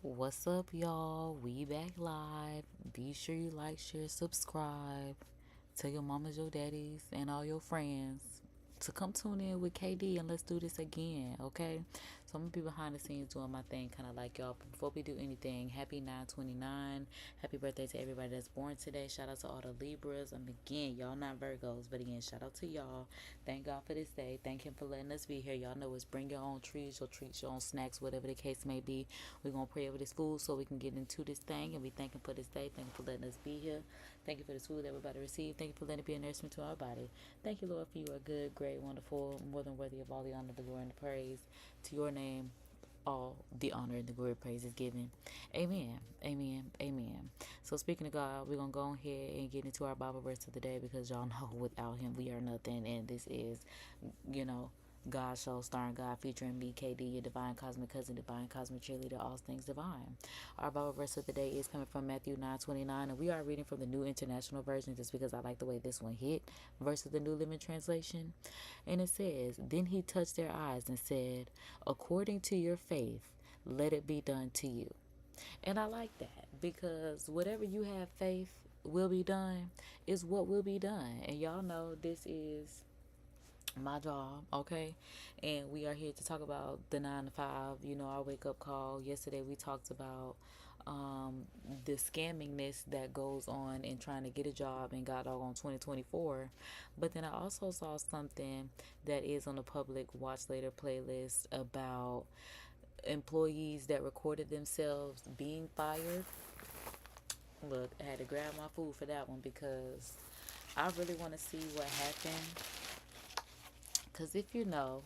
What's up, y'all? We back live. Be sure you like, share, subscribe. Tell your mamas, your daddies, and all your friends to come tune in with KD and let's do this again, okay? So I'm gonna be behind the scenes doing my thing, kind of like y'all. But before we do anything, happy 9/29. Happy birthday to everybody that's born today. Shout out to all the Libras. Again, y'all not Virgos, but again, shout out to y'all. Thank God for this day. Thank Him for letting us be here. Y'all know it's bring your own trees, your treats, your own snacks, whatever the case may be. We're gonna pray over this food so we can get into this thing, and we thank Him for this day. Thank Him for letting us be here. Thank you for this food that we're about to receive. Thank you for letting it be a nourishment to our body. Thank you, Lord, for you are good, great, wonderful, more than worthy of all the honor, the glory, and the praise. To your name, all the honor and the glory, praise is given. Amen. Amen. Amen. So speaking of God, we're gonna go ahead and get into our Bible verse of the day because y'all know without Him we are nothing, and this is, you know, God Show starring God featuring me, KD, your divine cosmic cousin, divine cosmic cheerleader, all things divine. Our Bible verse of the day is coming from Matthew 9:29, and we are reading from the New International Version just because I like the way this one hit versus the New Living Translation. And it says, "Then He touched their eyes and said, 'According to your faith, let it be done to you.'" And I like that because whatever you have faith will be done is what will be done. And y'all know this is my job, okay? And we are here to talk about the 9 to 5, our wake up call. Yesterday we talked about the scammingness that goes on in trying to get a job and got on 2024. But then I also saw something that is on the public watch later playlist about employees that recorded themselves being fired. Look, I had to grab my food for that one because I really want to see what happened. Because if you know,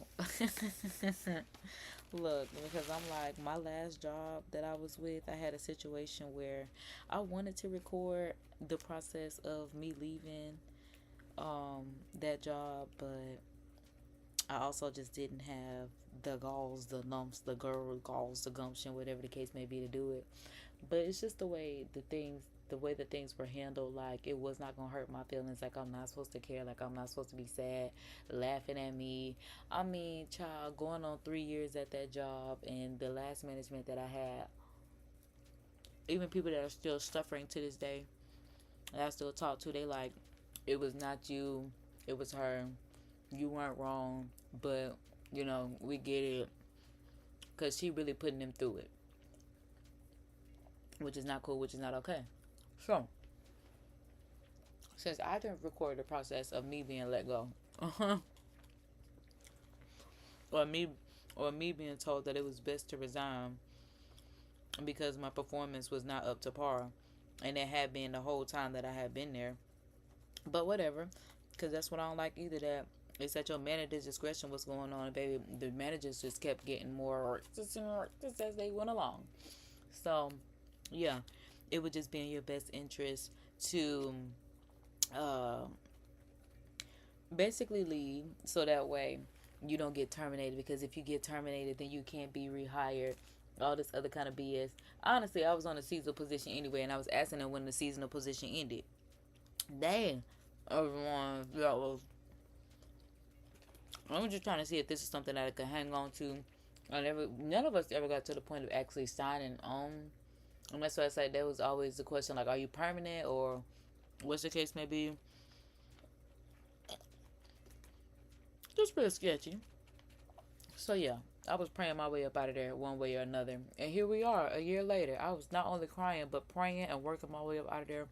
look, because I'm like, my last job that I was with, I had a situation where I wanted to record the process of me leaving that job, but I also just didn't have the galls, the lumps, the girl galls, the gumption, whatever the case may be, to do it. But it's just the way that things were handled. Like, it was not gonna hurt my feelings. Like, I'm not supposed to care. Like, I'm not supposed to be sad, laughing at me. I mean, child, going on 3 years at that job, and the last management that I had, even people that are still suffering to this day, that I still talk to, they like, it was not you, it was her. You weren't wrong, but we get it, because she really putting them through it, which is not cool, which is not okay. So, since I didn't record the process of me being let go, or me, or me being told that it was best to resign because my performance was not up to par, and it had been the whole time that I had been there. But whatever, because that's what I don't like either. That it's at your manager's discretion what's going on, baby. The managers just kept getting more just as they went along. So, yeah, it would just be in your best interest to uh, basically leave so that way you don't get terminated, because if you get terminated then you can't be rehired, all this other kind of BS. Honestly, I was on a seasonal position anyway, and I was asking them when the seasonal position ended. Dang, everyone, I'm just trying to see if this is something that I could hang on to. None of us ever got to the point of actually signing on. And that's why I said there was always the question, like, are you permanent, or what's the case may be. Just real sketchy. So yeah, I was praying my way up out of there one way or another. And here we are a year later. I was not only crying, but praying and working my way up out of there.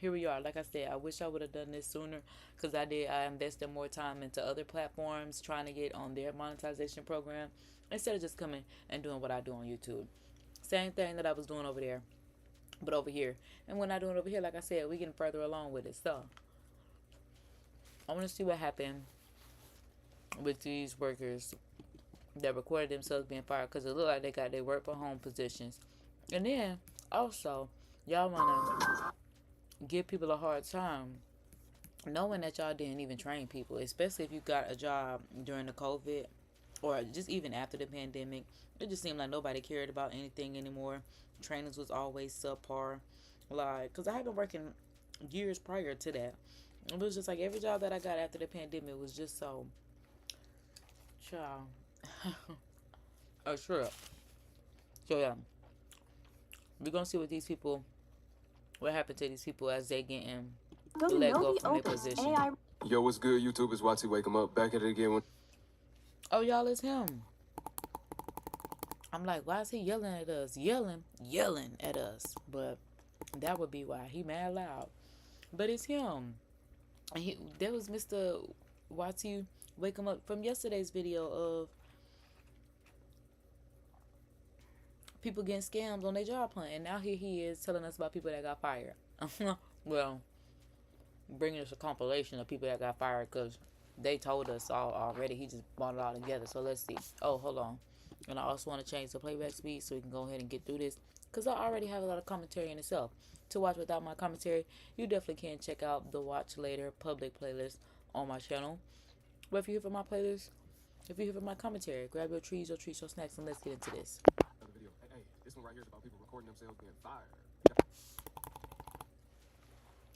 Here we are. Like I said, I wish I would have done this sooner, because I did. I invested more time into other platforms trying to get on their monetization program instead of just coming and doing what I do on YouTube. Same thing that I was doing over there, but over here. And when I do it over here, like I said, we getting further along with it. So I want to see what happened with these workers that recorded themselves being fired, because it looked like they got their work from home positions. And then also, y'all want to give people a hard time knowing that y'all didn't even train people, especially if you got a job during the COVID or just even after the pandemic. It just seemed like nobody cared about anything anymore. Trainings was always subpar. Like, because I had been working years prior to that. It was just like every job that I got after the pandemic was just so, child, a trip. So yeah, We're gonna see what happened to these people as they getting let go from their position. Yo, what's good, YouTube? It's YT Wake 'em Up. Back at it again. Oh, y'all, it's him. I'm like, why is he yelling at us? Yelling at us. But that would be why. He mad loud. But it's him. And there was Mr. YT Wake 'em Up from yesterday's video of people getting scammed on their job hunt. And now here he is telling us about people that got fired. Well, bringing us a compilation of people that got fired because they told us all already. He just brought it all together. So let's see. Oh, hold on. And I also want to change the playback speed so we can go ahead and get through this because I already have a lot of commentary in itself. To watch without my commentary, you definitely can check out the Watch Later public playlist on my channel. But if you're here for my playlist, if you're here for my commentary, grab your trees, your treats, your snacks, and let's get into this. Video. Hey, this one right here is about people recording themselves being fired.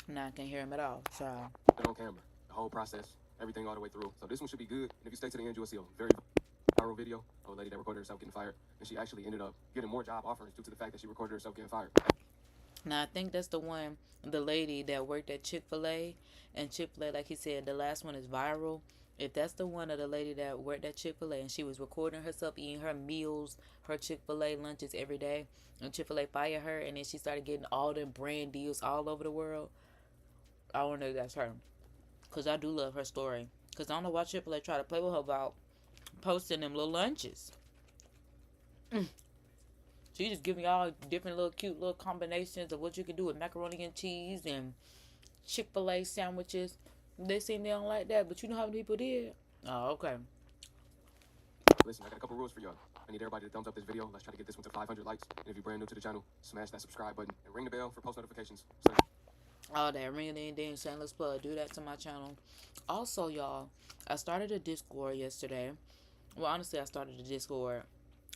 Now I can't hear him at all. So on camera, the whole process, everything all the way through. So this one should be good. And if you stay to the end, you'll see a very viral video of a lady that recorded herself getting fired, and she actually ended up getting more job offers due to the fact that she recorded herself getting fired. Now I think that's the one, the lady that worked at Chick-fil-A, and Chick-fil-A, like he said, the last one is viral. If that's the one of the lady that worked at Chick-fil-A and she was recording herself eating her meals, her Chick-fil-A lunches every day, and Chick-fil-A fired her, and then she started getting all them brand deals all over the world, I want to know that's her. Because I do love her story. Because I don't know why Chick-fil-A try to play with her about posting them little lunches. She just giving y'all different little cute little combinations of what you can do with macaroni and cheese and Chick-fil-A sandwiches. They seem they don't like that, but you know how many people did? Oh, okay. Listen, I got a couple rules for y'all. I need everybody to thumbs up this video. Let's try to get this one to 500 likes. And if you're brand new to the channel, smash that subscribe button and ring the bell for post notifications. All that ring ding ding shameless plug. Do that to my channel. Also, y'all, I started a Discord yesterday. Well, honestly, I started a Discord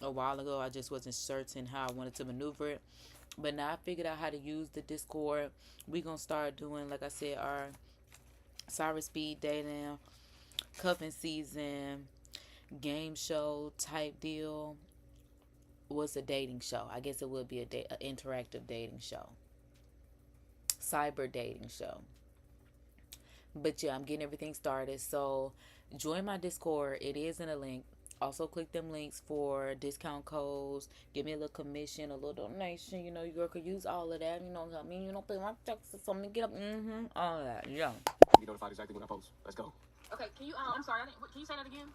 a while ago. I just wasn't certain how I wanted to maneuver it. But now I figured out how to use the Discord. We're going to start doing, like I said, our Cyrus Speed dating, cuffing season, game show type deal. What's a dating show? I guess it would be an interactive dating show. Cyber dating show. But yeah, I'm getting everything started. So join my Discord. It is in a link. Also click them links for discount codes. Give me a little commission, a little donation. You know, you girl could use all of that. You know what I mean? You don't pay my taxes, so I'm gonna get up. All of that. Yeah. Be notified exactly when I post. Let's go. Okay, can you? I'm sorry. Can you say that again?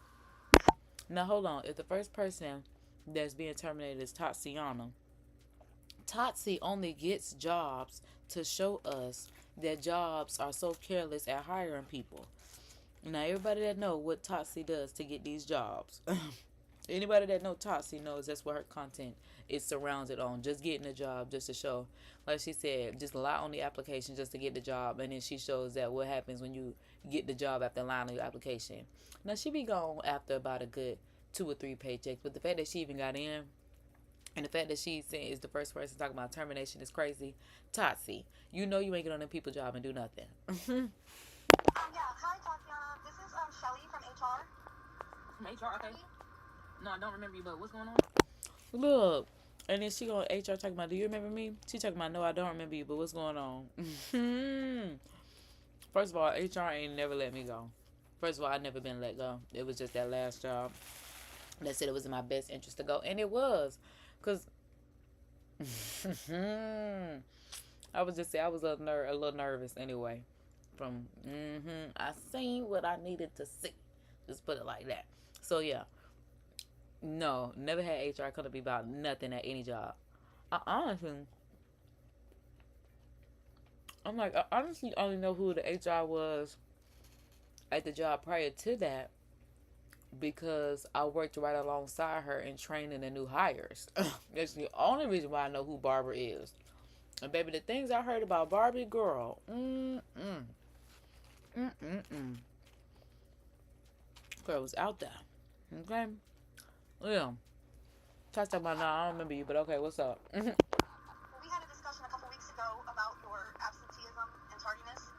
Now hold on. If the first person that's being terminated is Tatiana, Totsi only gets jobs to show us that jobs are so careless at hiring people. Now, everybody that know what Totsi does to get these jobs, anybody that know Totsi knows that's what her content is surrounded on. Just getting a job, just to show, like she said, just lie on the application just to get the job, and then she shows that what happens when you get the job after lying on your application. Now, she be gone after about a good 2 or 3 paychecks, but the fact that she even got in, and the fact that she is the first person talking about termination is crazy. Totsi, you know you ain't get on them people's job and do nothing. Yeah, hi Tatiana. This is Shelly from HR. From HR, okay. No, I don't remember you, but what's going on? Look, and then she going HR talking about, do you remember me? She talking about, no, I don't remember you, but what's going on? First of all, HR ain't never let me go. First of all, I never been let go. It was just that last job that said it was in my best interest to go, and it was, cause I was just say I was a little nervous anyway. From I seen what I needed to see. Just put it like that. So yeah, no, never had HR come to be about nothing at any job. I honestly only know who the HR was at the job prior to that because I worked right alongside her in training the new hires. That's the only reason why I know who Barbara is. And baby, the things I heard about Barbie, girl, girl was out there. Okay? Yeah. Talked about, no, I don't remember you, but okay, what's up? We had a discussion a couple weeks ago about your absenteeism and tardiness.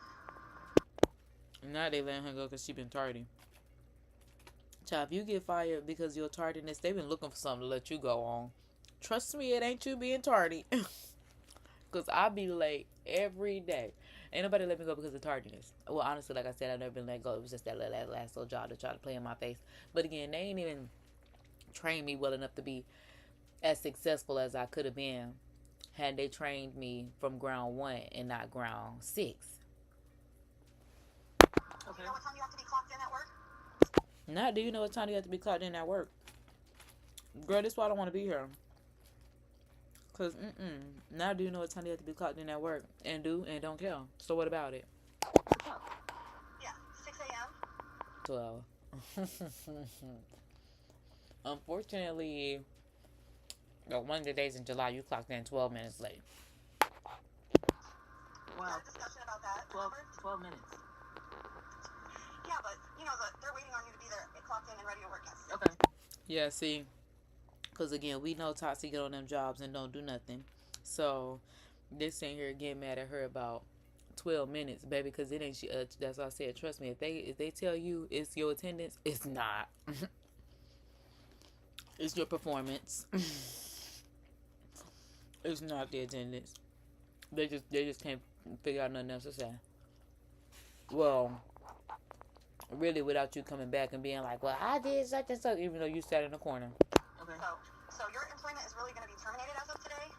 Now they letting her go because she been tardy. Child, if you get fired because of your tardiness, they've been looking for something to let you go on. Trust me, it ain't you being tardy. Because I be late every day. Ain't nobody let me go because of tardiness. Well, honestly, like I said, I've never been let go. It was just that last little job to try to play in my face. But again, they ain't even trained me well enough to be as successful as I could have been had they trained me from ground one and not ground 6. Do you know what time you have to be clocked in at work? Now, do you know what time you have to be clocked in at work? Girl, that's why I don't want to be here. Because, now do you know what time you have to be clocked in at work? And don't care. So what about it? Yeah, 6 a.m. 12. Unfortunately, one of the days in July, you clocked in 12 minutes late. We had a discussion about that. 12 minutes. Yeah, but, they're waiting on you to be there, clocked in and ready to work. Yes. Okay. Yeah, see, because again, we know Tote get on them jobs and don't do nothing. So, they sitting here getting mad at her about 12 minutes, baby, because it ain't, that's what I said, trust me, if they tell you it's your attendance, it's not. It's your performance. It's not the attendance. They just can't figure out nothing else to say. Well, really, without you coming back and being like, well, I did such and such, even though you sat in the corner. Okay. So your employment is really going to be terminated as of today?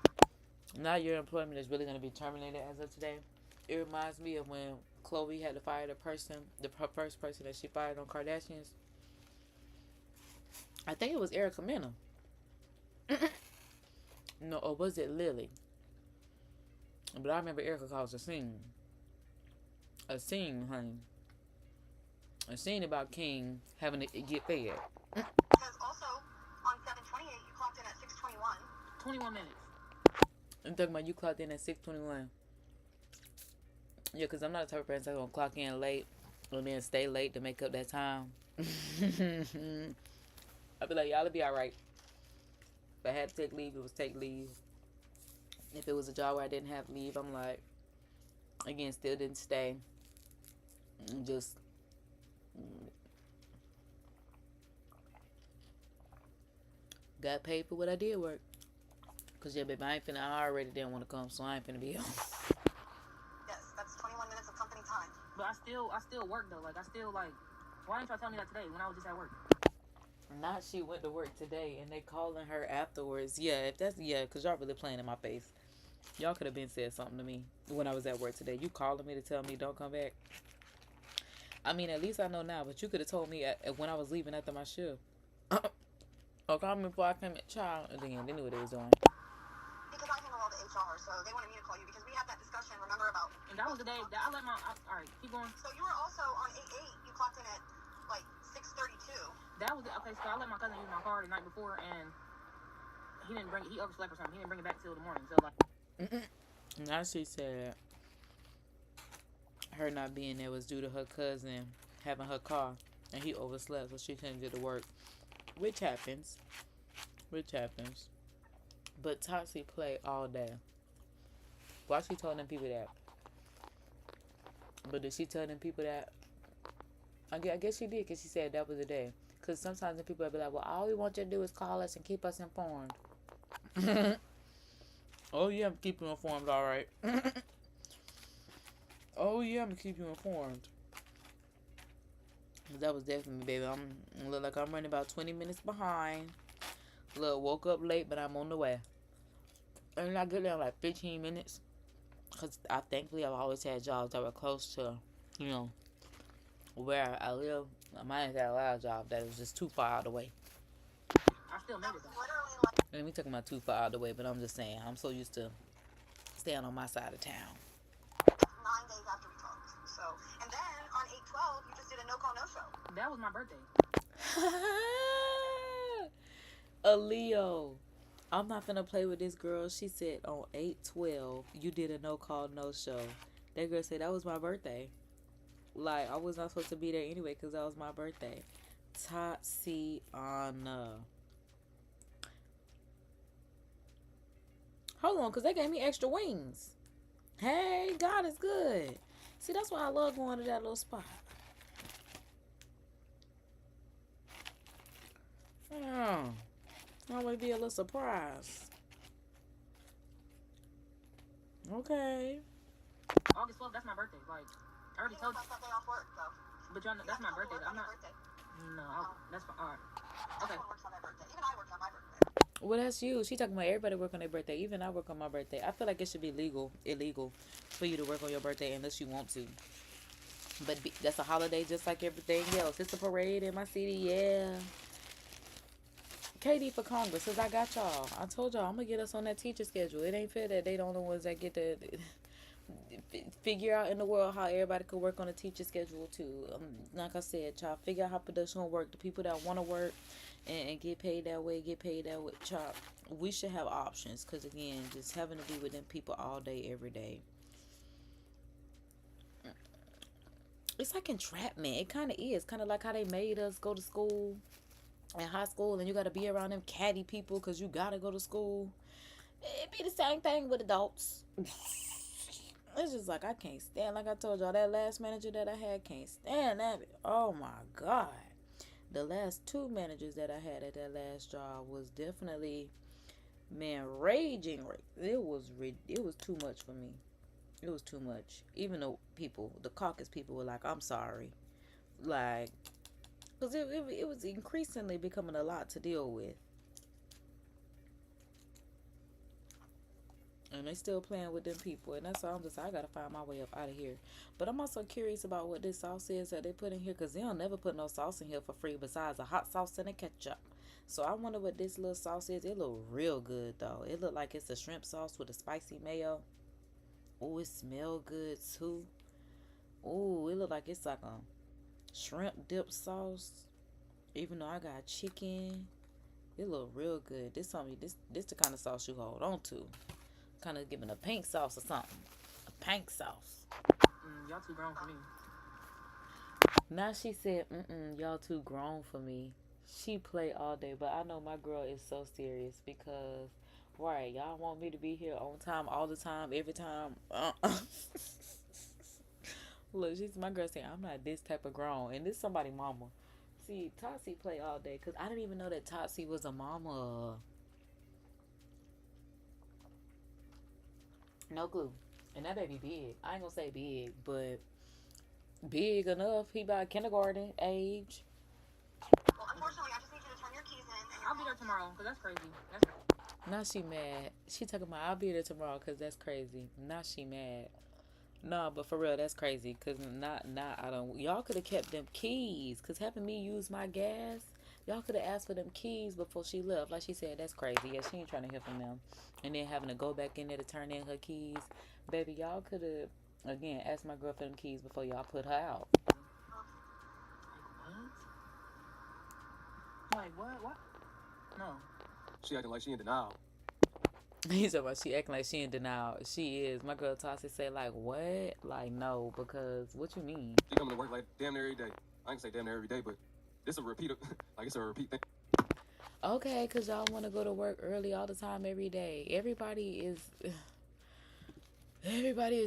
Now your employment is really going to be terminated as of today. It reminds me of when Chloe had to fire the first person that she fired on Kardashians. I think it was Erica Mena. No, or was it Lily? But I remember Erica calls a scene. A scene, honey. A scene about King having to get fed. Because also, on 7/28, you clocked in at 6:21. 21 minutes. I'm talking about you clocked in at 6:21. Yeah, because I'm not the type of person that's going to clock in late and then stay late to make up that time. I'd be like, y'all will be alright. If I had to take leave, it was take leave. If it was a job where I didn't have leave, I'm like, again, still didn't stay. Just got paid for what I did work. Because, yeah, baby, I already didn't want to come, so I ain't finna be here. Yes, that's 21 minutes of company time. But I still work though. Like, why didn't y'all tell me that today when I was just at work? Not she went to work today and they calling her afterwards. Yeah, because y'all really playing in my face. Y'all could have been said something to me when I was at work today. You calling me to tell me don't come back. I mean, at least I know now, but you could have told me when I was leaving after my shift. Or call me before I came at child. And then they knew what they was doing. Because I handle all the HR, so they wanted me to call you because we had that discussion, remember, about... And that was the day that I let my... Alright, keep going. So you were also on 8/8, you clocked in at, 6:32. That was... Okay, so I let my cousin use my car the night before, and he overslept or something. He didn't bring it back till the morning, so, like... Now she said her not being there was due to her cousin having her car, and he overslept, so she couldn't get to work. Which happens. But Tote play all day. Why she told them people that? But did she tell them people that? I guess she did, because she said that was the day. Because sometimes the people will be like, well, all we want you to do is call us and keep us informed. Oh, yeah, I'm keeping you informed, all right. Oh, yeah, I'm going to keep you informed. That was definitely, baby. I'm look like I'm running about 20 minutes behind. Look, woke up late, but I'm on the way. And I get there in like 15 minutes. Because thankfully, I've always had jobs that were close to, where I live. I might have had a lot of jobs that was just too far out of the way. I still made it though. Literally, Let me talk about too far out of the way, but I'm just saying, I'm so used to staying on my side of town. 9 days after we talked. So, and then on 8/12, you just did a no-call, no-show. That was my birthday. A Leo. I'm not finna play with this girl. She said on 8/12, you did a no-call, no-show. That girl said that was my birthday. Like, I was not supposed to be there anyway because that was my birthday. Tatiana. Hold on, because they gave me extra wings. Hey, God is good. See, that's why I love going to that little spot. Yeah. That would be a little surprise. Okay. August 12th, that's my birthday. Like, I already You told you. request that day off work, though. But y'all know, that's my birthday. I'm not. Birthday. No, that's fine. All right. Okay. Everyone works on their birthday. Even I work on my birthday. Well, that's you. She talking about everybody work on their birthday. Even I work on my birthday. I feel like it should be illegal for you to work on your birthday unless you want to. But that's a holiday just like everything else. It's a parade in my city, yeah. KD for Congress, cause I got y'all. I told y'all I'm gonna get us on that teacher schedule. It ain't fair that they the only ones that get to figure out in the world how everybody could work on a teacher schedule too. Like I said, y'all figure out how production will work. The people that want to work and get paid that way, Y'all, we should have options. Cause again, just having to be with them people all day, every day. It's like entrapment. It kind of is. Kind of like how they made us go to school in high school and you got to be around them catty people because you got to go to school. It be the same thing with adults. It's just like I can't stand, like I told y'all, that last manager that I had, can't stand that. Oh my God. The last two managers that I had at that last job was definitely, man, raging. It was too much for me. It was too much. Even though the caucus people were like, I'm sorry. Like, because it was increasingly becoming a lot to deal with. And they still playing with them people. And that's all I'm just, I got to find my way up out of here. But I'm also curious about what this sauce is that they put in here. Because they don't never put no sauce in here for free besides a hot sauce and a ketchup. So I wonder what this little sauce is. It look real good, though. It look like it's a shrimp sauce with a spicy mayo. Oh, it smell good, too. Oh, it look like it's like a shrimp dip sauce. Even though I got chicken. It look real good. This the kind of sauce you hold on to. Kind of giving a pink sauce or something. A pink sauce. Y'all too grown for me. Now she said, y'all too grown for me. She play all day, but I know my girl is so serious because, right, y'all want me to be here on time, all the time, every time. Look, my girl saying, I'm not this type of grown. And this somebody mama. See, Tote play all day because I didn't even know that Tote was a mama. No clue. And that baby big. I ain't gonna say big, but big enough. He about kindergarten age. Well, unfortunately, I just need you to turn your keys in. And I'll be there tomorrow because that's crazy. Now she mad. She talking about I'll be there tomorrow because that's crazy. Now she mad. No, but for real, that's crazy. Cause I don't. Y'all could have kept them keys. Cause having me use my gas, y'all could have asked for them keys before she left. Like she said, that's crazy. Yeah, she ain't trying to hear from them. And then having to go back in there to turn in her keys. Baby, y'all could have, again, asked my girl for them keys before y'all put her out. Like, what? What? No. She acting like she in denial. He said about she acting like she in denial. She is. My girl Tassie said like what? Like no, because what you mean? She coming to work like damn near every day. I ain't say damn near every day, but this a repeat of, like it's a repeat thing. Okay, cause y'all want to go to work early all the time every day. Everybody is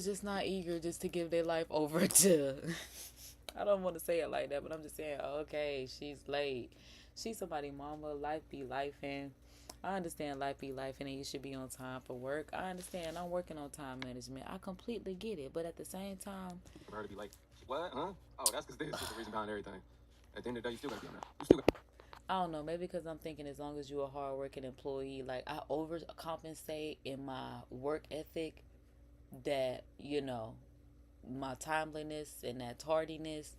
just not eager just to give their life over to. I don't want to say it like that, but I'm just saying, okay, she's late. She's somebody mama, life be life, and I understand life be life and you should be on time for work. I understand I'm working on time management. I completely get it. But at the same time, For her to be like, what? Huh? Oh, that's because this is the reason behind everything. At the end of the day, you still got to be on that. You still got. I don't know, maybe because I'm thinking as long as you're a hardworking employee, like I overcompensate in my work ethic that, my timeliness and that tardiness,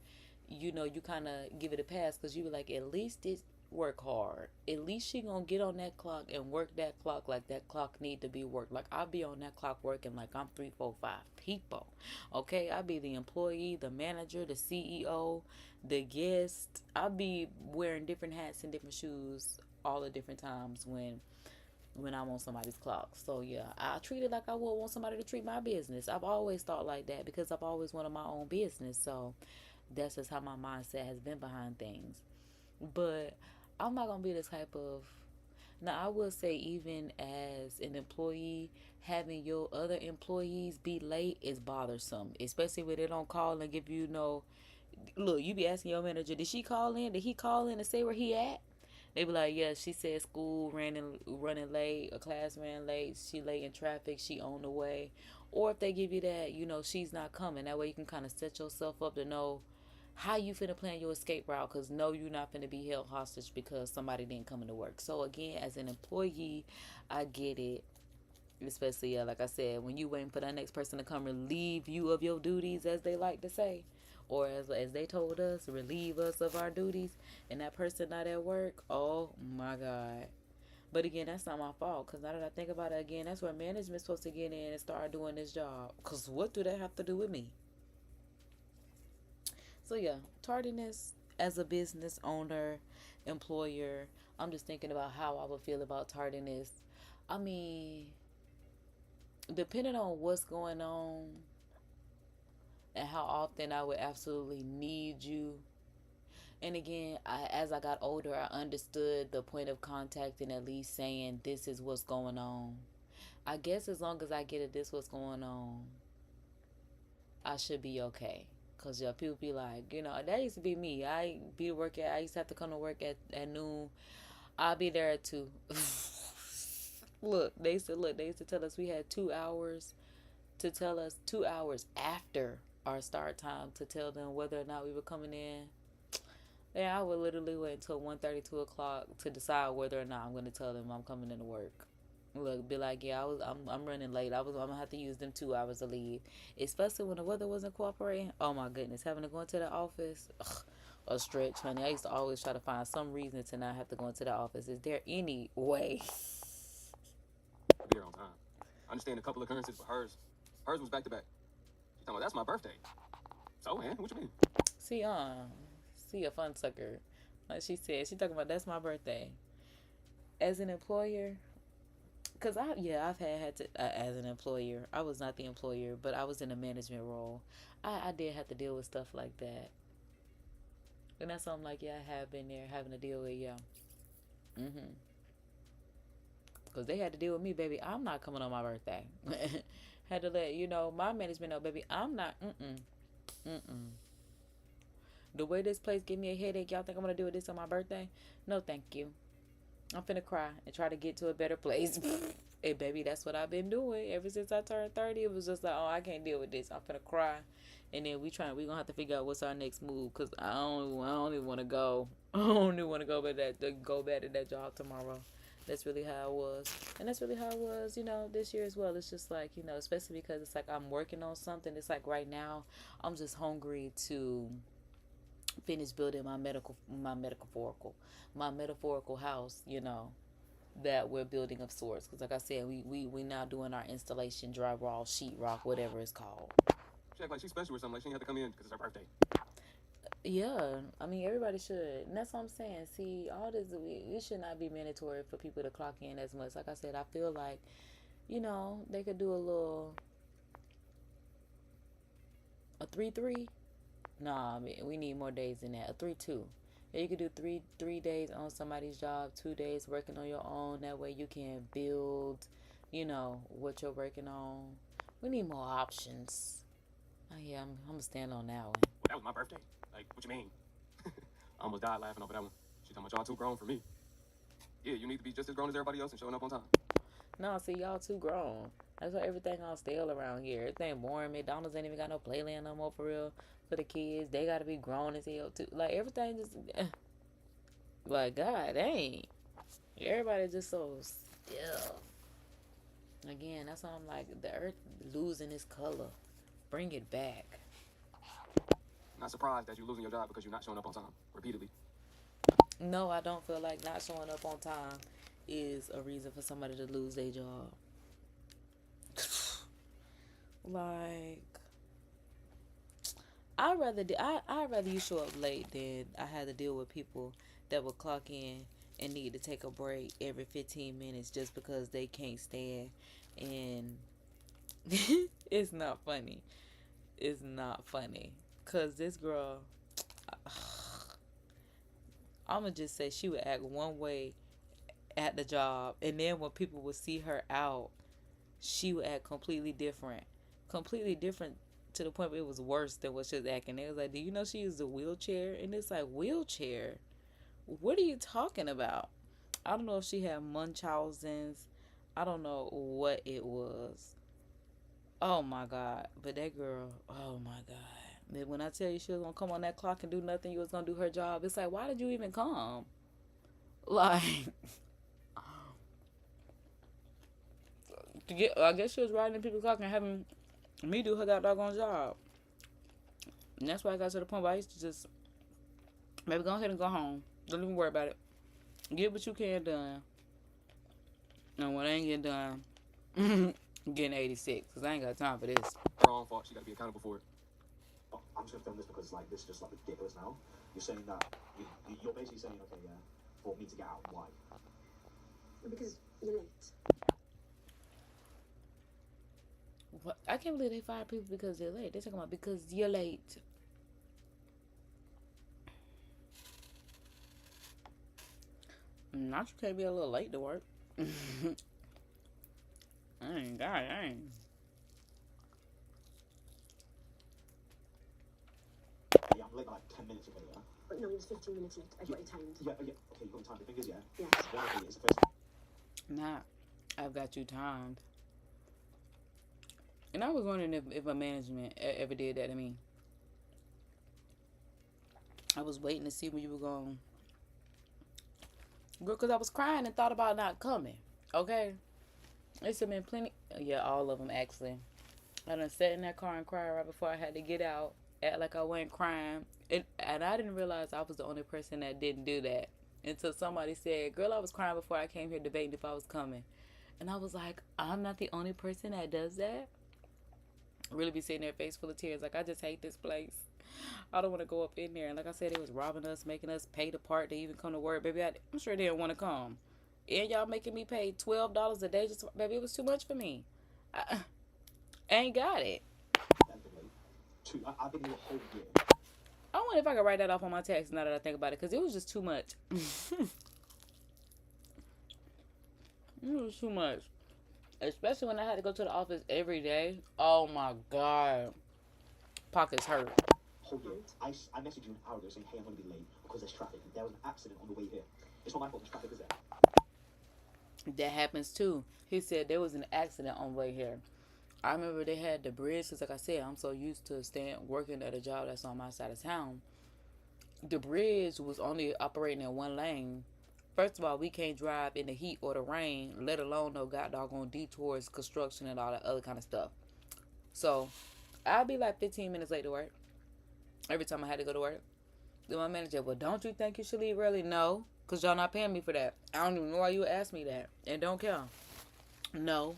you kind of give it a pass because you be like, at least it work hard. At least she gonna get on that clock and work that clock like that clock need to be worked. Like I'll be on that clock working like I'm 3, 4, 5 people. Okay, I'll be the employee, the manager, the CEO, the guest. I'll be wearing different hats and different shoes all the different times when I'm on somebody's clock. So yeah, I treat it like I would want somebody to treat my business. I've always thought like that because I've always wanted my own business. So that's just how my mindset has been behind things. But I'm not gonna be the type of. Now I will say, even as an employee, having your other employees be late is bothersome, especially when they don't call and give you no. Look, you be asking your manager, did she call in? Did he call in to say where he at? They be like, yeah, she said school running late, a class ran late, she late in traffic, she on the way. Or if they give you that, she's not coming. That way you can kind of set yourself up to know how you finna plan your escape route, because no, you're not finna be held hostage because somebody didn't come into work. So again, as an employee, I get it. Especially, like I said, when you waiting for that next person to come relieve you of your duties, as they like to say, or as they told us, relieve us of our duties, and that person not at work, oh my God. But again, that's not my fault, because now that I think about it, again, that's where management's supposed to get in and start doing this job, because what do they have to do with me? So yeah, tardiness as a business owner, employer, I'm just thinking about how I would feel about tardiness. I mean, depending on what's going on and how often I would absolutely need you. And again, as I got older, I understood the point of contact and at least saying, this is what's going on. I guess as long as I get it, this what's going on, I should be okay. Cause people be like, that used to be me. I used to have to come to work at noon. I'll be there at 2. They used to tell us we had 2 hours to tell us 2 hours after our start time to tell them whether or not we were coming in. Yeah, I would literally wait until 1:30, 2 o'clock to decide whether or not I'm going to tell them I'm coming into work. Look, be like, yeah, I'm running late. I'm gonna have to use them 2 hours to leave, especially when the weather wasn't cooperating. Oh my goodness, having to go into the office, a stretch, honey. I used to always try to find some reason to not have to go into the office. Is there any way? Be here on time. I understand a couple of occurrences, but hers was back to back. She's talking about, that's my birthday. So, man, what you mean? See a fun sucker. Like she said, she talking about, that's my birthday. As an employer, because I've had to, as an employer, I was not the employer, but I was in a management role. I did have to deal with stuff like that. And that's something like, I have been there having to deal with, Because they had to deal with me, baby. I'm not coming on my birthday. Had to let, my management know, baby, I'm not, The way this place give me a headache, y'all think I'm going to do this on my birthday? No, thank you. I'm finna cry and try to get to a better place. Hey, baby, that's what I've been doing ever since I turned 30. It was just like, oh, I can't deal with this. I'm finna cry. And then we gonna have to figure out what's our next move, because I don't even want to go. I don't even want to go back to that job tomorrow. That's really how it was. And that's really how it was, this year as well. It's just like, especially because it's like I'm working on something. It's like right now I'm just hungry to finish building my metaphorical house, that we're building of sorts. Because like I said, we now doing our installation, drywall, sheetrock, whatever it's called. She act like she's special or something, like she didn't have to come in because it's her birthday. Yeah, I mean, everybody should. And that's what I'm saying. See, all this, it should not be mandatory for people to clock in as much. Like I said, I feel like, they could do a 3-3. Nah, I mean, we need more days than that. A 3-2. Yeah, you could do three days on somebody's job, 2 days working on your own. That way you can build, what you're working on. We need more options. Oh, yeah, I'm gonna stand on that one. Well, that was my birthday. Like, what you mean? I almost died laughing over that one. She talking about, y'all too grown for me. Yeah, you need to be just as grown as everybody else and showing up on time. No, see, y'all too grown. That's why everything all stale around here. Everything boring. McDonald's ain't even got no playland no more for real. For the kids, they gotta be grown as hell too. Like, everything just, like, God dang, everybody just so still. Again, that's why I'm like, the earth losing its color. Bring it back. I'm not surprised that you're losing your job because you're not showing up on time repeatedly. No, I don't feel like not showing up on time is a reason for somebody to lose their job. Like, I'd rather you show up late than I had to deal with people that would clock in and need to take a break every 15 minutes just because they can't stand. And it's not funny. It's not funny. Because this girl, I'm going to just say she would act one way at the job. And then when people would see her out, she would act completely different. Completely different to the point where it was worse than what she was acting. They was like, do you know she used a wheelchair? And it's like, wheelchair? What are you talking about? I don't know if she had Munchausen's. I don't know what it was. Oh my God. But that girl, oh my God. But when I tell you she was gonna come on that clock and do nothing, you was gonna do her job. It's like, why did you even come? Like, I guess she was riding in people's clock and having me do her that doggone job. And that's why I got to the point where I used to just, maybe go ahead and go home. Don't even worry about it. Get what you can done. And when I ain't getting done, I'm getting 86. Because I ain't got time for this. Her own fault. She got to be accountable for it. Oh, I'm just gonna film this because like this is just like ridiculous now. You're saying that you're basically saying, okay, yeah, for me to get out. Why? Because you're late. What? I can't believe they fire people because they're late. They're talking about because you're late. Not you can't be a little late to work. I ain't. Yeah, I'm late by like 10 minutes ago, yeah? But no, it was 15 minutes late. I got you timed. Yeah, okay, you got me timed. The thing is, yeah, Yeah. one thing is the first Nah, I've got you timed. And I was wondering if a management ever did that to me. I was waiting to see when you were going. Girl, because I was crying and thought about not coming. Okay? It's been plenty. Yeah, all of them actually. I done sat in that car and cried right before I had to get out. Act like I wasn't crying. And I didn't realize I was the only person that didn't do that. Until somebody said, girl, I was crying before I came here debating if I was coming. And I was like, I'm not the only person that does that. Really be sitting there face full of tears. Like, I just hate this place. I don't want to go up in there. And like I said, it was robbing us, making us pay the part to even come to work. Baby, I'm sure they didn't want to come. And y'all making me pay $12 a day. Just, baby, it was too much for me. I ain't got it. two. I've been here a whole year. I wonder if I could write that off on my tax now that I think about it. Because it was just too much. It was too much. Especially when I had to go to the office every day. Oh my God. Pockets hurt. Whole year. I messaged you an hour ago saying, hey, I'm going to be late because there's traffic. There was an accident on the way here. It's not my fault there's traffic, is there? That happens too. He said there was an accident on the way here. I remember they had the bridge, because like I said, I'm so used to working at a job that's on my side of town. The bridge was only operating in one lane. First of all, we can't drive in the heat or the rain, let alone no god doggone detours, construction, and all that other kind of stuff. So, I'll be like 15 minutes late to work. Every time I had to go to work. Then my manager, well, don't you think you should leave early? No, because y'all not paying me for that. I don't even know why you asked me that. And don't care. No.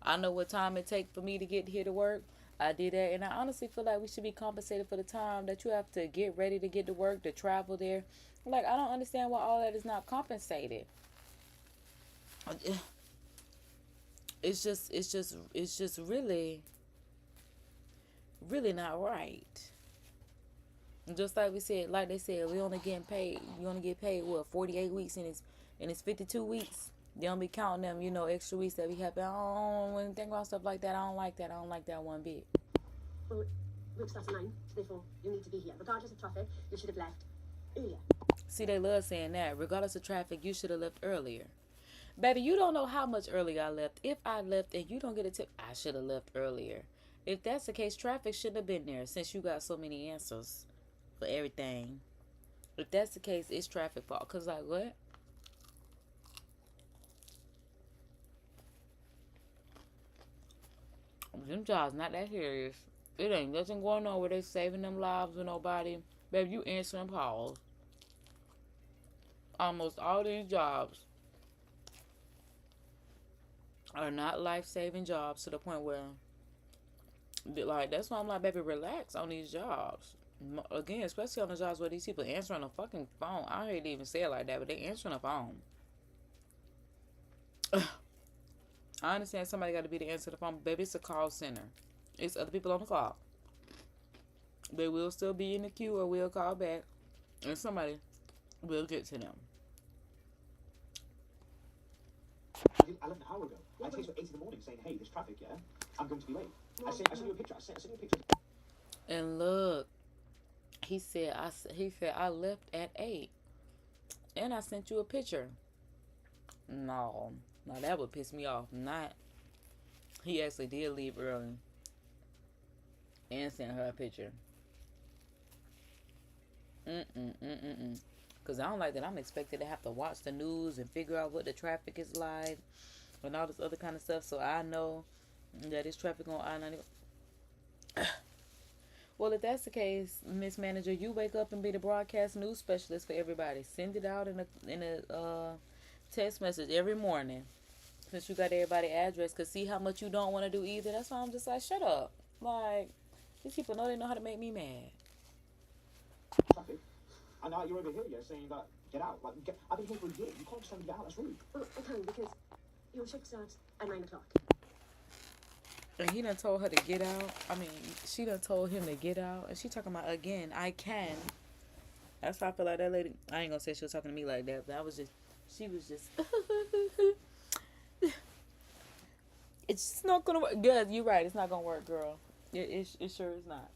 I know what time it takes for me to get here to work. I did that. And I honestly feel like we should be compensated for the time that you have to get ready to get to work, to travel there. Like, I don't understand why all that is not compensated. It's just really not right. Just like we said, like they said, we only get paid what, 48 weeks and it's 52 weeks. They don't be counting them, extra weeks that we have. I don't want to think about stuff like that. I don't like that. I don't like that one bit. Well, work starts at 9, so therefore you need to be here. Regardless of traffic, you should have left earlier. See, they love saying that. Regardless of traffic, you should have left earlier. Baby, you don't know how much earlier I left. If I left and you don't get a tip, I should have left earlier. If that's the case, traffic shouldn't have been there since you got so many answers for everything. If that's the case, it's traffic fault. Because, like, what? Them jobs not that serious. It ain't nothing going on where they saving them lives with nobody. Baby, you answering calls. Almost all these jobs are not life-saving jobs to the point where, like, that's why I'm like, baby, relax on these jobs. Again, especially on the jobs where these people answering a fucking phone. I hate to even say it like that, but they answering a phone. I understand somebody got to be the answer to the phone, but baby, it's a call center. It's other people on the call. They will still be in the queue or will call back, and somebody will get to them. I left an hour ago. I texted you at 8 in the morning saying, hey, there's traffic, yeah? I'm going to be late. I sent you a picture. I sent you a picture. And look, he said I left at 8, and I sent you a picture. No, that would piss me off. Not He actually did leave early and sent her a picture. Because I don't like that I'm expected to have to watch the news and figure out what the traffic is like and all this other kind of stuff. So I know that it's traffic on I-90. Well, if that's the case, Miss Manager, you wake up and be the broadcast news specialist for everybody. Send it out in a text message every morning. Since you got everybody's address, because see how much you don't want to do either. That's why I'm just like, shut up. Like, these people know they know how to make me mad. Traffic. And now you're over here, yeah, saying that get out. Like, I've been here for a year. You can't just tell me to get out. That's rude. Well, I can because your shift starts at 9 o'clock. And he done told her to get out. I mean, she done told him to get out. And she talking about, again, I can. That's why I feel like that lady, I ain't gonna say she was talking to me like that, but she was just, it's just not gonna work. Good, you're right, it's not gonna work, girl. It sure is not.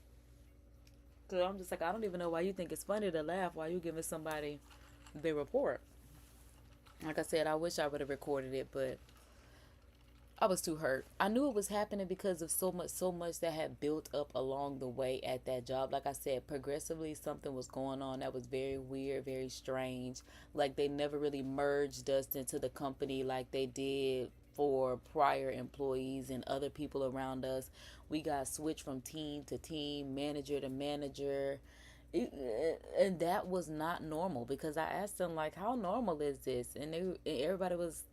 So I'm just like, I don't even know why you think it's funny to laugh while you giving somebody the report. Like I said, I wish I would have recorded it, but I was too hurt. I knew it was happening because of so much that had built up along the way at that job. Like I said, progressively something was going on that was very weird, very strange. Like they never really merged us into the company like they did for prior employees and other people around us. We got switched from team to team, manager to manager. And that was not normal because I asked them, like, how normal is this? And everybody was,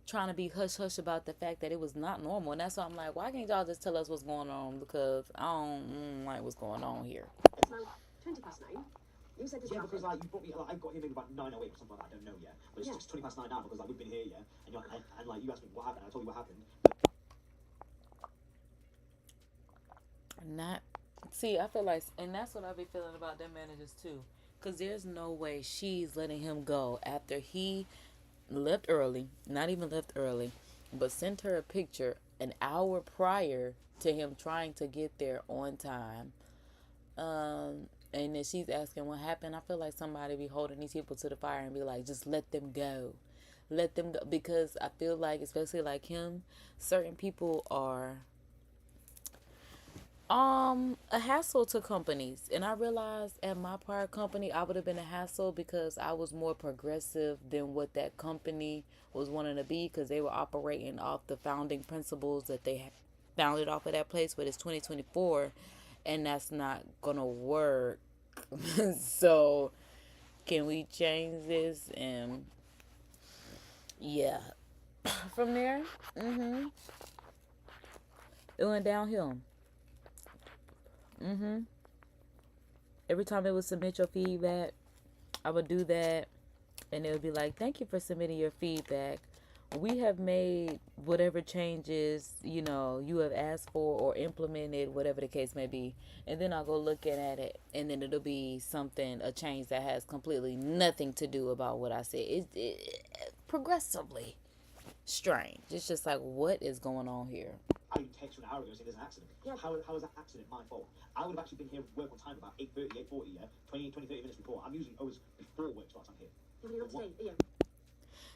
trying to be hush-hush about the fact that it was not normal. And that's why I'm like, why can't y'all just tell us what's going on? Because I don't like what's going on here. It's now 20 past 9. You said this Yeah, traffic. because like you brought me, like I got here maybe about 9:08 or something like that. I don't know yet, but it's Yeah. just 20 past 9 now because like we've been here, yeah, and like you asked me what happened. I told you what happened. I feel like, and that's what I be feeling about them managers too. Because there's no way she's letting him go after he left early, not even left early, but sent her a picture an hour prior to him trying to get there on time. And then she's asking what happened. I feel like somebody be holding these people to the fire and be like, just let them go. Let them go. Because I feel like, especially like him, certain people are a hassle to companies. And I realized at my prior company I would have been a hassle because I was more progressive than what that company was wanting to be, because they were operating off the founding principles that they founded off of that place. But it's 2024 and that's not gonna work. So can we change this? And yeah, from there it went downhill. Every time it would submit your feedback, I would do that, and it would be like, thank you for submitting your feedback. We have made whatever changes, you have asked for or implemented, whatever the case may be. And then I'll go looking at it, and then it'll be a change that has completely nothing to do about what I said. It progressively strange. It's just like, what is going on here? I text you an hour ago saying there's an accident. Yeah. How is that accident my fault? I would have actually been here work on time about 8:30, 8:40, yeah? 20, 30 minutes before. I'm usually always before work starts, I'm here. You're not today, are you?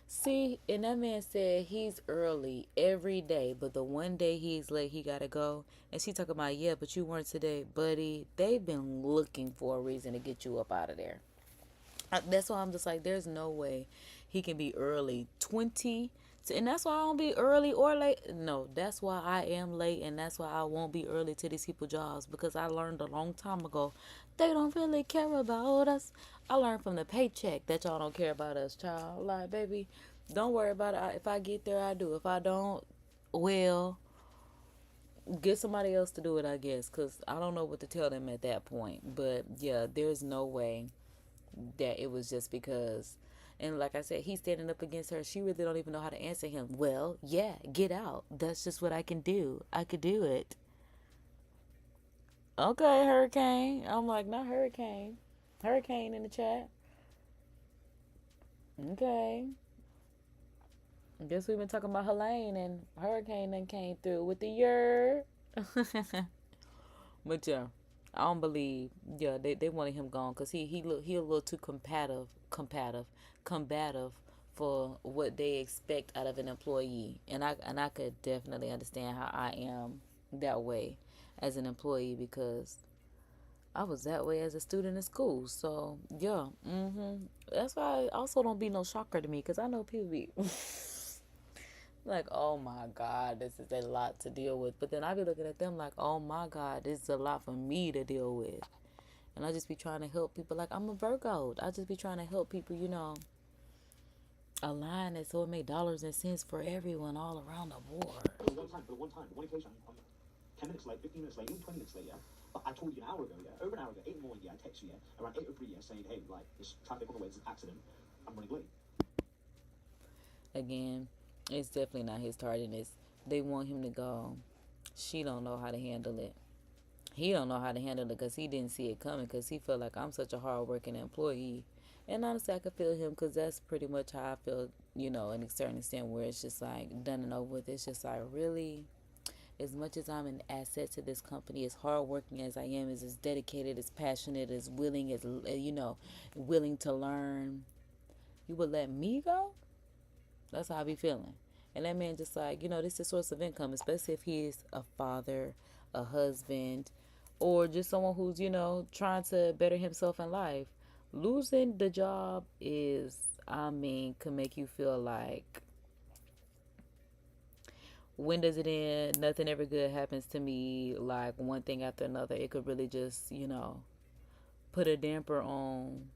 See, and that man said he's early every day, but the one day he's late, he gotta go. And she talking about, yeah, but you weren't today, buddy. They've been looking for a reason to get you up out of there. That's why I'm just like, there's no way he can be early. And that's why I don't be early or late. No, that's why I am late, and that's why I won't be early to these people's jobs, because I learned a long time ago they don't really care about us. I learned from the paycheck that y'all don't care about us, child. Like, baby, don't worry about it. If I get there, I do. If I don't, well, get somebody else to do it, I guess, because I don't know what to tell them at that point. But yeah, there's no way that it was just because. And like I said, he's standing up against her. She really don't even know how to answer him. Well, yeah, get out. That's just what I can do. I could do it. Okay, Hurricane. I'm like, not Hurricane. Hurricane in the chat. Okay. I guess we've been talking about Helene, and Hurricane then came through with the year. But yeah, I don't believe. Yeah, they wanted him gone because he a little too combative for what they expect out of an employee. And I could definitely understand how I am that way as an employee, because I was that way as a student in school. So yeah, that's why it also don't be no shocker to me, because I know people be like, oh my God, this is a lot to deal with. But then I be looking at them like, oh my God, this is a lot for me to deal with. And I just be trying to help people. Like, I'm a Virgo. I just be trying to help people, align it so it make dollars and cents for everyone all around the board. One occasion, I'm 10 minutes late, 15 minutes late, even 20 minutes late, yeah? But I told you an hour ago, yeah? Over an hour ago, 8 in the morning, yeah? I text you, yeah? Around 8:03, yeah? Saying, hey, like, there's traffic on the way, there's an accident. I'm running late. Again, it's definitely not his tardiness. They want him to go. She don't know how to handle it. He don't know how to handle it because he didn't see it coming, because he felt like I'm such a hard-working employee. And honestly, I could feel him, because that's pretty much how I feel, in a certain extent, where it's just like done and over with. It's just like, really? As much as I'm an asset to this company, as hardworking as I am, as dedicated, as passionate, as willing, as, willing to learn, you would let me go? That's how I be feeling. And that man just like, this is a source of income, especially if he's a father, a husband, or just someone who's, trying to better himself in life. Losing the job can make you feel like, when does it end? Nothing ever good happens to me. Like, one thing after another. It could really just, put a damper on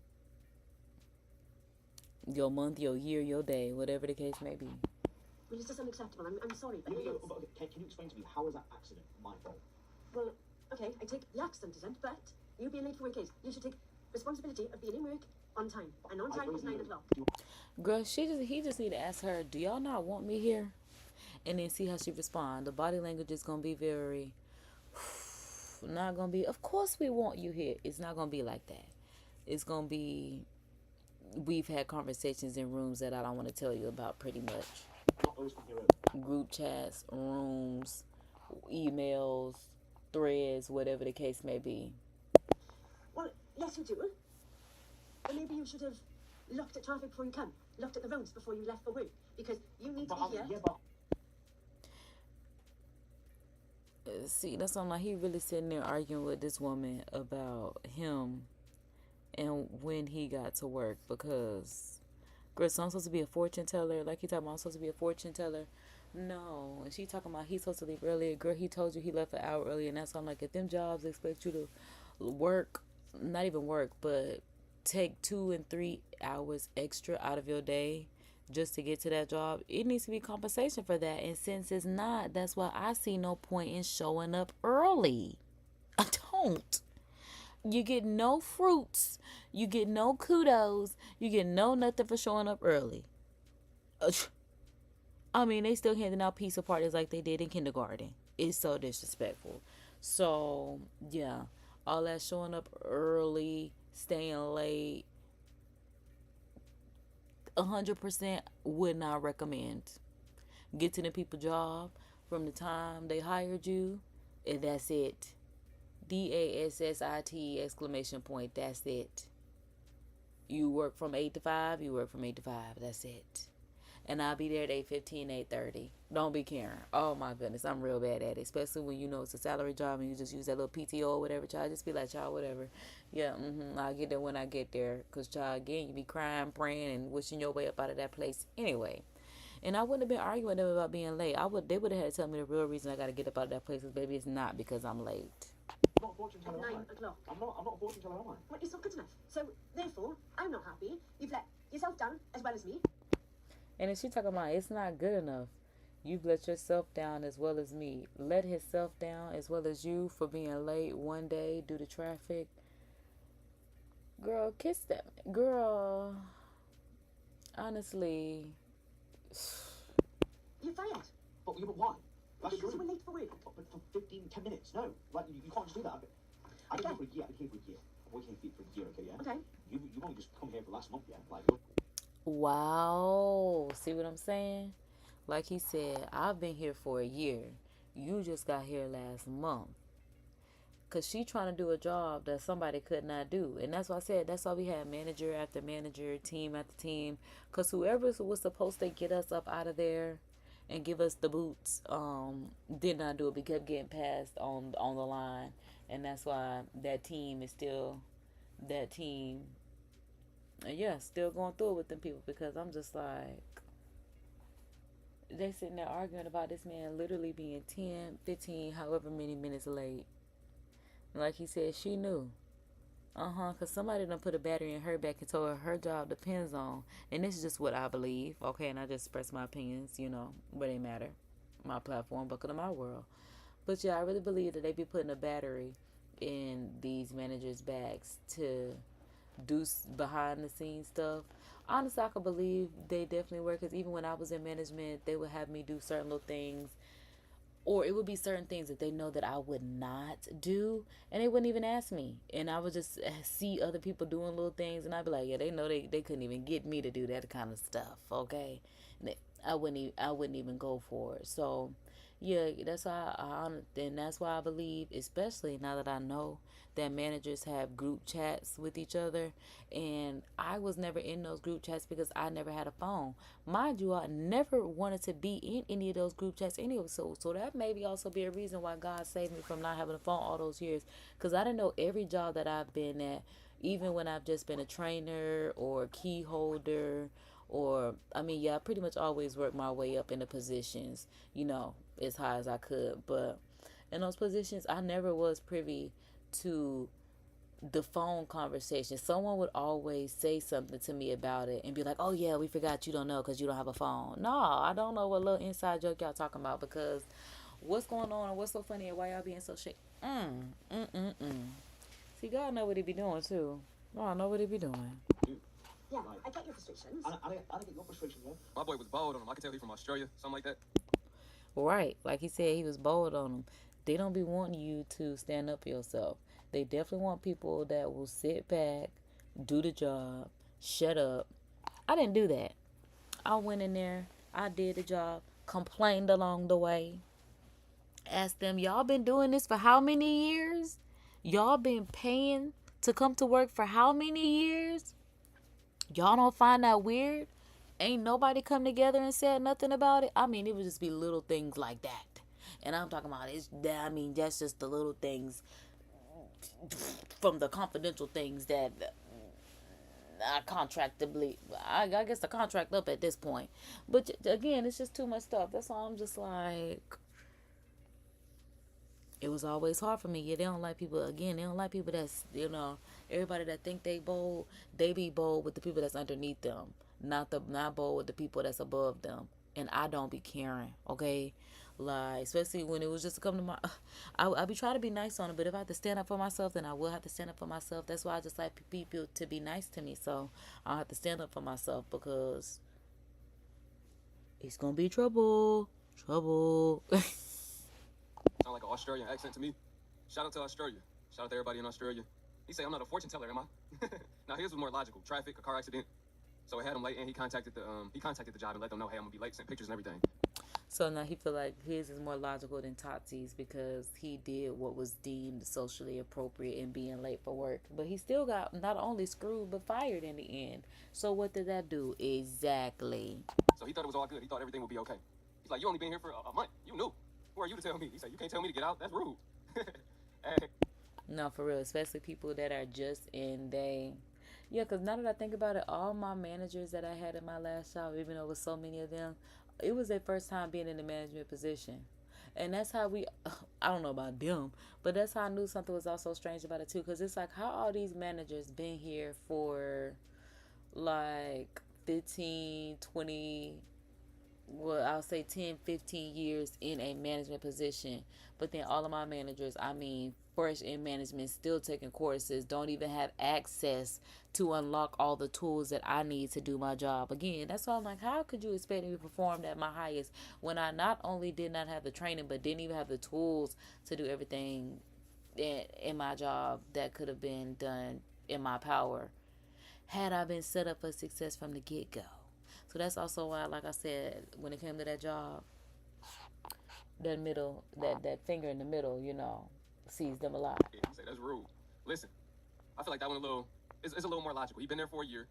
your month, your year, your day, whatever the case may be. Well, it's just unacceptable. I'm sorry, but Can it's... you explain to me, how is that accident my fault? Well, okay, I take the accident isn't, but you being late for work is. You should take responsibility of being in work on time. And on time is 9 o'clock. Girl, he just need to ask her, do y'all not want me here? And then see how she respond. The body language is going to be very, not going to be, of course we want you here. It's not going to be like that. It's going to be, we've had conversations in rooms that I don't want to tell you about, pretty much. Group chats, rooms, emails, threads, whatever the case may be. Well, yes you do. But maybe you should have looked at traffic before you come. Looked at the roads before you left for work. Because you need to be here. Yeah, but... See, that's what I'm like. He really sitting there arguing with this woman about him and when he got to work, because, girl, so I'm supposed to be a fortune teller. Like, he talking about I'm supposed to be a fortune teller. No. And she talking about he's supposed to leave earlier. Girl, he told you he left an hour earlier. And that's why I'm like, if them jobs expect you to work, not even work, but take 2 and 3 hours extra out of your day just to get to that job, it needs to be compensation for that. And since it's not, that's why I see no point in showing up early. I don't. You get no fruits. You get no kudos. You get no nothing for showing up early. I mean, they still handing out pizza parties like they did in kindergarten. It's so disrespectful. So, yeah. All that showing up early, staying late, 100% would not recommend. Get to the people job from the time they hired you, and that's it. DASSIT exclamation point. That's it. You work from 8 to 5. You work from 8 to 5. That's it. And I'll be there at 8:15, 8:30. Don't be caring. Oh my goodness, I'm real bad at it. Especially when you know it's a salary job and you just use that little PTO or whatever. Child, just be like, child, whatever. Yeah, I'll get there when I get there. Because, child, again, you be crying, praying, and wishing your way up out of that place anyway. And I wouldn't have been arguing with them about being late. They would have had to tell me the real reason I got to get up out of that place. Because, baby, it's not because I'm late. I'm not a fortune teller, At 9 am I? o'clock. I'm not a fortune teller, am I? Well, it's not good enough. So, therefore, I'm not happy. You've let yourself down as well as me. And if she talking about it's not good enough, you've let yourself down as well as me. Let himself down as well as you for being late one day due to traffic. Girl, kiss them. Girl, honestly. You're fired. But why? That's Because true. you were late for work. But for 10 minutes, no. Like, you can't just do that. I've been here for a year. I've been here for a year. I'm working here for a year, okay, yeah? Okay. You've only just come here for last month, yeah? Like, Wow. See what I'm saying? Like he said, I've been here for a year. You just got here last month. because she trying to do a job that somebody could not do. And that's why I said, that's why we had manager after manager, team after team, because whoever was supposed to get us up out of there and give us the boots did not do it. We kept getting passed on the line. And that's why that team is still that team. And yeah, still going through it with them people, because I'm just like, they sitting there arguing about this man literally being 10, 15, however many minutes late. Like he said, she knew. Because somebody done put a battery in her back and told her job depends on. And this is just what I believe, okay? And I just express my opinions, where they matter. My platform, buckle to my world. But yeah, I really believe that they be putting a battery in these managers' backs to do behind the scenes stuff. Honestly, I could believe they definitely were, because even when I was in management, they would have me do certain little things, or it would be certain things that they know that I would not do, and they wouldn't even ask me, and I would just see other people doing little things, and I'd be like, yeah, they know they couldn't even get me to do that kind of stuff, okay? I wouldn't even go for it. So yeah, that's why and that's why I believe, especially now that I know that managers have group chats with each other, and I was never in those group chats because I never had a phone. Mind you, I never wanted to be in any of those group chats anyway, so that maybe also be a reason why God saved me from not having a phone all those years, because I didn't know every job that I've been at, even when I've just been a trainer or a key holder, or I pretty much always worked my way up in the positions, as high as I could. But in those positions, I never was privy to the phone conversation. Someone would always say something to me about it and be like, oh yeah, we forgot you don't know because you don't have a phone. No, I don't know what little inside joke y'all talking about, because what's going on and what's so funny and why y'all being so shit. See, God know what he be doing too. God know what he be doing. Yeah, I get your frustrations. I get your frustration, yeah. My boy was bold on him. I could tell he from Australia, something like that. Right. Like he said, he was bold on them. They don't be wanting you to stand up for yourself. They definitely want people that will sit back, do the job, shut up. I didn't do that. I went in there, I did the job, complained along the way, asked them, y'all been doing this for how many years? Y'all been paying to come to work for how many years? Y'all don't find that weird? Ain't nobody come together and said nothing about it? It would just be little things like that. And I'm talking about that's just the little things from the confidential things that I guess the contract up at this point. But again, it's just too much stuff. That's all. I'm just like, it was always hard for me. Yeah, they don't like people. Again, they don't like people that's, everybody that think they bold, they be bold with the people that's underneath them. Not bold with the people that's above them. And I don't be caring, okay? Like, especially when it was just to come to my, I be trying to be nice on it, but if I have to stand up for myself, then I will have to stand up for myself. That's why I just like people to be nice to me. So I'll have to stand up for myself, because it's gonna be trouble. Sound like an Australian accent to me. Shout out to Australia. Shout out to everybody in Australia. He say I'm not a fortune teller, am I? Now his was more logical. Traffic, a car accident. So it had him late, and he contacted the job and let them know, hey, I'm gonna be late, sent pictures and everything. So now he feel like his is more logical than Tati's, because he did what was deemed socially appropriate in being late for work. But he still got not only screwed but fired in the end. So what did that do? Exactly. So he thought it was all good. He thought everything would be okay. He's like, you only been here for a month. You knew. Who are you to tell me? He said, you can't tell me to get out. That's rude. Hey. No, for real. Especially people that are just in they... Yeah, because now that I think about it, all my managers that I had in my last job, even though it was so many of them, it was their first time being in the management position. And that's how I don't know about them, but that's how I knew something was also strange about it too. Because it's like, how all these managers been here for like 15, 20, well, I'll say 10, 15 years in a management position. But then all of my managers, fresh in management, still taking courses, don't even have access to unlock all the tools that I need to do my job. Again, that's why I'm like, how could you expect me to perform at my highest when I not only did not have the training, but didn't even have the tools to do everything in my job that could have been done in my power had I been set up for success from the get-go. So that's also why, like I said, when it came to that job, that finger in the middle, sees them alive. Yeah, he said, that's rude. Listen, I feel like that one it's a little more logical. He'd been there for a year.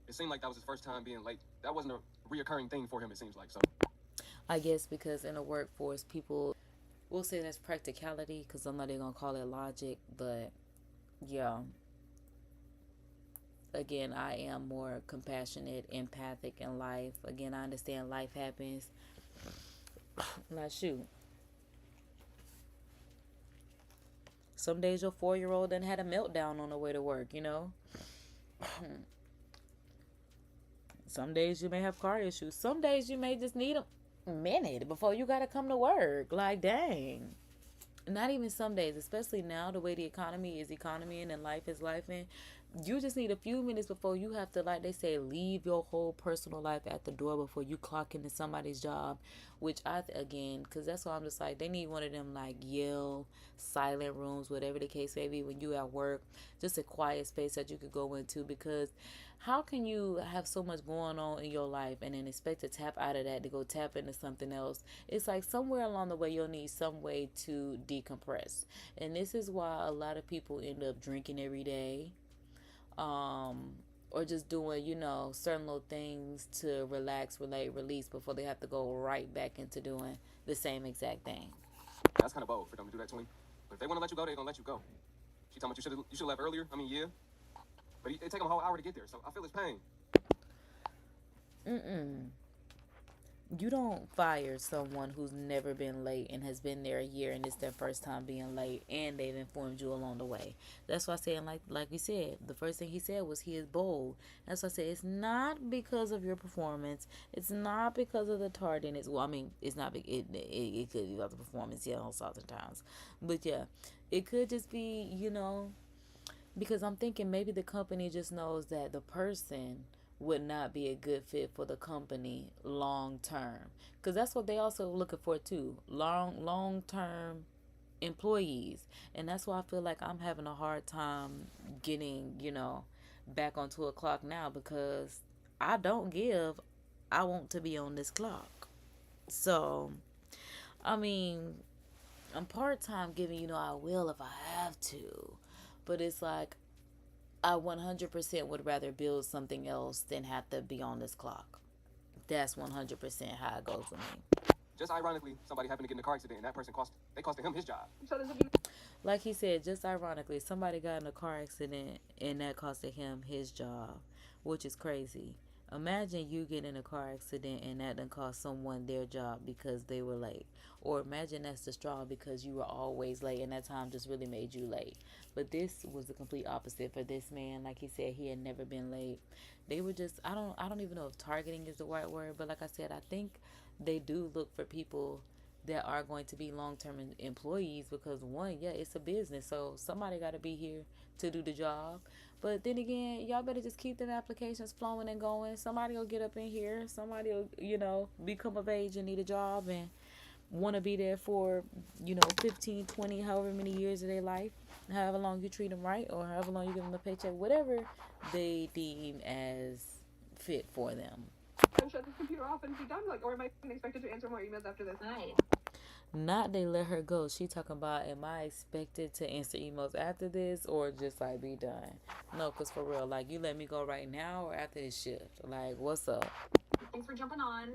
It seemed like that was his first time being late. That wasn't a reoccurring thing for him, it seems like. So I guess because in the workforce, people will say that's practicality, because I'm not even going to call it logic, but yeah. Again, I am more compassionate, empathic in life. Again, I understand life happens. Like, shoot. Some days your 4-year-old done had a meltdown on the way to work, you know? Some days you may have car issues. Some days you may just need a minute before you got to come to work. Like, dang. Not even some days, especially now, the way the economy is economying and life is lifing. You just need a few minutes before you have to, like they say, leave your whole personal life at the door before you clock into somebody's job. Which again, because that's why I'm just like, they need one of them like yell, silent rooms, whatever the case may be, when you at work. Just a quiet space that you could go into, because how can you have so much going on in your life and then expect to tap out of that to go tap into something else? It's like somewhere along the way you'll need some way to decompress. And this is why a lot of people end up drinking every day, or just doing, certain little things to relax, relate, release before they have to go right back into doing the same exact thing. that's kind of bold for them to do that to him. But if they want to let you go, they're going to let you go. She told me you should have left earlier. I mean, yeah. But it take them a whole hour to get there, so I feel his pain. You don't fire someone who's never been late and has been there a year and it's their first time being late, and they've informed you along the way. That's why I said, like we said, the first thing he said was he is bold. That's why I said it's not because of your performance. It's not because of the tardiness. Well, I mean, it's not. It could be about the performance, yeah, sometimes. But yeah, it could just be, because I'm thinking maybe the company just knows that the person would not be a good fit for the company long term, because that's what they also looking for too, long term employees. And that's why I feel like I'm having a hard time getting back on 2 o'clock now, because I want to be on this clock. So I mean, I'm part-time giving, I will if I have to, but it's like I 100% would rather build something else than have to be on this clock. That's 100% how it goes with me. Just ironically, somebody happened to get in a car accident, and that person costed him his job. Like he said, just ironically, somebody got in a car accident and that costed him his job, which is crazy. Imagine you get in a car accident and that done cost someone their job because they were late. Or imagine that's the straw because you were always late and that time just really made you late. But this was the complete opposite for this man. Like he said, he had never been late. They were just, I don't even know if targeting is the right word, but like I said, I think they do look for people that are going to be long-term employees, because one, yeah, it's a business, so somebody got to be here to do the job. But then again, y'all better just keep them applications flowing and going. Somebody will get up in here, somebody will become of age and need a job and want to be there for 15, 20, however many years of their life, however long you treat them right, or however long you give them a paycheck, whatever they deem as fit for them. Shut this computer off and be done, or am I expected to answer more emails after this? Right. Not they let her go. She talking about, am I expected to answer emails after this, or just be done? No, because for real, you let me go right now or after this shift? What's up? Thanks for jumping on.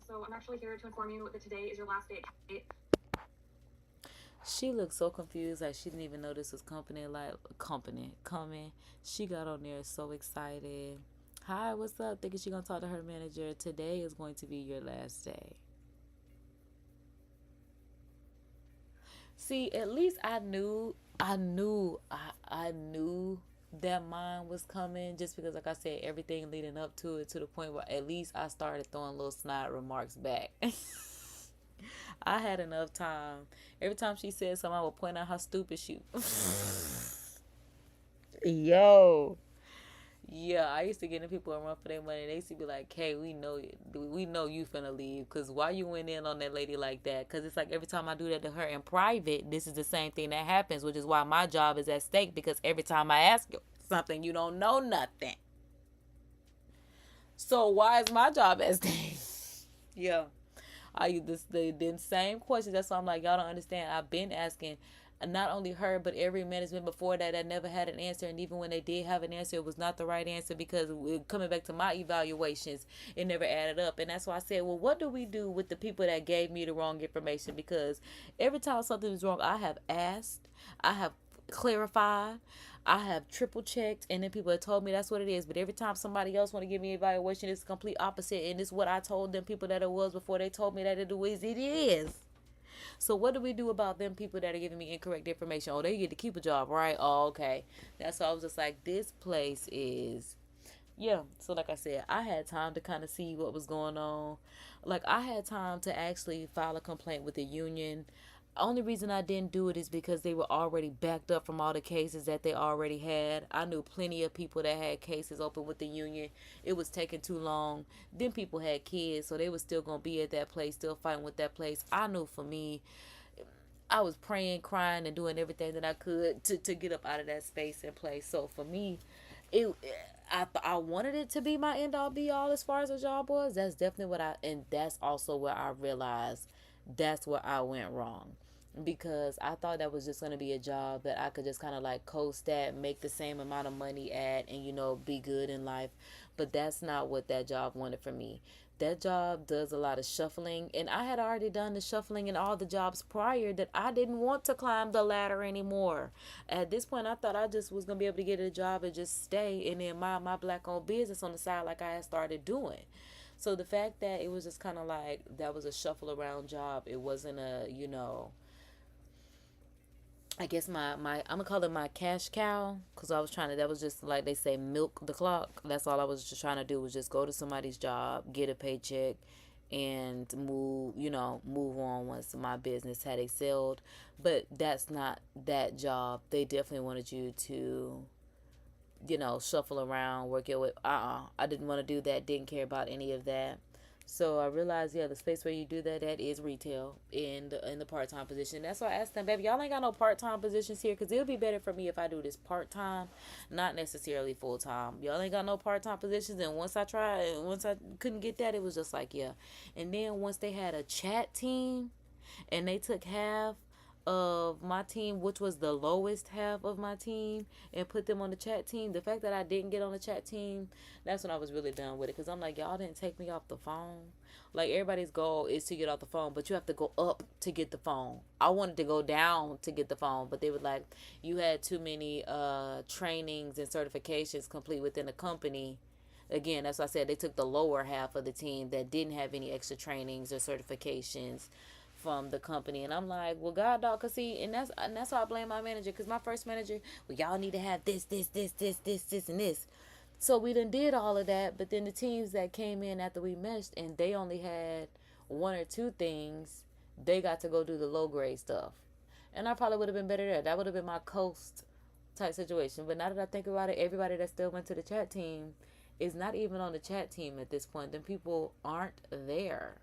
So I'm actually here to inform you that today is your last day. She looked so confused, she didn't even know this was company coming. She got on there so excited. Hi, what's up? Thinking she gonna talk to her manager. Today is going to be your last day. See, at least I knew that mine was coming, just because, like I said, everything leading up to it, to the point where at least I started throwing little snide remarks back. I had enough time. Every time she said something, I would point out how stupid she was. Yo. Yeah, I used to get in people and run for their money. They used to be like, "Hey, we know you finna leave, because why you went in on that lady like that?" Because it's like every time I do that to her in private, this is the same thing that happens, which is why my job is at stake, because every time I ask you something, you don't know nothing. So why is my job at stake? Yeah. I use the same questions. That's why I'm like, y'all don't understand. I've been asking. not only her, but every management before that never had an answer. And even when they did have an answer, it was not the right answer, because coming back to my evaluations, it never added up. And that's why I said, well, what do we do with the people that gave me the wrong information? Because every time something is wrong, I have asked, I have clarified, I have triple checked, and then people have told me that's what it is. But every time somebody else want to give me an evaluation, it's the complete opposite, and it's what I told them people that it was before they told me that it is. So what do we do about them people that are giving me incorrect information? Oh, they get to keep a job, right? Oh, okay. That's why I was just like, this place is, yeah. So like I said, I had time to kind of see what was going on. Like, I had time to actually file a complaint with the union. Only reason I didn't do it is because they were already backed up from all the cases that they already had. I knew plenty of people that had cases open with the union. It was taking too long. Then people had kids, so they were still going to be at that place, still fighting with that place. I knew for me, I was praying, crying, and doing everything that I could to get up out of that space and place. So for me, I wanted it to be my end all be all as far as a job was. That's definitely and that's also where I realized that's where I went wrong. Because I thought that was just going to be a job that I could just kind of like coast at, make the same amount of money at, and, be good in life. But that's not what that job wanted for me. That job does a lot of shuffling, and I had already done the shuffling in all the jobs prior that I didn't want to climb the ladder anymore. At this point, I thought I just was going to be able to get a job and just stay and then mind my black-owned business on the side like I had started doing. So the fact that it was just kind of like that was a shuffle around job, it wasn't a, I guess I'm gonna call it my cash cow, because I was trying to, that was just like they say, milk the clock. That's all I was just trying to do, was just go to somebody's job, get a paycheck, and move on once my business had excelled. But that's not that job. They definitely wanted you to, shuffle around, work your way. I didn't want to do that, didn't care about any of that. So I realized, the space where you do that at is retail in the part-time position. That's why I asked them, baby, y'all ain't got no part-time positions here, because it'll be better for me if I do this part-time, not necessarily full-time. Y'all ain't got no part-time positions. And once I couldn't get that, it was just like, yeah. And then once they had a chat team and they took half of my team, which was the lowest half of my team, and put them on the chat team, the fact that I didn't get on the chat team, that's when I was really done with it. Because I'm like, y'all didn't take me off the phone. Like, everybody's goal is to get off the phone, but you have to go up to get the phone. I wanted to go down to get the phone, but they were like, you had too many trainings and certifications complete within the company. Again, that's why I said they took the lower half of the team that didn't have any extra trainings or certifications from the company. And I'm like, well, God, dog, cause see, and that's why I blame my manager, because my first manager, well, y'all need to have this, and this. So we done did all of that, but then the teams that came in after we meshed and they only had one or two things, they got to go do the low grade stuff. And I probably would have been better there. That would have been my coast type situation. But now that I think about it, everybody that still went to the chat team is not even on the chat team at this point. Then people aren't there.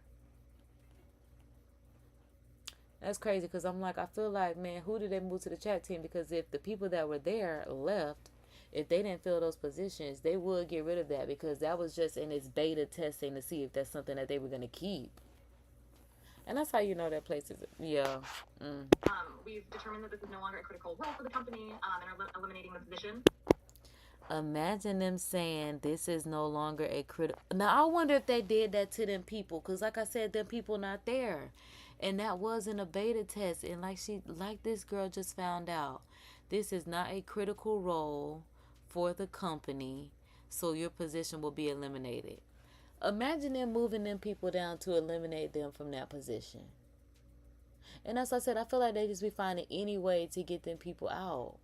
That's crazy, because I'm like, I feel like, man, who did they move to the chat team? Because if the people that were there left, if they didn't fill those positions, they would get rid of that, because that was just in its beta testing to see if that's something that they were going to keep. And that's how you know that place is, yeah. We've determined that this is no longer a critical role for the company, and are eliminating the position. Imagine them saying this is no longer a critical. Now, I wonder if they did that to them people, because like I said, them people not there. And that wasn't a beta test. And like this girl just found out, this is not a critical role for the company, so your position will be eliminated. Imagine them moving them people down to eliminate them from that position. And as I said, I feel like they just be finding any way to get them people out.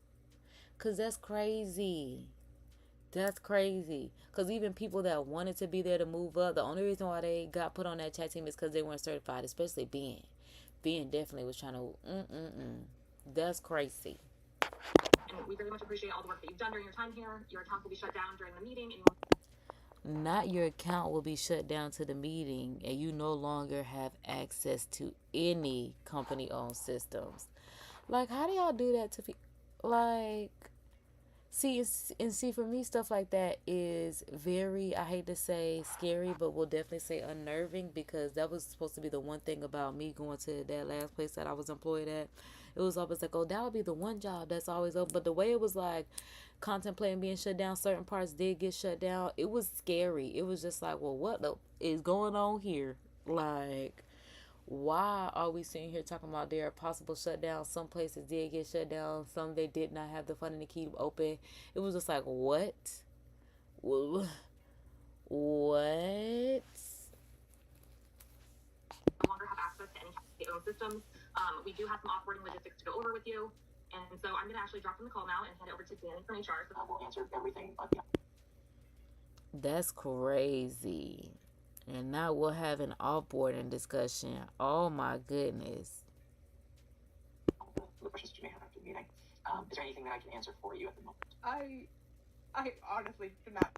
Because that's crazy. That's crazy. Because even people that wanted to be there to move up, the only reason why they got put on that chat team is because they weren't certified, especially Ben. Ben definitely was trying to, That's crazy. And we very much appreciate all the work that you've done during your time here. Your account will be shut down during the meeting. Not your account will be shut down to the meeting, and you no longer have access to any company-owned systems. Like, how do y'all do that to people? Like, See, for me, stuff like that is very, I hate to say scary, but we'll definitely say unnerving, because that was supposed to be the one thing about me going to that last place that I was employed at. It was always like, oh, that would be the one job that's always open. But the way it was like contemplating being shut down, certain parts did get shut down. It was scary. It was just like, well, what is going on here? Like, why are we sitting here talking about there are possible shutdowns? Some places did get shut down. Some they did not have the funding to keep open. It was just like, what? What? No longer have access to any of the own systems. We do have some offboarding logistics to go over with you. And so I'm going to actually drop from the call now and head over to Danny from HR. So we'll answer everything. But yeah. That's crazy. And now we'll have an offboarding discussion. Oh my goodness. The questions you may have after the meeting. Is there anything that I can answer for you at the moment? I honestly do not.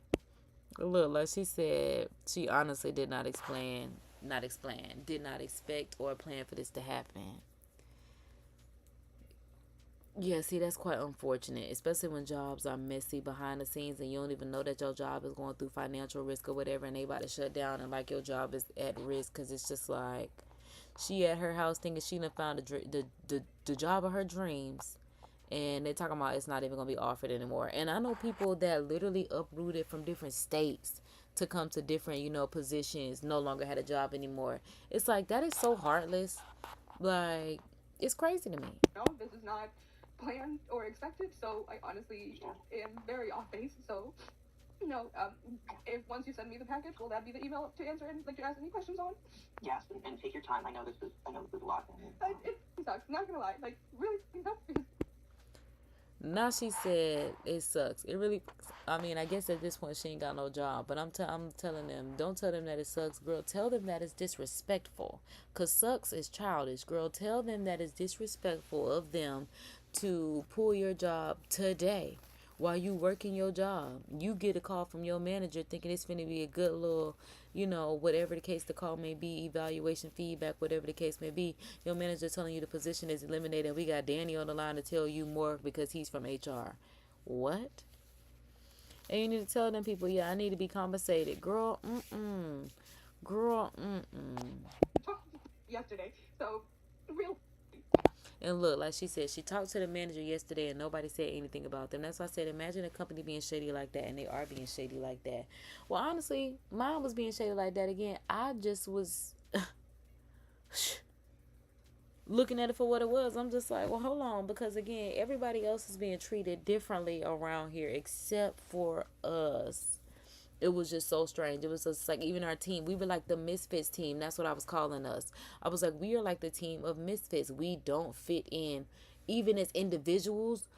Look, like she said, she honestly did not did not expect or plan for this to happen. Yeah, see, that's quite unfortunate, especially when jobs are messy behind the scenes and you don't even know that your job is going through financial risk or whatever, and they about to shut down, and like your job is at risk, because it's just like she at her house thinking she done found the job of her dreams, and they're talking about it's not even going to be offered anymore. And I know people that literally uprooted from different states to come to different, positions, no longer had a job anymore. It's like, that is so heartless. Like, it's crazy to me. No, this is not planned or expected, so I honestly am very off base. So, if once you send me the package, will that be the email to answer and to ask any questions on? Yes, and take your time. I know this is a lot. It sucks. Not gonna lie, really sucks. Because now she said it sucks. It really, I mean, I guess at this point she ain't got no job. But I'm telling them, don't tell them that it sucks, girl. Tell them that it's disrespectful. Because sucks is childish, girl. Tell them that it's disrespectful of them to pull your job today while you working your job. You get a call from your manager thinking it's finna be a good little, whatever the case the call may be, evaluation, feedback, whatever the case may be. Your manager telling you the position is eliminated, and we got Danny on the line to tell you more because he's from HR. What? And you need to tell them people, yeah, I need to be compensated. Girl, Girl, yesterday, so real. And look, like she said, she talked to the manager yesterday and nobody said anything about them. That's why I said, imagine a company being shady like that, and they are being shady like that. Well, honestly, mine was being shady like that again. I just was looking at it for what it was. I'm just like, well, hold on. Because, again, everybody else is being treated differently around here except for us. It was just so strange. It was just like, even our team, we were like the misfits team. That's what I was calling us. I was like, we are like the team of misfits. We don't fit in. Even as individuals,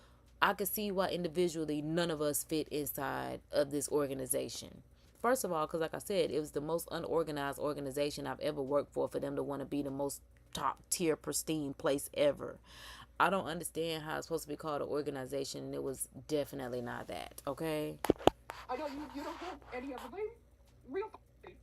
I could see why individually none of us fit inside of this organization. First of all, because like I said, it was the most unorganized organization I've ever worked for them to want to be the most top tier pristine place ever. I don't understand how it's supposed to be called an organization, and it was definitely not that, okay? I know you don't have any of the blame. Real shitty.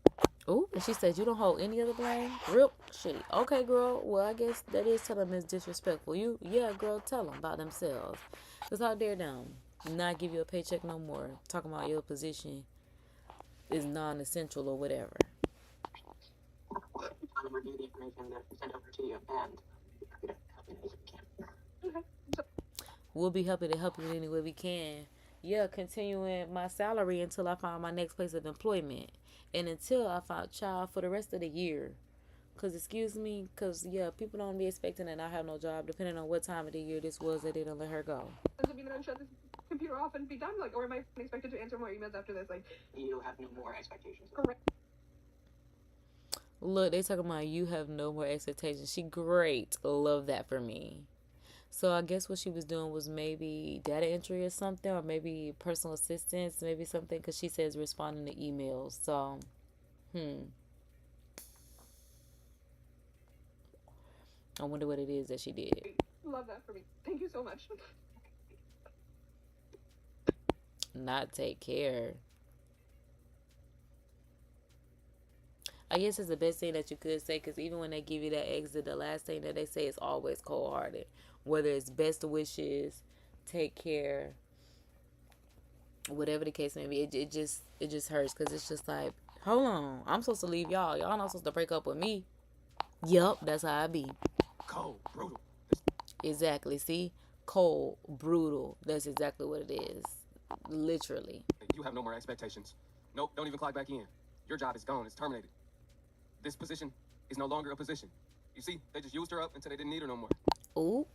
Oh, and she said you don't hold any of the blame. Real shitty. Okay, girl. Well, I guess that is telling them it's disrespectful. Yeah, girl, tell them about themselves. Because how dare them not give you a paycheck no more. Talking about your position is non-essential or whatever. I'm going to review the information that we sent over to you, and we're happy to help you as we can. Okay. We'll be happy to help you in any way we can. Yeah, continuing my salary until I find my next place of employment. And until I find child for the rest of the year. Because, yeah, people don't be expecting that I have no job, depending on what time of the year this was that they didn't let her go. Does it mean that I shut this computer off and be done? Or am I expected to answer more emails after this? You have no more expectations. Correct. Look, they talking about you have no more expectations. She great. Love that for me. So I guess what she was doing was maybe data entry or something, or maybe personal assistance, maybe something, because she says responding to emails. So, I wonder what it is that she did. Love that for me. Thank you so much. Not take care. I guess it's the best thing that you could say, because even when they give you that exit, the last thing that they say is always cold-hearted. Whether it's best wishes, take care, whatever the case may be. It just hurts because it's just like, hold on, I'm supposed to leave y'all. Y'all not supposed to break up with me. Yup, that's how I be. Cold, brutal. Exactly. See, cold, brutal. That's exactly what it is. Literally. You have no more expectations. Nope, don't even clock back in. Your job is gone. It's terminated. This position is no longer a position. You see, they just used her up until they didn't need her no more. Ooh,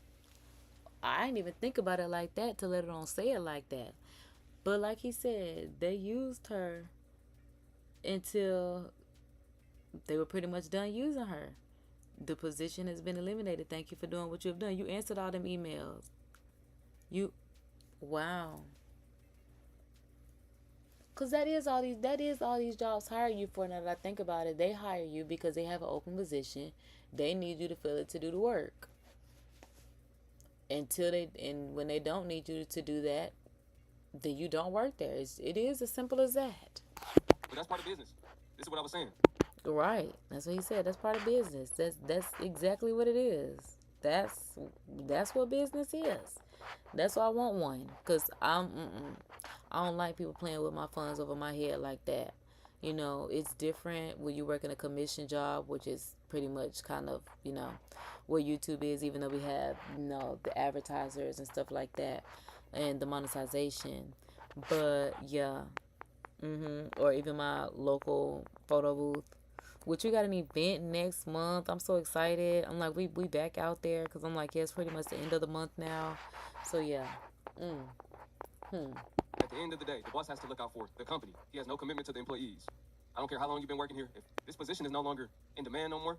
I didn't even think about it like that to let it on say it like that. But like he said, they used her until they were pretty much done using her. The position has been eliminated. Thank you for doing what you have done. You answered all them emails. Wow. Cause that is all these jobs hire you for. Now that I think about it, they hire you because they have an open position. They need you to fill it to do the work. And when they don't need you to do that, then you don't work there. It is as simple as that. But that's part of business. This is what I was saying. Right. That's what he said. That's part of business. That's exactly what it is. That's what business is. That's why I want one. Cause I don't like people playing with my funds over my head like that. You know, it's different when you work in a commission job, which is pretty much kind of, where YouTube is, even though we have, the advertisers and stuff like that and the monetization. But yeah. Or even my local photo booth, which we got an event next month. I'm so excited. I'm like, we back out there because I'm like, yeah, it's pretty much the end of the month now. So yeah. At the end of the day, the boss has to look out for the company. He has no commitment to the employees. I don't care how long you've been working here. If this position is no longer in demand no more,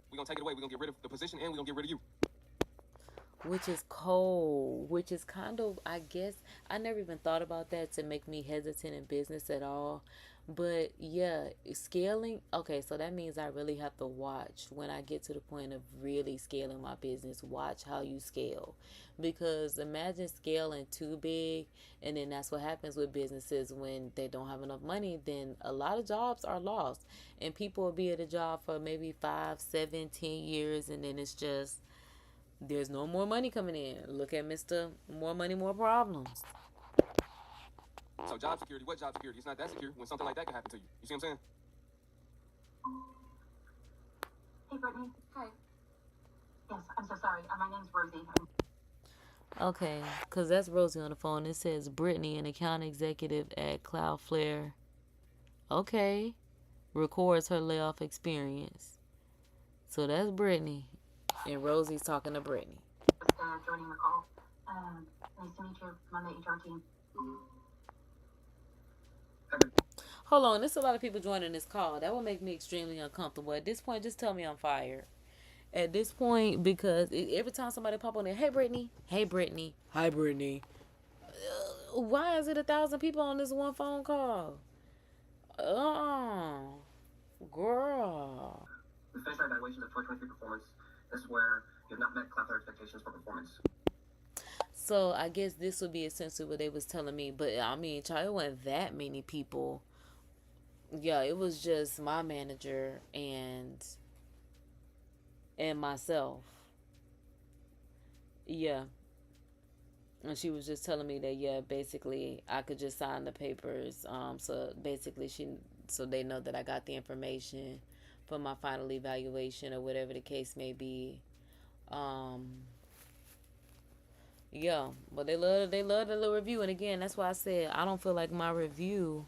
we're going to take it away. We're going to get rid of the position and we're going to get rid of you. Which is cold. Which is kind of, I guess, I never even thought about that to make me hesitant in business at all. But yeah, scaling. Okay, so that means I really have to watch when I get to the point of really scaling my business. Watch how you scale. Because imagine scaling too big, and then that's what happens with businesses when they don't have enough money. Then a lot of jobs are lost, and people will be at a job for maybe 5, 7, 10 years, and then it's just there's no more money coming in. Look at Mr. More Money, More Problems. So job security, what job security? It's not that secure when something like that can happen to you. You see what I'm saying? Hey, Brittany. Hi. Yes, I'm so sorry. My name's Rosie. Okay, because that's Rosie on the phone. It says Brittany, an account executive at Cloudflare. Okay. Records her layoff experience. So that's Brittany. And Rosie's talking to Brittany. Just joining the call. Nice to meet you. I'm on the HR team. Hold on, there's a lot of people joining this call. That will make me extremely uncomfortable. At this point, just tell me I'm fired. At this point, because every time somebody pop on there, hey Brittany, hey Brittany, hi Brittany. Why is it 1,000 people on this one phone call? Oh, girl. We finished our evaluation of 2023 performance. This is where you have not met Cloudflare expectations for performance. So I guess this would be essentially what they was telling me. But I mean, child, it wasn't that many people. Yeah, it was just my manager and myself. Yeah. And she was just telling me that, yeah, basically I could just sign the papers. So basically so they know that I got the information for my final evaluation or whatever the case may be. Yeah, but they love the little review. And again, that's why I said I don't feel like my review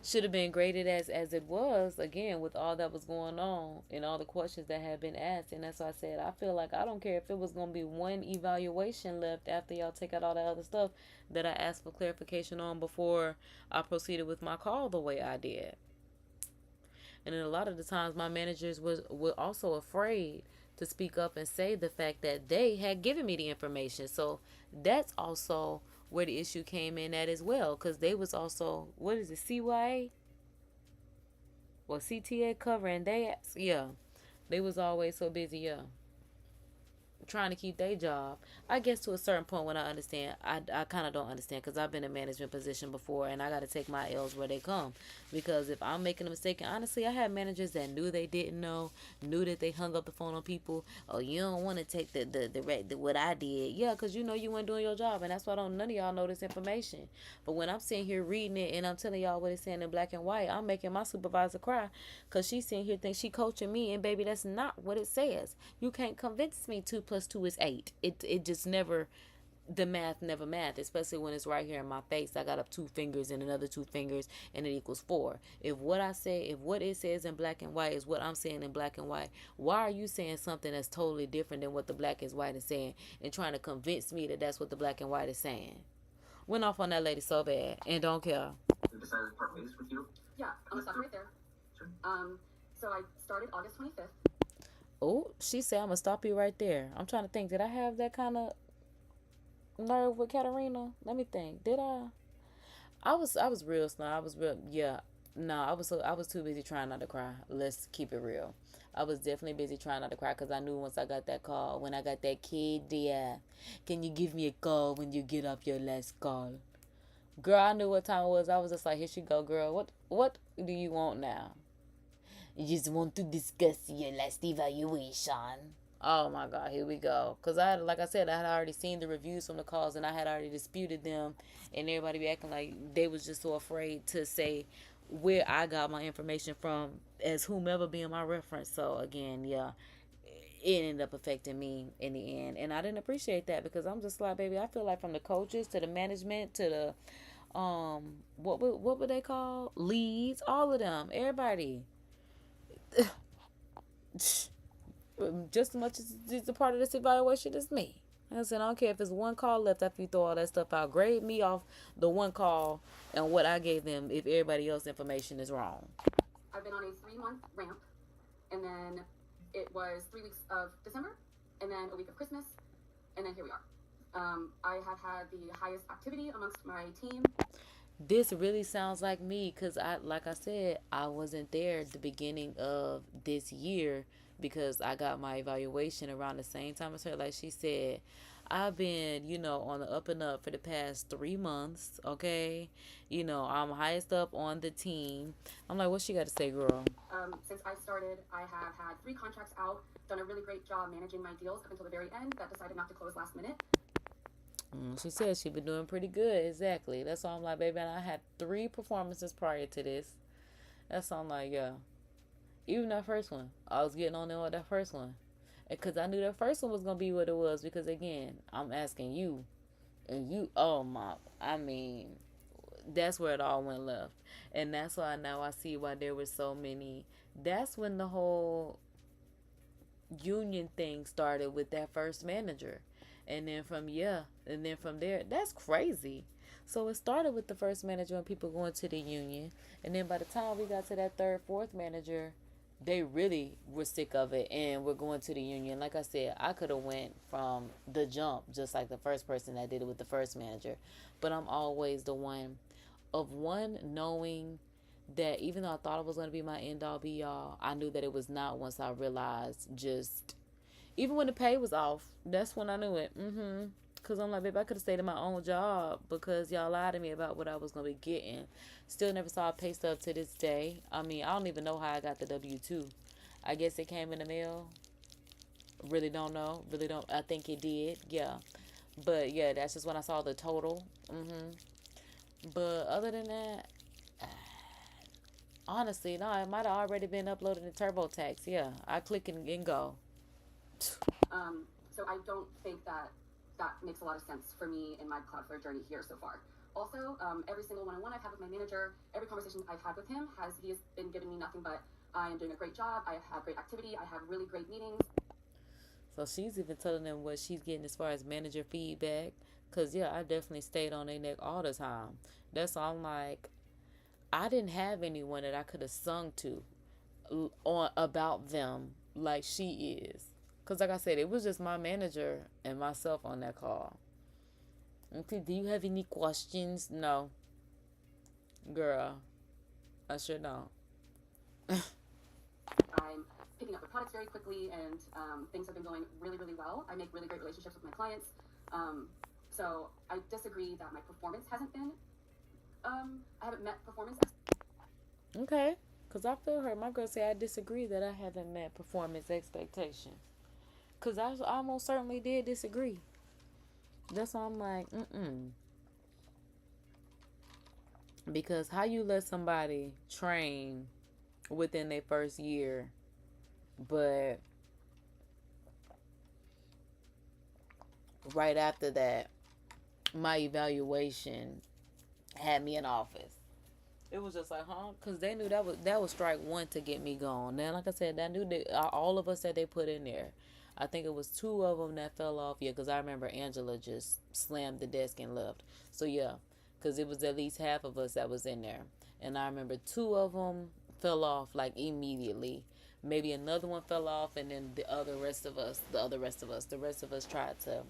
should have been graded as it was, again, with all that was going on and all the questions that had been asked. And that's why I said I feel like I don't care if it was going to be one evaluation left after y'all take out all that other stuff that I asked for clarification on before I proceeded with my call the way I did. And then a lot of the times my managers were also afraid to speak up and say the fact that they had given me the information. So that's also where the issue came in at as well, because they was also, what is it, CYA? Well, CTA covering they was always so busy, yeah, trying to keep their job. I guess to a certain point when I understand, I kind of don't understand because I've been in a management position before and I got to take my L's where they come. Because if I'm making a mistake, and honestly, I had managers that knew they didn't know, knew that they hung up the phone on people. Oh, you don't want to take the what I did. Yeah, because you know you weren't doing your job, and that's why none of y'all know this information. But when I'm sitting here reading it and I'm telling y'all what it's saying in black and white, I'm making my supervisor cry because she's sitting here thinking she coaching me, and baby, that's not what it says. You can't convince me 2 + 2 is 8. It just never, the math never math, especially when it's right here in my face. I got up 2 fingers and another 2 fingers and it equals 4. If what it says in black and white is what I'm saying in black and white, why are you saying something that's totally different than what the black and white is saying and trying to convince me that that's what the black and white is saying? Went off on that lady so bad and don't care. We decided to part ways with you. Yeah, I'm gonna stop right there. Sure. So I started August 25th. Oh, she said I'm gonna stop you right there. I'm trying to think, did I have that kind of nerve with Katarina? Let me think. Did I? I was real slow. I was real, yeah. No, I was too busy trying not to cry. Let's keep it real. I was definitely busy trying not to cry because I knew once I got that call, when I got that kid, yeah, can you give me a call when you get off your last call? Girl, I knew what time it was. I was just like, here she go, girl. What do you want now? You just want to discuss your last evaluation. Oh my God, here we go. Because like I said, I had already seen the reviews from the calls and I had already disputed them. And everybody be acting like they was just so afraid to say where I got my information from as whomever being my reference. So again, yeah, it ended up affecting me in the end. And I didn't appreciate that because I'm just like, baby, I feel like from the coaches to the management to the, what would they call? Leads, all of them, everybody. Just as much as it's a part of this evaluation as me. I said, I don't care if it's one call left after you throw all that stuff out. Grade me off the one call and what I gave them if everybody else's information is wrong. I've been on a 3-month ramp, and then it was 3 weeks of December, and then a week of Christmas, and then here we are. I have had the highest activity amongst my team. This really sounds like me because like I said, I wasn't there at the beginning of this year because I got my evaluation around the same time as her. Like she said, I've been, on the up and up for the past 3 months, okay? I'm highest up on the team. I'm like, what she got to say, girl? Since I started, I have had 3 contracts out, done a really great job managing my deals up until the very end that decided not to close last minute. She said she been doing pretty good. Exactly. That's all I'm like, baby. And I had 3 performances prior to this. That's all I'm like, yeah. Even that first one, I was getting on there with that first one. Because I knew that first one was going to be what it was. Because, again, I'm asking you. And you, that's where it all went left. And that's why now I see why there were so many. That's when the whole union thing started with that first manager. And then from there, that's crazy. So it started with the first manager and people going to the union. And then by the time we got to that 3rd, 4th manager, they really were sick of it and were going to the union. Like I said, I could have went from the jump, just like the first person that did it with the first manager. But I'm always the one knowing that even though I thought it was going to be my end all be all, I knew that it was not once I realized even when the pay was off, that's when I knew it. Because I'm like, babe, I could have stayed in my own job because y'all lied to me about what I was going to be getting. Still never saw a pay stub to this day. I don't even know how I got the W-2. I guess it came in the mail. Really don't know. Really don't. I think it did. Yeah. But, yeah, that's just when I saw the total. But other than that, honestly, no, it might have already been uploaded in TurboTax. Yeah, I click and go. So I don't think that makes a lot of sense for me in my Cloudflare journey here so far. Also, every single one-on-one I've had with my manager, every conversation I've had with him, he has been giving me nothing but, I am doing a great job, I have great activity, I have really great meetings. So she's even telling them what she's getting as far as manager feedback. Because, yeah, I definitely stayed on their neck all the time. That's all I'm like, I didn't have anyone that I could have sung to about them like she is. Because like I said, it was just my manager and myself on that call. Okay, do you have any questions? No. Girl, I sure don't. I I'm picking up the products very quickly, and things have been going really, really well. I make really great relationships with my clients. So I disagree that my performance hasn't been, I haven't met performance. Okay. Because I feel her. My girl say I disagree that I haven't met performance expectations. Because I almost certainly did disagree. That's why I'm like, Because how you let somebody train within their first year, but right after that, my evaluation had me in office. It was just like, huh? Because they knew that was strike one to get me gone. Now, like I said, I knew that all of us that they put in there. I think it was 2 of them that fell off. Yeah, because I remember Angela just slammed the desk and left. So, yeah, because it was at least half of us that was in there. And I remember 2 of them fell off, like, immediately. Maybe another one fell off, and then the rest of us tried to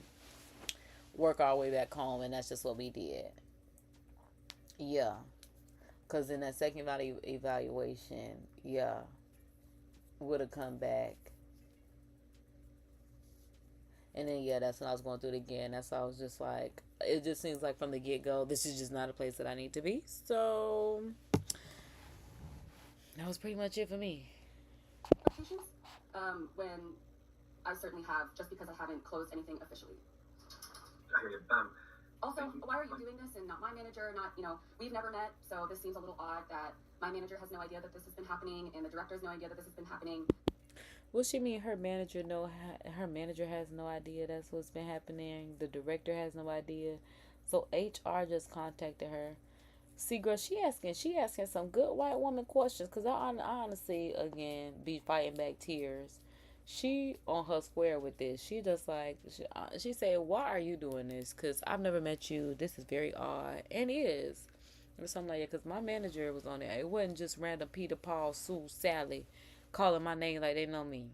work our way back home, and that's just what we did. Yeah. Because in that second evaluation, yeah, would have come back. And then, yeah, that's when I was going through it again. That's why I was just like, it just seems like from the get-go, this is just not a place that I need to be. So, that was pretty much it for me. Expectations, when I certainly have, just because I haven't closed anything officially. I hear you. Also, why are you doing this and not my manager? We've never met, so this seems a little odd that my manager has no idea that this has been happening, and the director has no idea that this has been happening. What she mean? Her manager has no idea that's what's been happening. The director has no idea. So HR just contacted her. See, girl, she asking some good white woman questions. Cause I honestly, again, be fighting back tears. She on her square with this. She just like she said, "Why are you doing this? Cause I've never met you. This is very odd, and it is." Or something like that. Cause my manager was on there. It wasn't just random Peter, Paul, Sue, Sally calling my name like they know me.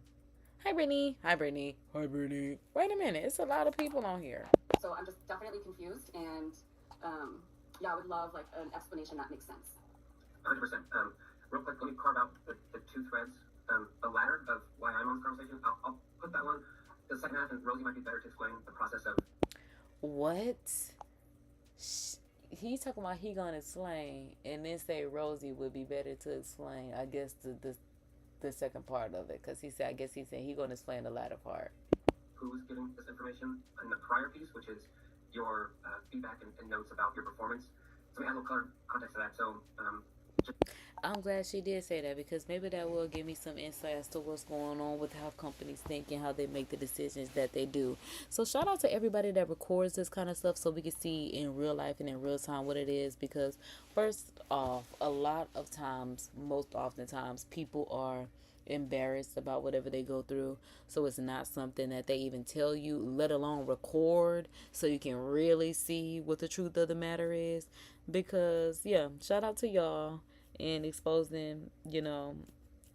Hi, Brittany. Hi, Brittany. Hi, Brittany. Wait a minute. It's a lot of people on here. So I'm just definitely confused, and yeah, I would love like an explanation that makes sense. 100%. Real quick, let me carve out the 2 threads. The latter of why I'm on this conversation, I'll put that one. The second half, and Rosie might be better to explain the process of. What? He's talking about he gonna explain, and then say Rosie would be better to explain. I guess the second part of it, because he said he gonna explain the latter part. Who's giving this information in the prior piece, which is your feedback and notes about your performance. So we add a little color context to that. So I'm glad she did say that, because maybe that will give me some insight as to what's going on with how companies think and how they make the decisions that they do. So shout out to everybody that records this kind of stuff so we can see in real life and in real time what it is, because first off, most oftentimes, people are embarrassed about whatever they go through, so it's not something that they even tell you, let alone record, so you can really see what the truth of the matter is. Because yeah, shout out to y'all and exposing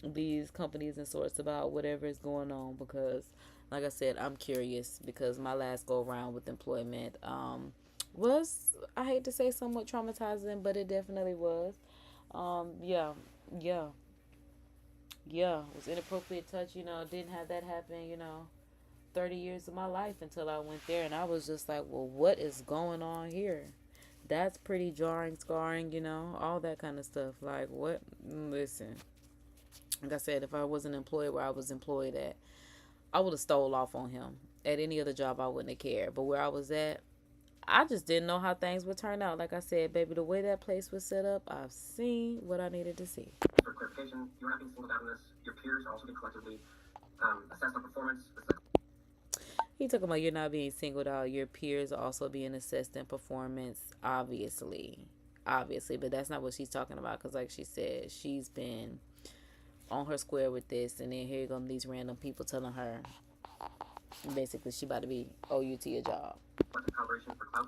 these companies and sorts about whatever is going on, because like I said, I'm curious, because my last go around with employment was, I hate to say, somewhat traumatizing, but it definitely was. It was inappropriate touch, didn't have that happen, 30 years of my life until I went there, and I was just like, well, what is going on here? That's pretty jarring, scarring, all that kind of stuff. Like, what? Listen, like I said, if I wasn't employed where I was employed at, I would have stole off on him. At any other job, I wouldn't have cared. But where I was at, I just didn't know how things would turn out. Like I said, baby, the way that place was set up, I've seen what I needed to see. For clarification, you're not being singled out in this. Your peers are also being collectively assessed on performance. He talking about you're not being singled out. Your peers are also being assessed in performance, obviously. But that's not what she's talking about, because like she said, she's been on her square with this, and then here come these random people telling her basically she about to be OUT a job.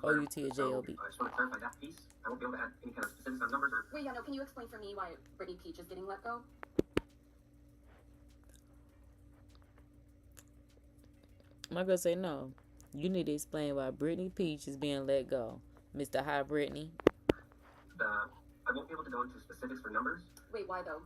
OUT a JOB. I just want to clarify that piece. I won't be able to add any kind of specifics on numbers or. Wait, yeah, no, can you explain for me why Brittany Peach is getting let go? My girl say no. You need to explain why Brittany Peach is being let go. Mr. Hi, Brittany. I won't be able to go into specifics for numbers. Wait, why though?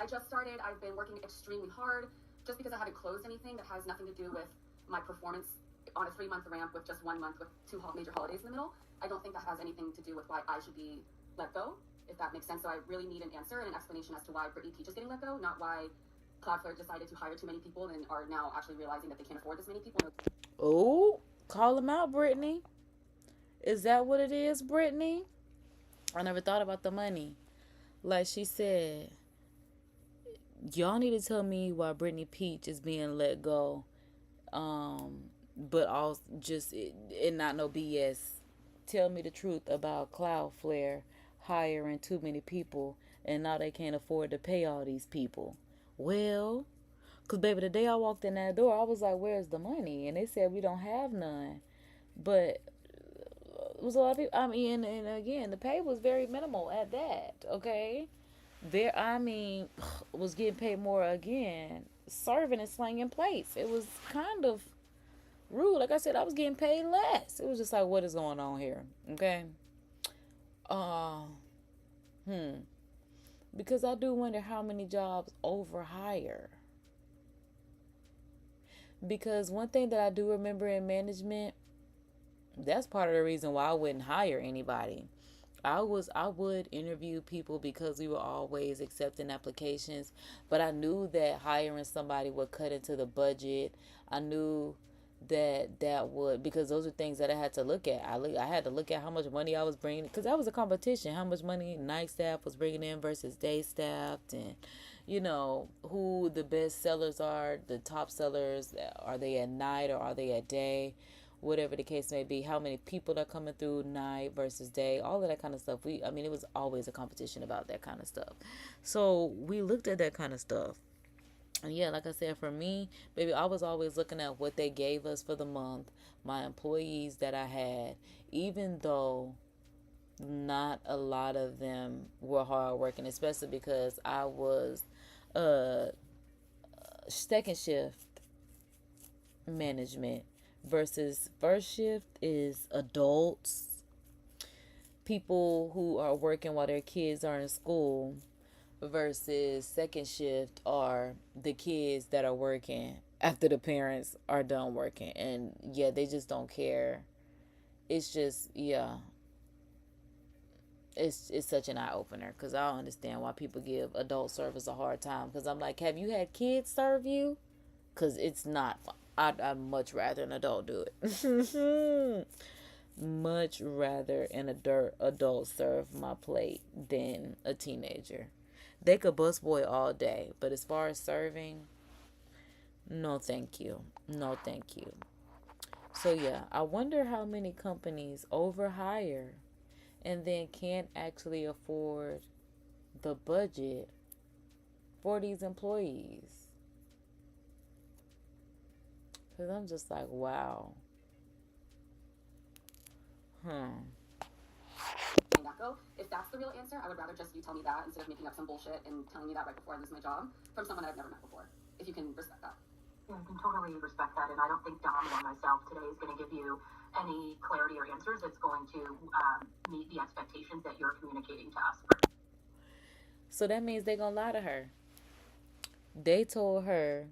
I just started. I've been working extremely hard. Just because I haven't closed anything that has nothing to do with my performance on a 3-month ramp with just 1 month with 2 major holidays in the middle, I don't think that has anything to do with why I should be let go, if that makes sense. So I really need an answer and an explanation as to why Brittany Peach is getting let go, not why Cloudflare decided to hire too many people and are now actually realizing that they can't afford this many people. Oh, call them out, Brittany. Is that what it is, Brittany? I never thought about the money. Like she said, y'all need to tell me why Brittany Peach is being let go. But also just and not no BS. Tell me the truth about Cloudflare hiring too many people and now they can't afford to pay all these people. Well, because baby, the day I walked in that door, I was like, where's the money? And they said we don't have none. But it was a lot of people. I mean, and again, the pay was very minimal at that. Okay, there. I mean, was getting paid more again, serving and slinging plates. It was kind of rude. Like I said, I was getting paid less. It was just like, what is going on here? Okay. Because I do wonder how many jobs overhire. Because one thing that I do remember in management, that's part of the reason why I wouldn't hire anybody. I would interview people because we were always accepting applications, but I knew that hiring somebody would cut into the budget. I knew that would, because those are things that I had to look at. I had to look at how much money I was bringing, because that was a competition. How much money night staff was bringing in versus day staff, and who the best sellers are, the top sellers. Are they at night or are they at day? Whatever the case may be, how many people are coming through night versus day, all of that kind of stuff. It was always a competition about that kind of stuff. So we looked at that kind of stuff. And yeah, like I said, for me, baby, I was always looking at what they gave us for the month, my employees that I had, even though not a lot of them were hardworking, especially because I was second shift management. Versus first shift is adults, people who are working while their kids are in school, versus second shift are the kids that are working after the parents are done working. And yeah, they just don't care. It's just, yeah, it's such an eye-opener, because I don't understand why people give adult service a hard time, because I'm like, have you had kids serve you? Because it's not fun. I'd much rather an adult do it. Much rather an adult serve my plate than a teenager. They could busboy all day, but as far as serving, no thank you. No thank you. So yeah, I wonder how many companies overhire and then can't actually afford the budget for these employees. Because I'm just like, wow. If that's the real answer, I would rather just you tell me that instead of making up some bullshit and telling me that right before I lose my job from someone I've never met before. If you can respect that. Yeah, I can totally respect that, and I don't think Dom or myself today is going to give you any clarity or answers. It's going to meet the expectations that you're communicating to us. So that means they're going to lie to her. They told her,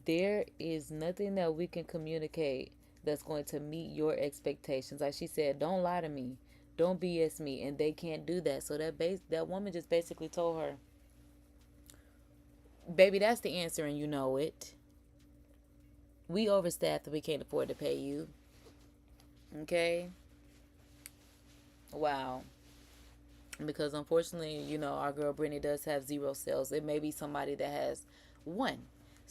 there is nothing that we can communicate that's going to meet your expectations. Like she said, don't lie to me. Don't BS me. And they can't do that. So that woman just basically told her, baby, that's the answer and you know it. We overstaffed and we can't afford to pay you. Okay? Wow. Because unfortunately, our girl Brittany does have 0 sales. It may be somebody that has 1.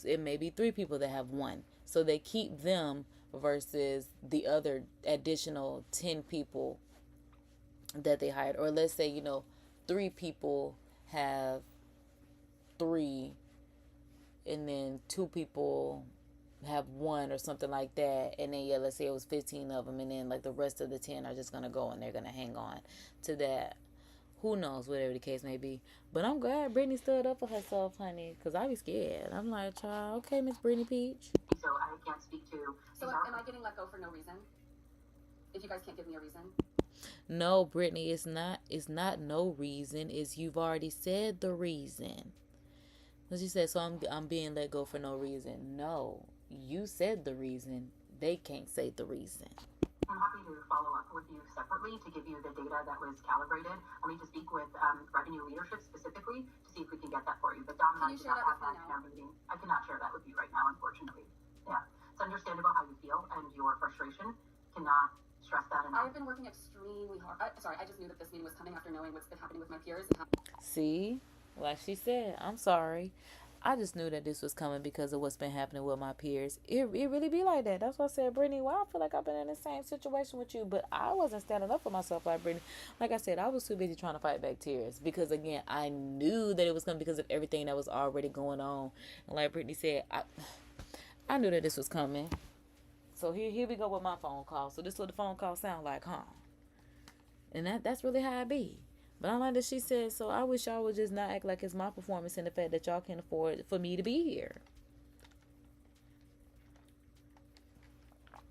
It may be 3 people that have 1. So they keep them versus the other additional 10 people that they hired. Or let's say, 3 people have 3 and then 2 people have 1 or something like that. And then, let's say it was 15 of them. And then like the rest of the 10 are just going to go and they're going to hang on to that. Who knows, whatever the case may be. But I'm glad Brittany stood up for herself, honey, because I be scared. I'm like, child, okay, Miss Brittany Peach. So I can't speak to... So am I getting let go for no reason? If you guys can't give me a reason? No, Brittany, it's not. It's not no reason. It's you've already said the reason. But she said, so I'm being let go for no reason. No, you said the reason. They can't say the reason. I'm happy to follow up with you separately to give you the data that was calibrated. I'll need to speak with revenue leadership specifically to see if we can get that for you. But Dom and I did not have that in our meeting. I cannot share that with you right now, unfortunately. Yeah, it's understandable how you feel and your frustration. Cannot stress that enough. I've been working extremely hard. I just knew that this meeting was coming after knowing what's been happening with my peers. See, like she said, I'm sorry. I just knew that this was coming because of what's been happening with my peers. It really be like that. That's why I said, Brittany, well, I feel like I've been in the same situation with you, but I wasn't standing up for myself like Brittany. Like I said, I was too busy trying to fight back tears because, again, I knew that it was coming because of everything that was already going on. And like Brittany said, I knew that this was coming. So here we go with my phone call. So this is what the phone call sound like, huh? And that's really how it be. But I like that she said, so I wish y'all would just not act like it's my performance and the fact that y'all can't afford for me to be here.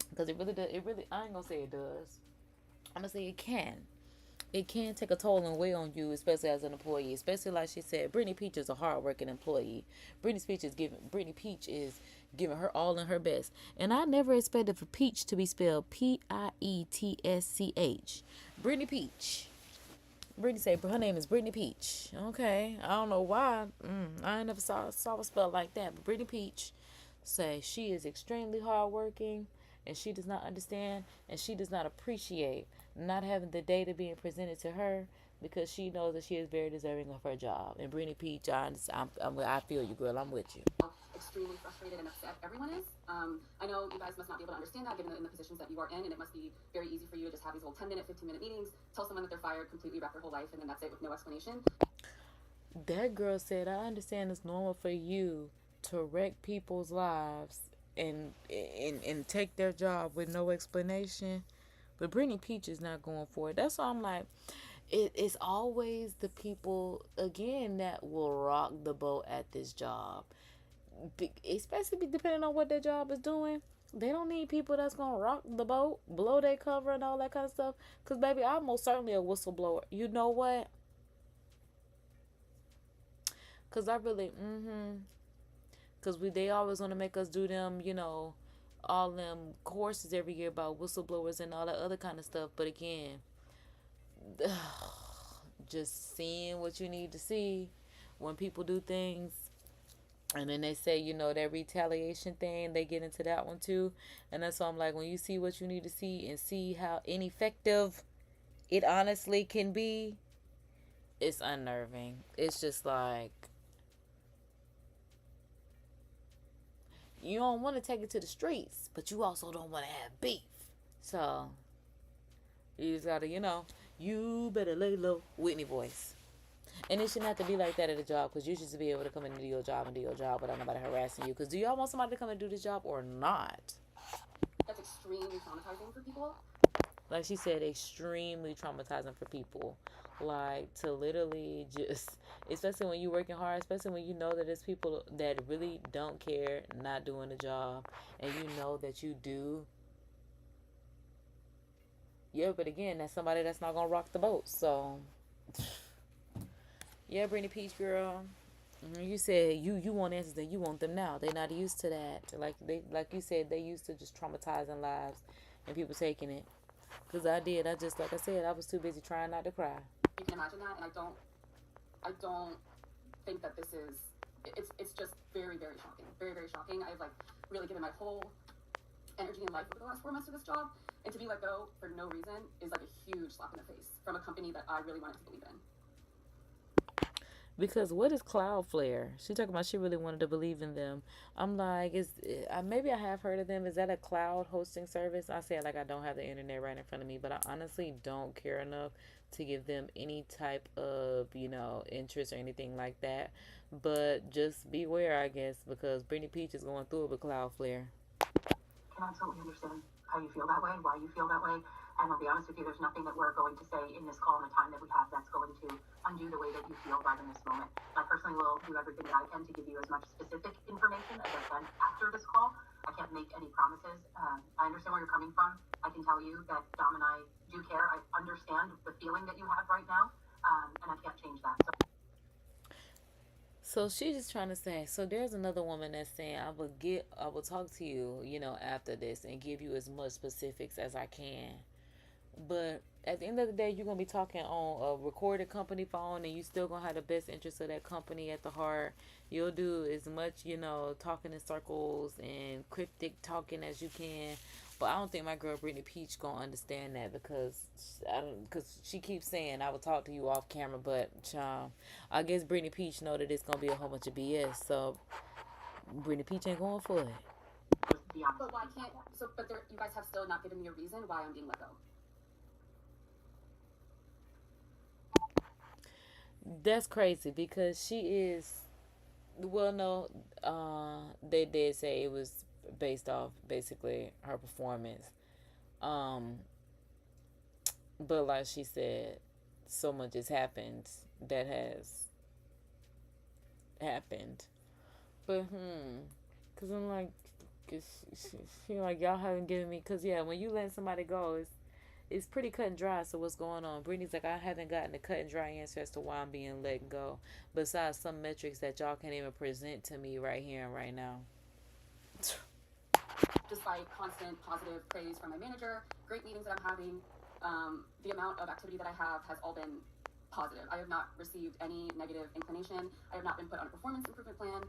Because it really does. I ain't going to say it does. I'm going to say it can. It can take a toll and weigh on you, especially as an employee. Especially like she said, Brittany Peach is a hardworking employee. Brittany Peach is giving her all in her best. And I never expected for Peach to be spelled Pietsch. Brittany Peach. Brittany said her name is Brittany Peach. Okay, I don't know why. I never saw it spelled like that. But Brittany Peach say she is extremely hardworking, and she does not understand, and she does not appreciate not having the data being presented to her because she knows that she is very deserving of her job. And Brittany Peach, I feel you, girl. I'm with you. Extremely frustrated and upset everyone is. I know you guys must not be able to understand that given in the positions that you are in, and it must be very easy for you to just have these little 10-minute, 15-minute meetings, tell someone that they're fired, completely wrap their whole life, and then that's it with no explanation. That girl said, I understand it's normal for you to wreck people's lives and take their job with no explanation, but Brittany Peach is not going for it. That's why I'm like, it's always the people, again, that will rock the boat at this job. Especially depending on what their job is doing. They don't need people that's gonna rock the boat, blow their cover and all that kind of stuff. Because baby, I'm most certainly a whistleblower. You know what? Because I really because they always want to make us do them, all them courses every year about whistleblowers and all that other kind of stuff. But again, just seeing what you need to see when people do things. And then they say, that retaliation thing, they get into that one too. And that's why I'm like, when you see what you need to see and see how ineffective it honestly can be, it's unnerving. It's just like, you don't want to take it to the streets, but you also don't want to have beef. So, you just gotta, you better lay low, Whitney voice. And it shouldn't have to be like that at a job, because you should be able to come in and do your job without nobody harassing you. Because do y'all want somebody to come and do this job or not? That's extremely traumatizing for people. Like she said, extremely traumatizing for people. Like, to literally just, especially when you're working hard, especially when you know that there's people that really don't care, not doing the job, and you know that you do. Yeah, but again, that's somebody that's not going to rock the boat, so... Yeah, Brittany Peach girl. You said you want answers and you want them now. They're not used to that. Like you said, they used to just traumatizing lives and people taking it. Cause I just like I said, I was too busy trying not to cry. You can imagine that, and I don't think that this is. It's just very, very shocking. Very, very shocking. I've really given my whole energy and life over the last 4 months to this job, and to be let go for no reason is like a huge slap in the face from a company that I really wanted to believe in. Because what is Cloudflare? She talking about she really wanted to believe in them. I'm like, maybe I have heard of them. Is that a cloud hosting service? I said I don't have the internet right in front of me, but I honestly don't care enough to give them any type of, interest or anything like that. But just beware, I guess, because Brittany Peach is going through it with Cloudflare. I can absolutely understand how you feel that way, why you feel that way. And I'll be honest with you, there's nothing that we're going to say in this call in the time that we have that's going to undo the way that you feel right in this moment. I personally will do everything that I can to give you as much specific information as I can after this call. I can't make any promises. I understand where you're coming from. I can tell you that Dom and I do care. I understand the feeling that you have right now, and I can't change that. So she's just trying to say, so there's another woman that's saying, I will talk to you, after this and give you as much specifics as I can. But at the end of the day, you're going to be talking on a recorded company phone, and you still going to have the best interest of that company at the heart. You'll do as much, talking in circles and cryptic talking as you can. But I don't think my girl Brittany Peach going to understand that, because she keeps saying, I will talk to you off camera. But I guess Brittany Peach know that it's going to be a whole bunch of BS. So Brittany Peach ain't going for it. But why can't, you guys have still not given me a reason why I'm being let go. That's crazy, because she is, well, no, they did say it was based off basically her performance. But like she said, so much has happened that has happened. But because I'm like, she like, y'all haven't given me, because yeah, when you let somebody go, it's pretty cut and dry. So what's going on? Brittany's like, I haven't gotten a cut and dry answer as to why I'm being let go, besides some metrics that y'all can't even present to me right here and right now. Despite constant positive praise from my manager, great meetings that I'm having, the amount of activity that I have has all been positive. I have not received any negative inclination. I have not been put on a performance improvement plan,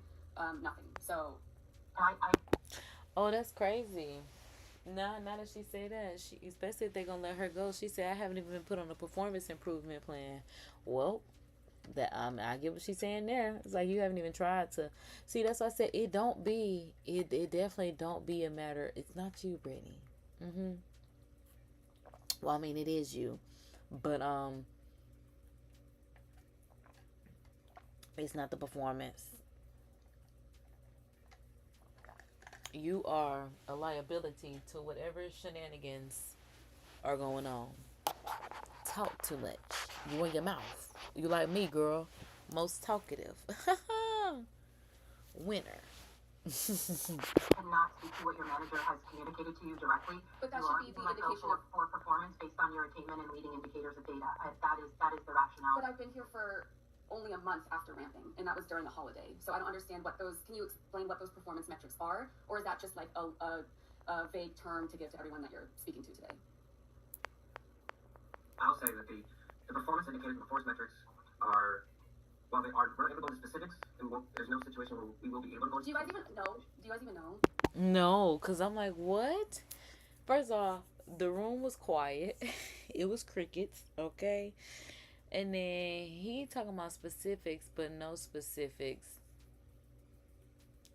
nothing. So Oh, that's crazy. Now that she say that, especially if they're gonna let her go, she said, I haven't even been put on a performance improvement plan. Well, I get what she's saying there. It's like, you haven't even tried to see. That's why I said it definitely don't be a matter. It's not you, Brittany. Well, I mean, it is you, but it's not the performance. You are a liability to whatever shenanigans are going on. Talk too much. You in your mouth. You like me, girl. Most talkative. Winner. Cannot speak to what your manager has communicated to you directly. But that should be the indication for performance based on your attainment and leading indicators of data. That is the rationale. But I've been here for only a month after ramping, and that was during the holiday. So I don't understand can you explain what those performance metrics are? Or is that just like a vague term to give to everyone that you're speaking to today? I'll say that the performance indicators and performance metrics are, while we're not able to go into specifics, and there's no situation where we will be able to go into Do you guys even know? No, because I'm like, what? First off, the room was quiet. It was crickets, okay? And then he talking about specifics, but no specifics.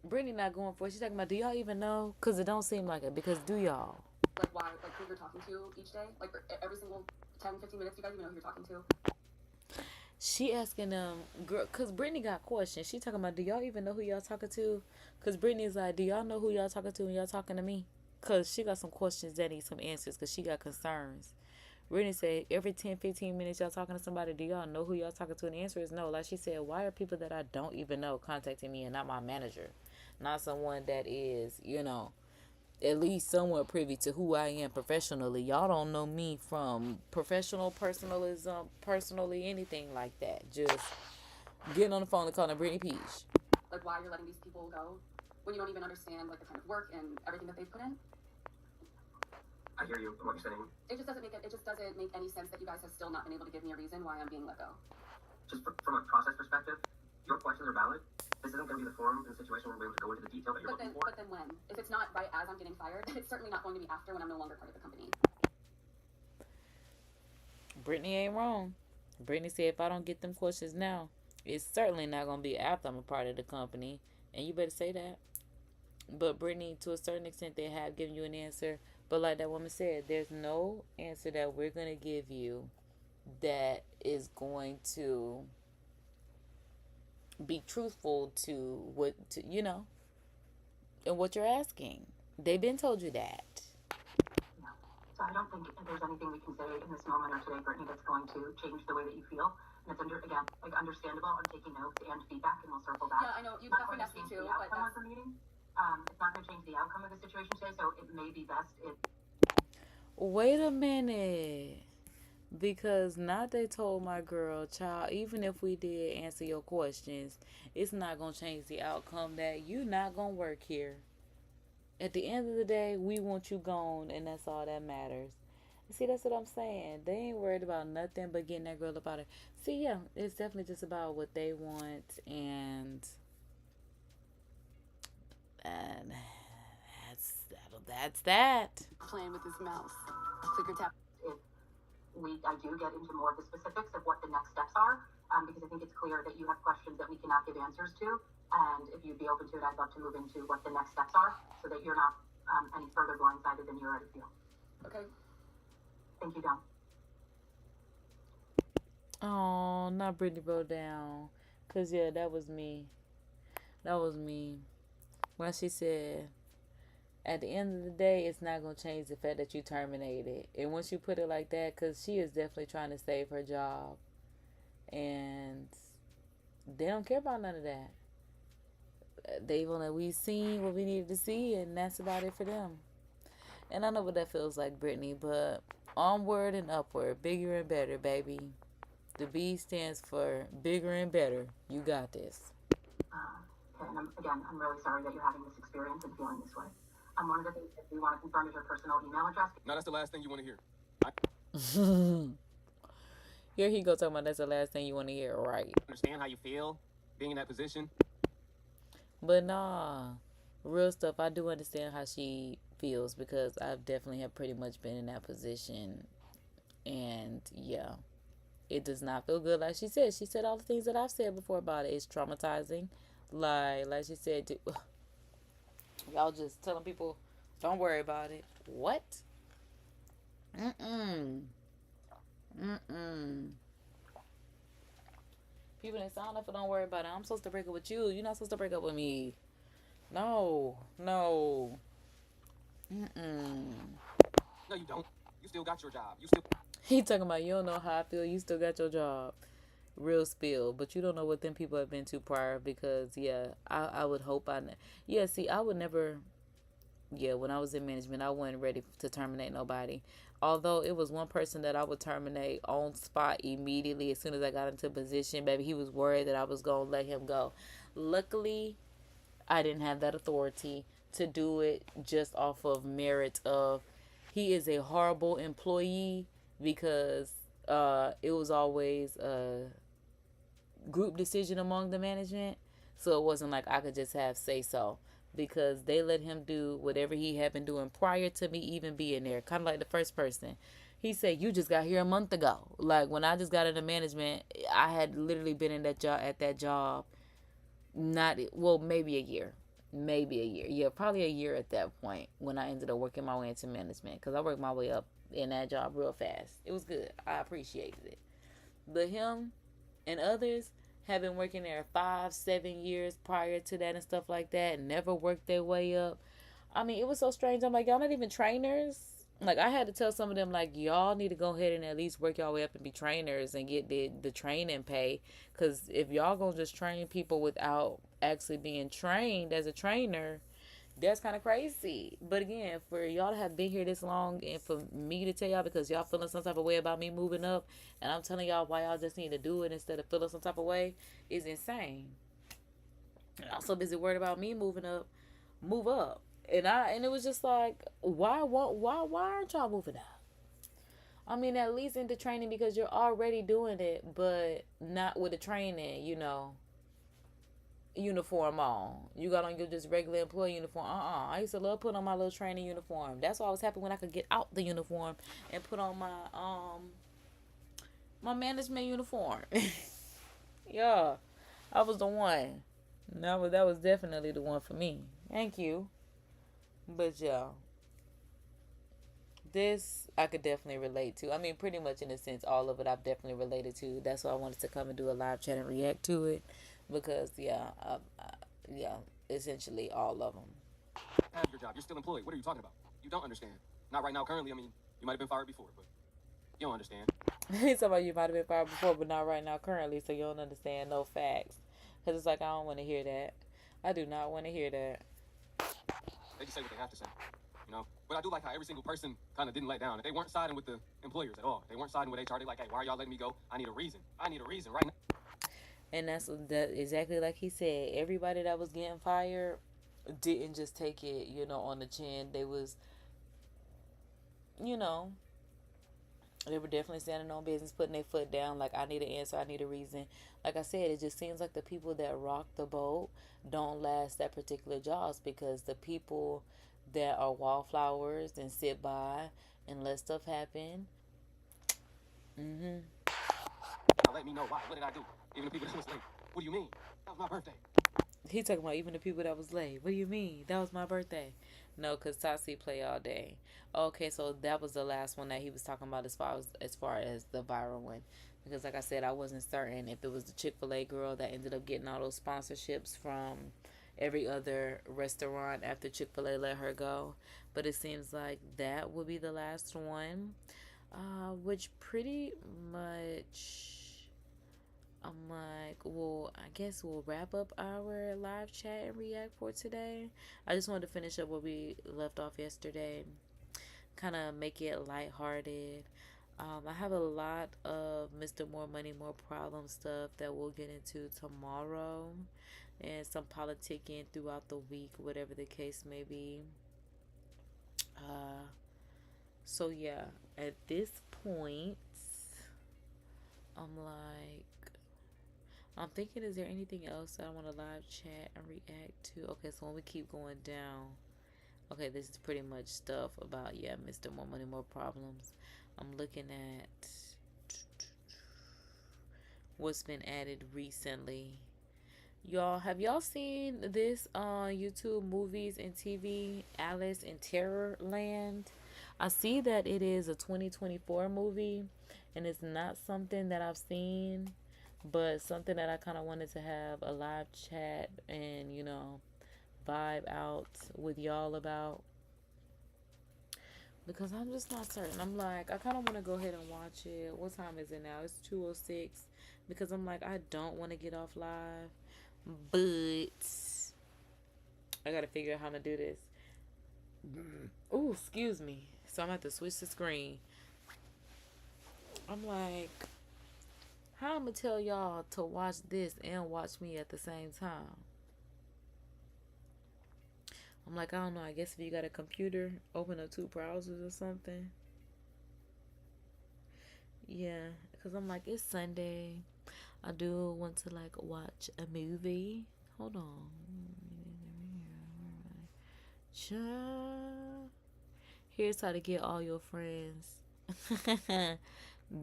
Brittany not going for it. She's talking about, do y'all even know? Because it don't seem like it. Because do y'all? Like why? Like who you're talking to each day? Like every single 10, 15 minutes, you guys even know who you're talking to? She asking them, girl, because Brittany got questions. She talking about, do y'all even know who y'all talking to? Because Brittany's like, do y'all know who y'all talking to when y'all talking to me? Because she got some questions that need some answers, because she got concerns. Brittany said, every 10, 15 minutes y'all talking to somebody, do y'all know who y'all talking to? And the answer is no. Like she said, why are people that I don't even know contacting me and not my manager? Not someone that is, at least somewhat privy to who I am professionally. Y'all don't know me from professional personalism, personally, anything like that. Just getting on the phone and calling Brittany Peach. Like why you're letting these people go when you don't even understand like the kind of work and everything that they've put in? I hear you, what you're saying. It just doesn't make any sense that you guys have still not been able to give me a reason why I'm being let go. Just from a process perspective, your questions are valid. This isn't going to be the forum and the situation where we're able to go into the detail that you're looking for. But then when? If it's not right as I'm getting fired, it's certainly not going to be after when I'm no longer part of the company. Brittany ain't wrong. Brittany said, if I don't get them questions now, it's certainly not going to be after I'm a part of the company. And you better say that. But Brittany, to a certain extent, they have given you an answer. But like that woman said, there's no answer that we're going to give you that is going to be truthful to and what you're asking. They've been told you that. No. So I don't think there's anything we can say in this moment or today, Brittany, that's going to change the way that you feel. And it's understandable. I'm taking notes and feedback, and we'll circle back. Yeah, I know. You definitely asked me to, but that's the meeting. It's not going to change the outcome of the situation today, so it may be best if. Wait a minute. Because now they told my girl, child, even if we did answer your questions, it's not going to change the outcome that you not going to work here. At the end of the day, we want you gone, and that's all that matters. See, that's what I'm saying. They ain't worried about nothing but getting that girl up out of. See, yeah, it's definitely just about what they want, and that's that. Playing with his mouse. Clicker tap. If I do get into more of the specifics of what the next steps are, because I think it's clear that you have questions that we cannot give answers to, and if you'd be open to it, I'd love to move into what the next steps are, so that you're not any further blindsided than you already feel. Okay. Thank you, Dom. Oh, not Brittany broke down. Because, yeah, that was me. That was me. When she said, at the end of the day, it's not going to change the fact that you terminated. And once you put it like that, because she is definitely trying to save her job. And they don't care about none of that. We've seen what we needed to see, and that's about it for them. And I know what that feels like, Brittany, but onward and upward, bigger and better, baby. The B stands for bigger and better. You got this. Okay, and I'm really sorry that you're having this experience and feeling this way. One of the things that we want to confirm is your personal email address. No, that's the last thing you want to hear. Here he go talking about that's the last thing you want to hear, right? Understand how you feel being in that position? But nah, real stuff, I do understand how she feels because I've definitely have pretty much been in that position. And yeah, it does not feel good. Like she said all the things that I've said before about it. It's traumatizing. Like she said, y'all just telling people, don't worry about it. What? People didn't sign up for don't worry about it. I'm supposed to break up with you. You're not supposed to break up with me. No. No, you don't. You still got your job. He talking about you don't know how I feel. You still got your job. Real spill. But you don't know what them people have been to prior because, yeah, I would hope I would never, when I was in management, I wasn't ready to terminate nobody. Although it was one person that I would terminate on spot immediately as soon as I got into position. Baby, he was worried that I was going to let him go. Luckily, I didn't have that authority to do it just off of merit of he is a horrible employee because it was always a group decision among the management. So it wasn't like I could just have say so. Because they let him do whatever he had been doing prior to me even being there. Kind of like the first person. He said, you just got here a month ago. Like, when I just got into management, I had literally been in that job, maybe a year. Yeah, probably a year at that point when I ended up working my way into management. Because I worked my way up in that job real fast. It was good. I appreciated it. But him and others have been working there 5-7 years prior to that and stuff like that and never worked their way up. I mean, it was so strange. I'm like, y'all not even trainers? Like, I had to tell some of them, like, y'all need to go ahead and at least work y'all way up and be trainers and get the training pay. Because if y'all gonna just train people without actually being trained as a trainer, that's kind of crazy. But again, for y'all to have been here this long and for me to tell y'all because y'all feeling some type of way about me moving up and I'm telling y'all why y'all just need to do it instead of feeling some type of way is insane. And I'm so busy worried about me move up. And it was just like, why aren't y'all moving up? I mean, at least into training because you're already doing it, but not with the training, uniform on. You got on your just regular employee uniform. I used to love putting on my little training uniform. That's why I was happy when I could get out the uniform and put on my management uniform. Yeah, I was the one. That was definitely the one for me. Thank you. But yeah, this I could definitely relate to. I mean, pretty much in a sense, all of it I've definitely related to. That's why I wanted to come and do a live chat and react to it. Because, essentially all of them. Have your job. You're still employed. What are you talking about? You don't understand. Not right now, currently. I mean, you might have been fired before, but you don't understand. He's talking about you might have been fired before, but not right now, currently, so you don't understand no facts. Because it's like, I don't want to hear that. I do not want to hear that. They just say what they have to say, you know. But I do like how every single person kind of didn't let down. They weren't siding with the employers at all. They weren't siding with HR. They like, hey, why are y'all letting me go? I need a reason. I need a reason right now. And that's exactly like he said. Everybody that was getting fired didn't just take it, on the chin. They was, you know, they were definitely standing on business, putting their foot down. Like, I need an answer. I need a reason. Like I said, it just seems like the people that rock the boat don't last that particular jobs, because the people that are wallflowers and sit by and let stuff happen. Let me know why. What did I do? Even the people that was late. What do you mean? That was my birthday. He talking about even the people that was late. What do you mean? That was my birthday. No, because Tasi play all day. Okay, so that was the last one that he was talking about as far as the viral one. Because like I said, I wasn't certain if it was the Chick-fil-A girl that ended up getting all those sponsorships from every other restaurant after Chick-fil-A let her go. But it seems like that will be the last one. Which pretty much... I'm like, well, I guess we'll wrap up our live chat and react for today. I just wanted to finish up where we left off yesterday. Kind of make it lighthearted. I have a lot of Mr. More Money, More Problem stuff that we'll get into tomorrow. And some politicking throughout the week, whatever the case may be. So yeah, at this point, I'm thinking, is there anything else that I want to live chat and react to? Okay, so when we keep going down, okay, this is pretty much stuff about, Mr. More Money, More Problems. I'm looking at what's been added recently. Y'all, have y'all seen this on YouTube, movies and TV, Alice in Terrorland? I see that it is a 2024 movie, and it's not something that I've seen, but something that I kind of wanted to have a live chat and, vibe out with y'all about. Because I'm just not certain. I'm like, I kind of want to go ahead and watch it. What time is it now? It's 2:06. Because I'm like, I don't want to get off live. But I got to figure out how to do this. Ooh, excuse me. So I'm going to have to switch the screen. I'm like... how I'm going to tell y'all to watch this and watch me at the same time? I'm like, I don't know. I guess if you got a computer, open up 2 browsers or something. Yeah, because I'm like, it's Sunday. I do want to, watch a movie. Hold on. Here's how to get all your friends.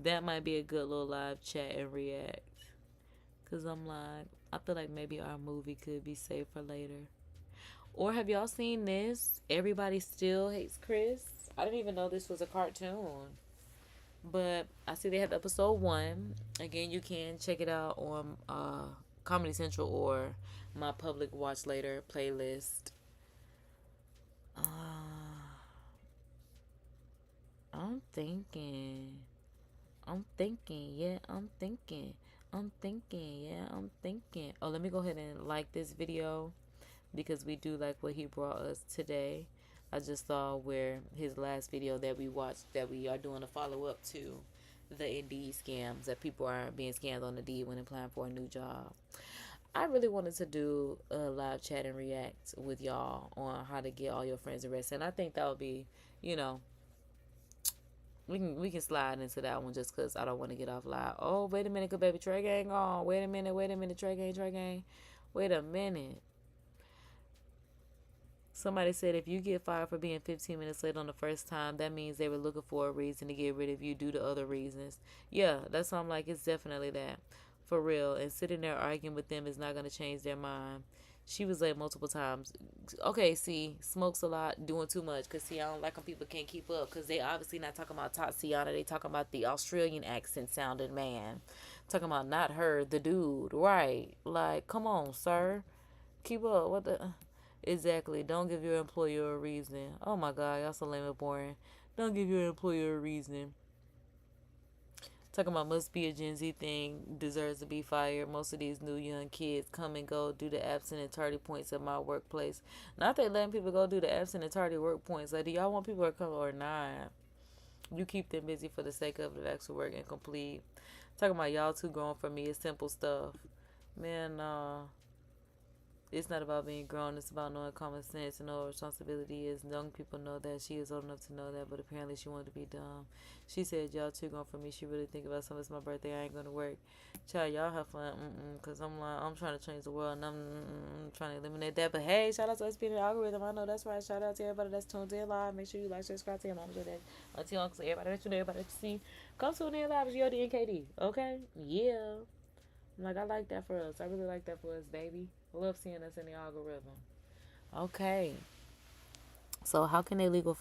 That might be a good little live chat and react. Because I'm like, I feel like maybe our movie could be saved for later. Or have y'all seen this? Everybody Still Hates Chris. I didn't even know this was a cartoon. But I see they have episode 1. Again, you can check it out on Comedy Central or my public watch later playlist. I'm thinking, Oh, let me go ahead and like this video, because we do like what he brought us today. I just saw where his last video that we watched, that we are doing a follow-up to the Indeed scams, that people are being scammed on Indeed when applying for a new job. I really wanted to do a live chat and react with y'all on how to get all your friends arrested. And I think that would be, we can slide into that one just because I don't want to get off live. Oh, wait a minute, good baby, Trey Gang on. Wait a minute, Trey Gang. Wait a minute. Somebody said if you get fired for being 15 minutes late on the first time, that means they were looking for a reason to get rid of you due to other reasons. Yeah, that's why I'm like, it's definitely that. For real. And sitting there arguing with them is not going to change their mind. She was late multiple times. Okay, see, smokes a lot, doing too much. Because, see, I don't like when people can't keep up. Because they obviously not talking about Tatiana. They talking about the Australian accent sounding man. Talking about not her, the dude. Right. Like, come on, sir. Keep up. What the... Exactly. Don't give your employer a reason. Oh my God, y'all so lame and boring. Don't give your employer a reason. Talking about must be a Gen Z thing, deserves to be fired. Most of these new young kids come and go due to absent and tardy points at my workplace. Not they letting people go due to absent and tardy work points. Like, do y'all want people to come or not? You keep them busy for the sake of the actual work incomplete. Talking about y'all too grown for me. It's simple stuff. Man, it's not about being grown. It's about knowing common sense and know what responsibility is. Young people know that. She is old enough to know that, but apparently she wanted to be dumb. She said, y'all too grown for me. She really think about something. It's my birthday. I ain't going to work. Child, y'all have fun. Because I'm like, I'm trying to change the world, and I'm trying to eliminate that. But hey, shout out to us being the algorithm. I know that's right. Shout out to everybody that's tuned in live. Make sure you like, subscribe to your mom, your dad, auntie, uncle, everybody that you know, everybody that you see. Come tune in live. It's your DNKD. Okay? Yeah. Like, I like that for us. I really like that for us, baby. I love seeing us in the algorithm. Okay. So how can they legally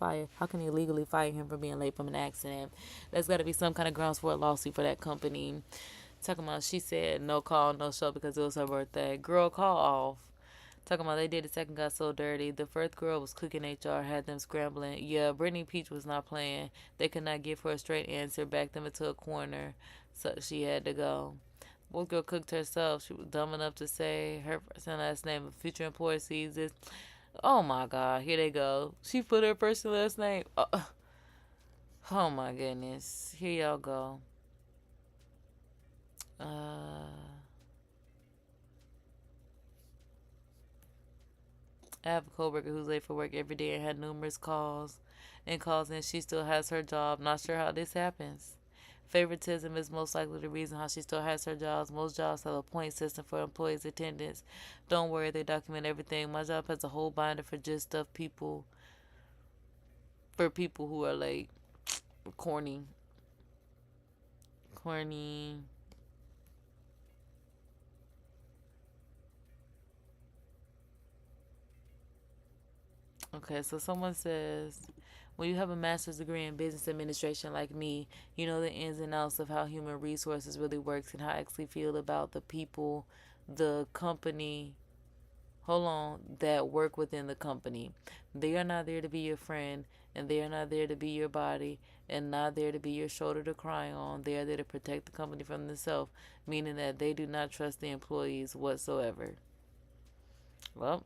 fire him for being late from an accident? There's got to be some kind of grounds for a lawsuit for that company. Talking about, she said no call, no show because it was her birthday. Girl, call off. Talking about they did the second got so dirty. The first girl was cooking HR, had them scrambling. Yeah, Brittany Peach was not playing. They could not give her a straight answer, backed them into a corner. So she had to go. One girl cooked herself. She was dumb enough to say her first and last name. A future employer sees this. Oh my God, here they go. She put her first and last name. Oh my goodness. Here y'all go. I have a coworker who's late for work every day and had numerous calls, and she still has her job. Not sure how this happens. Favoritism is most likely the reason how she still has her jobs. Most jobs have a point system for employees' attendance. Don't worry, they document everything. My job has a whole binder for just stuff for people who are late. Corny. Okay, so someone says, when you have a master's degree in business administration like me, you know the ins and outs of how human resources really works and how I actually feel about the people, the company, that work within the company. They are not there to be your friend, and they are not there to be your body, and not there to be your shoulder to cry on. They are there to protect the company from themselves, meaning that they do not trust the employees whatsoever. Well,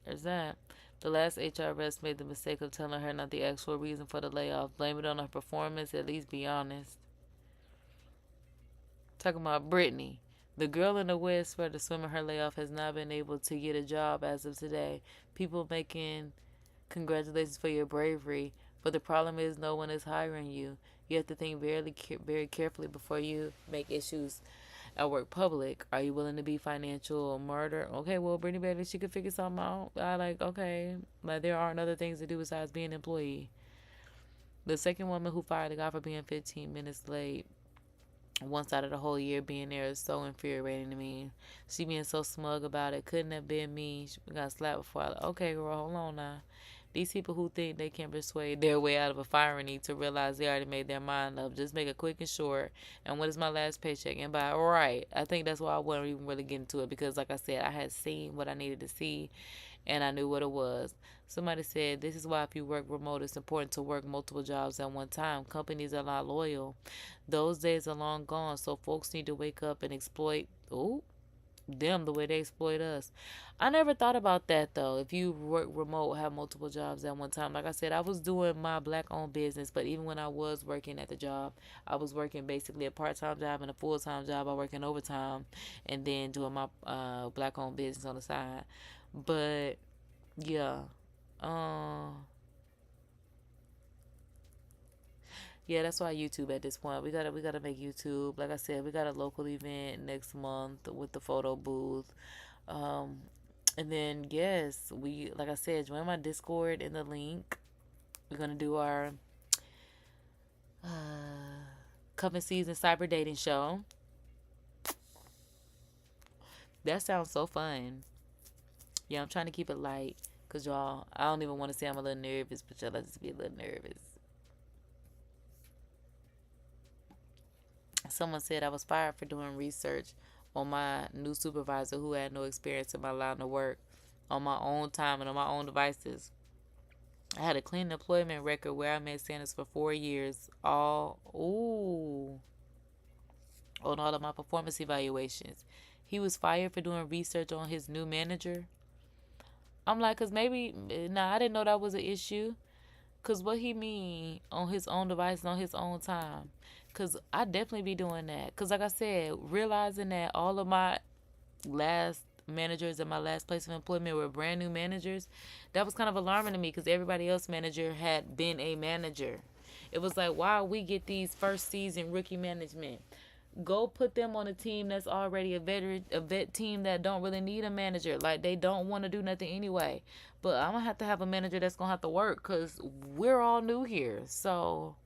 there's that. The last HRS made the mistake of telling her not the actual reason for the layoff. Blame it on her performance, at least be honest. Talking about Brittany. The girl in the West where the swimmer her layoff has not been able to get a job as of today. People making congratulations for your bravery, but the problem is no one is hiring you. You have to think very carefully before you make issues at work public. Are you willing to be financial murder? Okay, well, Brittany Bailey, she could figure something out. Okay. Like, there aren't other things to do besides being an employee. The second woman who fired the guy for being 15 minutes late once out of the whole year being there is so infuriating to me. She being so smug about it. Couldn't have been me. She got slapped before. Okay, girl, hold on now. These people who think they can persuade their way out of a firing need to realize they already made their mind up. Just make it quick and short. And when is my last paycheck? And by right. I think that's why I wasn't even really getting to it. Because like I said, I had seen what I needed to see. And I knew what it was. Somebody said, this is why if you work remote, it's important to work multiple jobs at one time. Companies are not loyal. Those days are long gone. So folks need to wake up and exploit them the way they exploit us. I never thought about that though. If you work remote, have multiple jobs at one time. Like I said, I was doing my black-owned business, but even when I was working at the job, I was working basically a part-time job and a full-time job. I work in overtime and then doing my black-owned business on the side. But yeah, yeah, that's why YouTube at this point. We gotta make YouTube. Like I said, we got a local event next month with the photo booth. And then yes, like I said, join my Discord in the link. We're gonna do our coming season cyber dating show. That sounds so fun. Yeah, I'm trying to keep it light. Cause y'all, I don't even want to say I'm a little nervous, but y'all just be a little nervous. Someone said I was fired for doing research on my new supervisor who had no experience in my line of work on my own time and on my own devices. I had a clean employment record where I met standards for 4 years. on all of my performance evaluations. He was fired for doing research on his new manager. I'm like, cause maybe, nah, I didn't know that was an issue. Cause what he mean on his own device and on his own time? Cause I definitely be doing that. Cause like I said, realizing that all of my last managers at my last place of employment were brand new managers, that was kind of alarming to me. Cause everybody else manager had been a manager. It was like, why we get these first season rookie management? Go put them on a team that's already a vet team that don't really need a manager. Like, they don't want to do nothing anyway. But I'm going to have a manager that's going to have to work because we're all new here. So,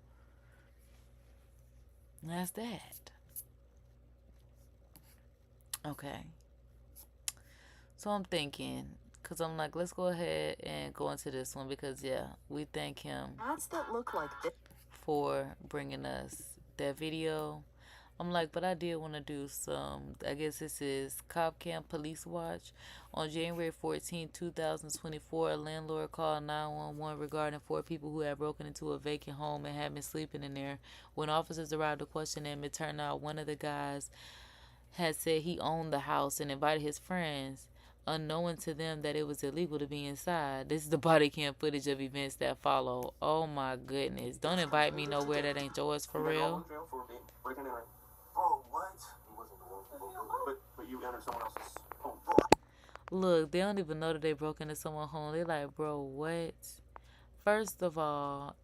that's that. Okay. So, I'm thinking, because I'm like, let's go ahead and go into this one because, yeah, we thank him Ads that look like this. for bringing us that video. I'm like, but I did want to do some, I guess this is Cop Camp Police Watch. On January 14, 2024, a landlord called 911 regarding 4 people who had broken into a vacant home and had been sleeping in there. When officers arrived to question them, it turned out one of the guys had said he owned the house and invited his friends, unknowing to them that it was illegal to be inside. This is the body cam footage of events that follow. Oh my goodness. Don't invite me nowhere that ain't yours for real. Bro, what? He wasn't the one. But you entered someone else's home. Look, they don't even know that they broke into someone's home. They like, bro, what? First of all,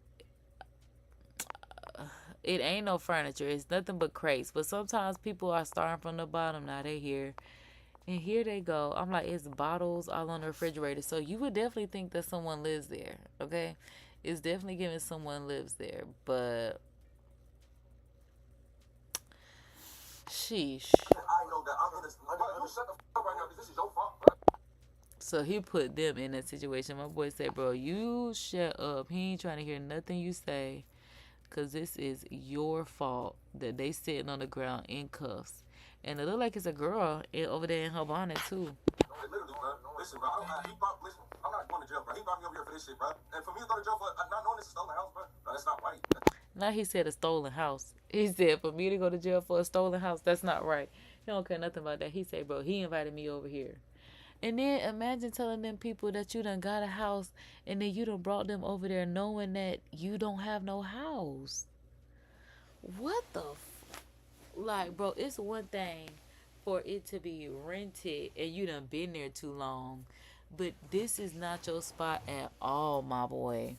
it ain't no furniture. It's nothing but crates. But sometimes people are starting from the bottom. Now they here. And here they go. I'm like, it's bottles all on the refrigerator. So you would definitely think that someone lives there. Okay? It's definitely giving someone lives there. But sheesh. I know that I'm in this. Shut the fuck up right now because this is your fault, bro. So he put them in that situation. My boy said, bro, you shut up. He ain't trying to hear nothing you say. Because this is your fault that they sitting on the ground in cuffs. And it look like it's a girl over there in her bonnet, too. Literally, bro. Listen, bro. Listen, I'm not going to jail, bro. He brought me over here for this shit, bro. And for me to go to jail for not knowing this is a stolen house, bro, that's not right. Now he said a stolen house. He said for me to go to jail for a stolen house, that's not right. He don't care nothing about that. He said, bro, he invited me over here. And then imagine telling them people that you done got a house and then you done brought them over there knowing that you don't have no house. What the like, bro, it's one thing for it to be rented and you done been there too long. But this is not your spot at all, my boy.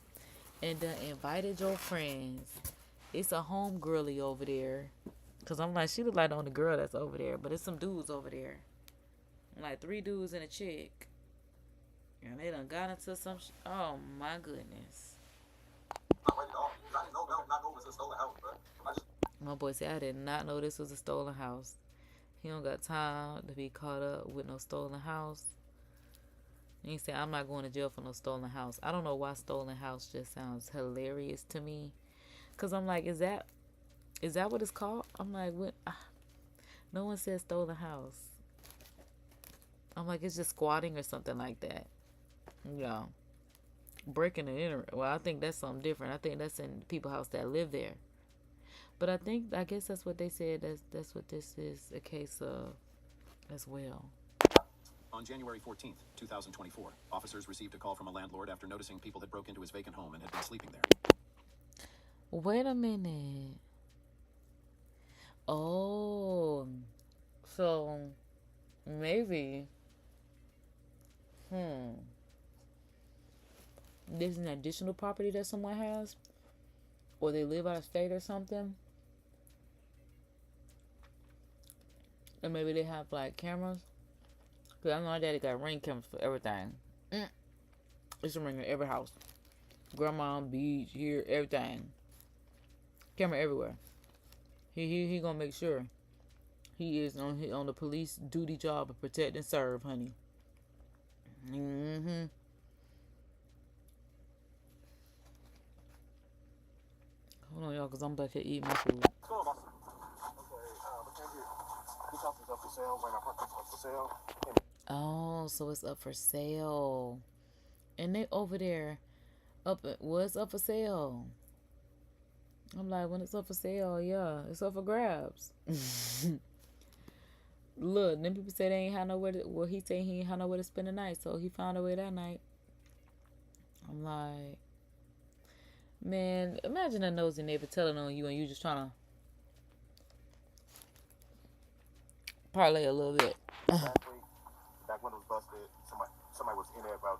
And done invited your friends. It's a home girly over there. Because I'm like, she look like the only girl that's over there. But it's some dudes over there. Like 3 dudes and a chick. And they done got into some oh my goodness. My boy said, I did not know this was a stolen house. He don't got time to be caught up with no stolen house. And he said, I'm not going to jail for no stolen house. I don't know why stolen house just sounds hilarious to me. Because I'm like, is that what it's called? I'm like, what? No one said stolen house. I'm like, it's just squatting or something like that. Yeah. Breaking and entering. Well, I think that's something different. I think that's in people's house that live there. But I guess that's what they said. That's what this is a case of as well. On January 14th, 2024, officers received a call from a landlord after noticing people had broke into his vacant home and had been sleeping there. Wait a minute. Oh. So, maybe. This is an additional property that someone has? Or they live out of state or something? And maybe they have like cameras? Because I know my daddy got ring cameras for everything. It's a ring in every house. Grandma, beach, here, everything. Camera everywhere. He gonna make sure he is on the police duty job of protect and serve, honey. Hold on, y'all, because I'm back here eating my food. Oh, so it's up for sale. And they over there, what's up for sale? I'm like, when it's up for sale, yeah, it's up for grabs. Look, them people say they ain't had nowhere to, well, he said he ain't had nowhere to spend the night, so he found a way that night. I'm like, man, imagine a nosy neighbor telling on you and you just trying to parlay a little bit. Back when it was busted, somebody was in there, bro.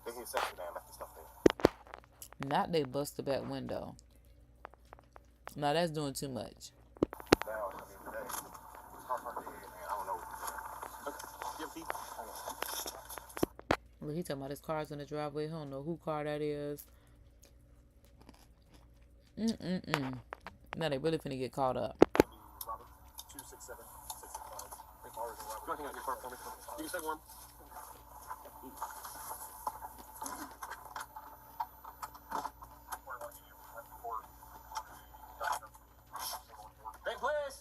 They hit section and left the stuff there. Not they bust the back window. Now that's doing too much. Now, I mean, today, it's hard for the head, man. I don't know what to do. Look, he talking about his car's in the driveway. He don't know who car that is. Now they really finna get caught up. 267 665. You hang out your car for me? You can stay warm. Hey, please.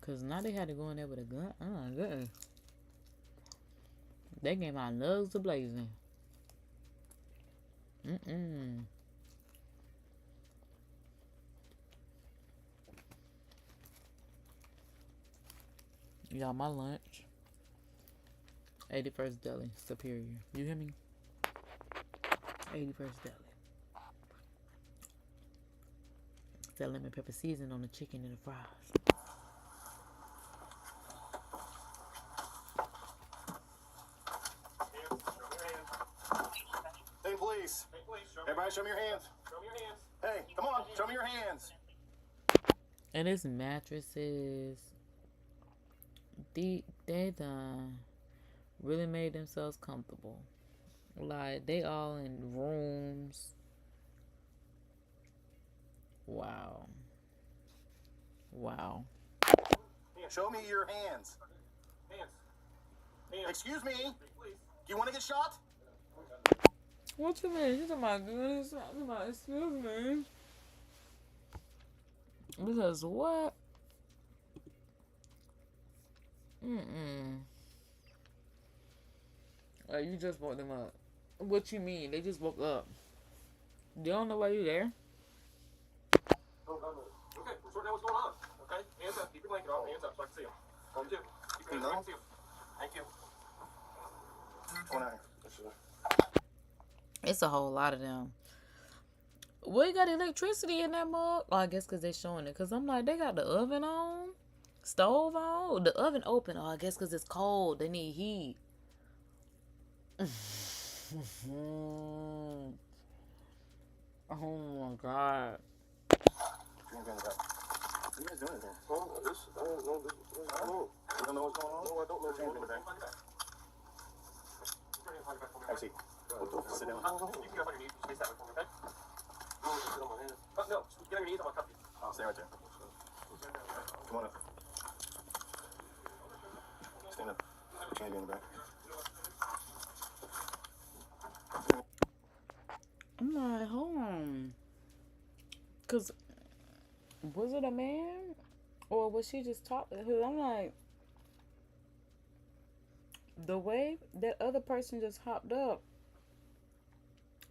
Cause now they had to go in there with a gun. Oh my goodness. They gave my nugs to blazing. Y'all, my lunch. 81st Deli, Superior. You hear me? 81st Deli. That lemon pepper season on the chicken and the fries. Hey, please. Everybody, show me your hands. Show me your hands. Hey, come on, show me your hands. And it's mattresses. They done really made themselves comfortable. Like, they all in rooms. Wow. Wow. Show me your hands. Hands. Excuse me. Do you want to get shot? What you mean? He's my goodness. Excuse me. Because what? Like, you just woke them up. What you mean? They just woke up. They don't know why you there. Okay, we're sorting out what's going on. Okay, hands up. Keep your blanket off. Hands up so I can see them. Home two. Keep your hands up so I can see them. Thank you. What's going on here? It's a whole lot of them. We got electricity in that mug. Oh, I guess because they showing it. Because I'm like, they got the oven on. Stove on. The oven open. Oh, I guess because it's cold. They need heat. Oh my God. What are you guys doing in there? I don't know. You don't know what's going on? No, I don't know what's going on. Actually, we'll sit down. You can get on your knees. Space that way for me, okay? Sit on my hands. No, get on your knees. I'm going to cuff you. I'll stay right there. Come on up. Stand up. Put your hand in the back. I'm like, hold on. Because was it a man? Or was she just talking? I'm like, the way that other person just hopped up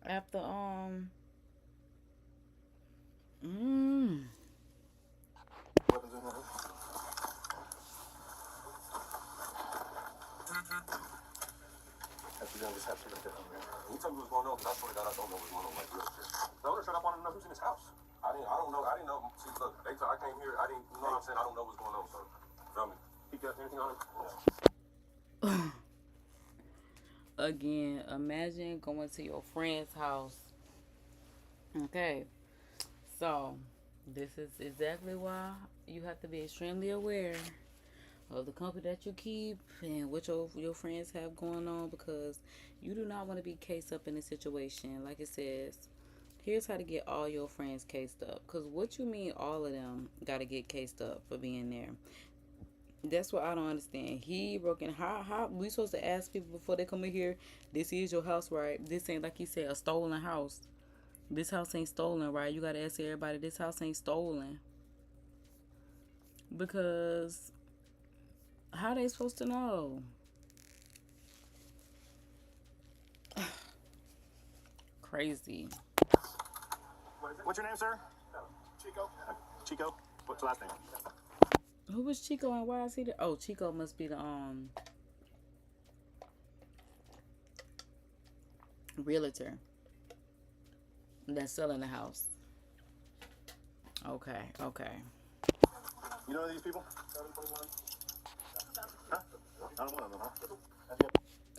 after, What is it? You're going to just have to look at them. You tell me what's going on, because I swear to God, I don't know what's going on, like, real shit. The owner showed up, wanted to know who's in his house. I didn't know. See, look, I came here, I didn't, you know what I'm saying? I don't know what's going on, so, feel me? He got anything on him? again, imagine going to your friend's house. Okay. So, this is exactly why you have to be extremely aware of the company that you keep and what your friends have going on, because you do not want to be cased up in a situation. Like it says, here's how to get all your friends cased up. Because what you mean all of them got to get cased up for being there? That's what I don't understand. He broken. How we supposed to ask people before they come in here, this is your house, right? This ain't, like he said, a stolen house. This house ain't stolen, right? You got to ask everybody, this house ain't stolen. Because how they supposed to know? Crazy. What's your name, sir? Chico. Chico. What's your last name? Who was Chico and why is he there? Oh, Chico must be the realtor that's selling the house. Okay, okay. You know these people? Huh? I don't know them, huh?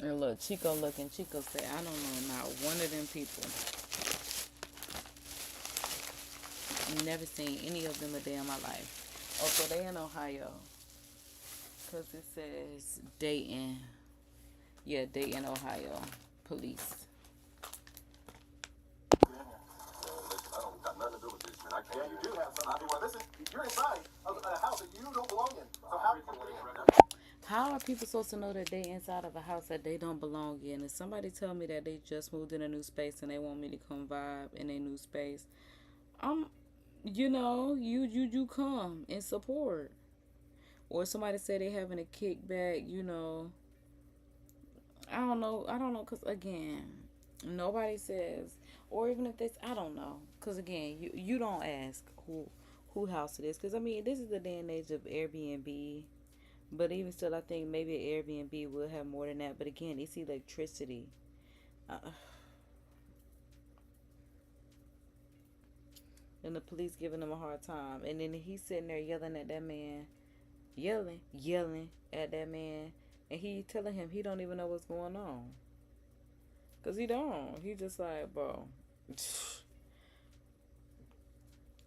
And look, Chico looking. Chico said, I don't know not one of them people. Never seen any of them a day in my life. Oh, so they in Ohio. Because it says Dayton. Yeah, Dayton, Ohio. Police. I don't got nothing to do with this, man. Yeah, you do have something to do with it. Listen, you're inside of a house that you don't belong in. So how do you get in? How are people supposed to know that they inside of a house that they don't belong in? If somebody tell me that they just moved in a new space and they want me to come vibe in a new space, you know, you come and support. Or somebody say they having a kickback, you know. I don't know, because again, nobody says, or even if this, I don't know, because again, you don't ask who house it is, because I mean, this is the day and age of Airbnb, but even still, I think maybe an Airbnb will have more than that, but again, it's electricity. And the police giving him a hard time, and then he's sitting there yelling at that man, yelling at that man, and he telling him he don't even know what's going on. Because he don't. He just like, bro,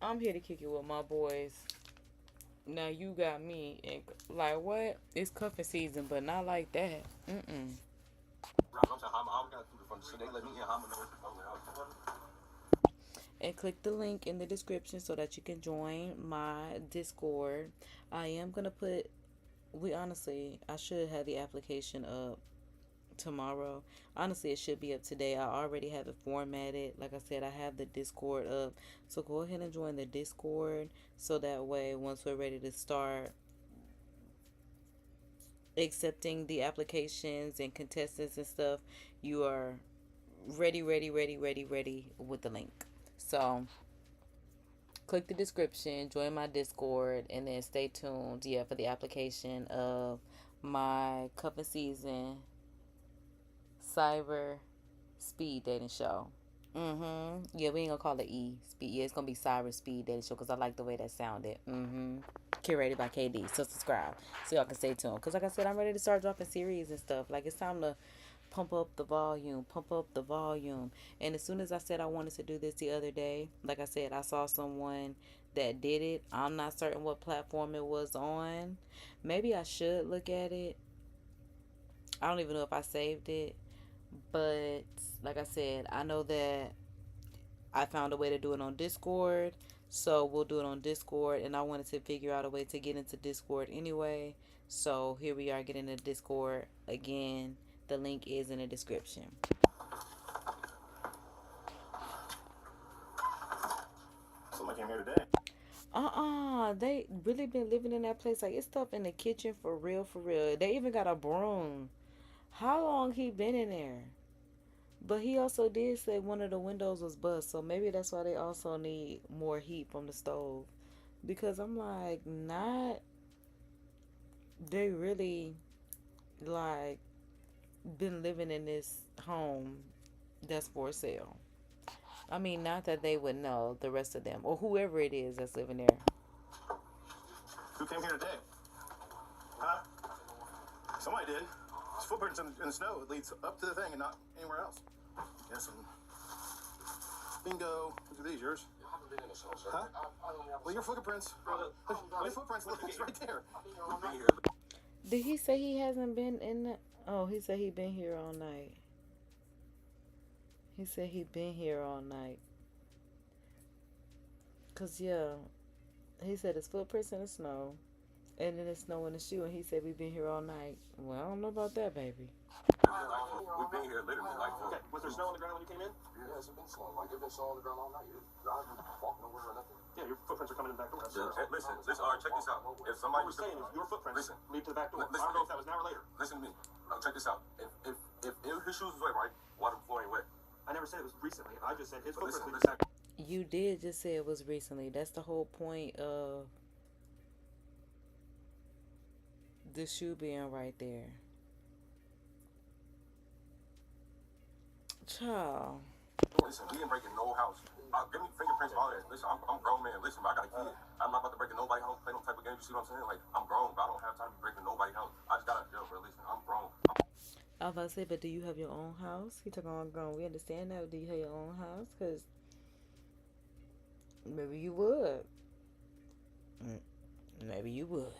I'm here to kick it with my boys. Now you got me. And like, what? It's cuffing season, but not like that. And click the link in the description so that you can join my Discord. I am going to put, I should have the application up tomorrow. Honestly, it should be up today. I already have it formatted. Like I said, I have the Discord up. So go ahead and join the Discord so that way once we're ready to start accepting the applications and contestants and stuff, you are ready with the link. So click the description, join my Discord, and then stay tuned, for the application of my cuffing season cyber speed dating show. Yeah, we ain't gonna call it speed. Yeah, it's gonna be cyber speed dating show because I like the way that sounded. Curated by KD. So subscribe so y'all can stay tuned. Because like I said, I'm ready to start dropping series and stuff. Like, it's time to pump up the volume. And as soon as I said I wanted to do this the other day, like I said, I saw someone that did it. I'm not certain what platform it was on. Maybe I should look at it. I don't even know if I saved it. But like I said, I know that I found a way to do it on Discord. So we'll do it on Discord. And I wanted to figure out a way to get into Discord anyway. So here we are getting into Discord again. The link is in the description. Somebody came here today. They really been living in that place. Like, it's stuff in the kitchen for real. They even got a broom. How long he been in there? But he also did say one of the windows was bust. So maybe that's why they also need more heat from the stove. Because I'm like, they really, like, been living in this home that's for sale. I mean, not that they would know, the rest of them, or whoever it is that's living there. Who came here today? Huh? Somebody did. There's footprints in the snow. It leads up to the thing and not anywhere else. Yes, and bingo. Look at these, yours. I haven't been in the snow, sir. Huh? Well, your footprints. Your footprints, look, it's right there. Did he say he hasn't been in the... Oh, he said he been here all night. He said he been here all night. Cause yeah, he said his footprints in the snow, and then it's snow in the shoe, and he said we been here all night. Well, I don't know about that, baby. We've been here literally like. Okay. Was there snow on the ground when you came in? Yeah, it's been snow. Like, it's been snow on the ground all night. I haven't walked nowhere or nothing. Yeah, your footprints are coming in the back door. Listen, all right, check this out. If somebody was saying, if your footprints lead to the back door, listen, I don't know if that was now or later. Listen to me. Check this out. If his shoes was wet, right? Water before ain't wet. I never said it was recently. I just said his But footprint. listen. You did just say it was recently. That's the whole point of the shoe being right there. Child. Listen, we ain't breaking no house. Give me fingerprints, all that. Listen, I'm grown man. Listen, I got a kid. I'm not about to break nobody house, play no type of game. You see what I'm saying? Like, I'm grown, but I don't have time to be breaking nobody's house. I just got out of jail, bro. Listen, I'm grown. I was about to say, but do you have your own house? He talking about grown. We understand that. Do you have your own house? Because maybe you would. Maybe you would.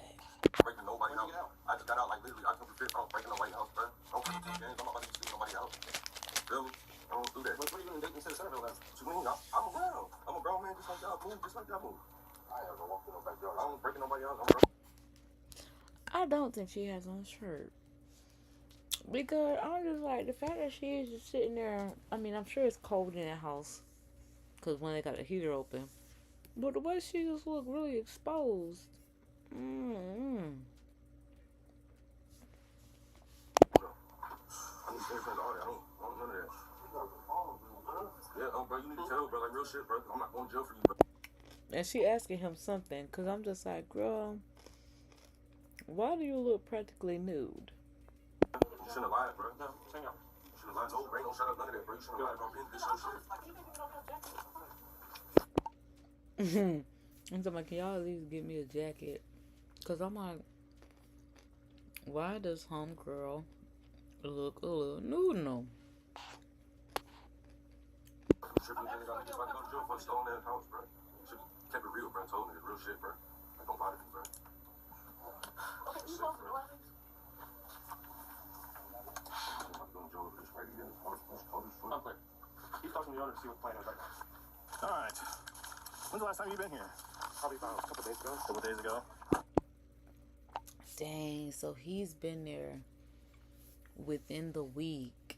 Breaking nobody's house. I just got out, like, literally, October 5th. I don't breaking nobody's house, bro. Don't play these games. I'm not about to be stealing nobody's house. Feel me? I don't do that. What are you doing in Dayton City Centerville now? What you mean? I'm around. I'm a grown man just like y'all move, just like y'all move. I ain't ever walked in no backyard. I don't breaking nobody else. I'm grown. I don't think she has on a shirt. Because I'm just like, the fact that she is just sitting there, I mean, I'm sure it's cold in that house. Because when they got the heater open. But the way she just looked really exposed. I need fingerprints, all that. I don't none of that. Yeah, bro, you need to tell, bro, like real shit, bro. I'm not going to jail for you, bro. And she asking him something. Because I'm just like, girl, why do you look practically nude? You shouldn't have lied, bro. No, hang on. You shouldn't have lied. No, Ray, don't shut up, none of that, bro. You shouldn't have lied, bro. This your shit. I'm talking, can y'all at least give me a jacket? Because I'm like, why does homegirl look a little nude in them? Tripping things out, niggas about to go to jail for stolen that house, bro. You should have kept it real, bro. Told niggas real shit, bro. Like, don't bother me, bro. Okay, you both know what? Okay. He's talking to the owner to see what the plan is right now. All right. When's the last time you've been here? Probably about a couple days ago. A couple days ago. Dang, so he's been there within the week.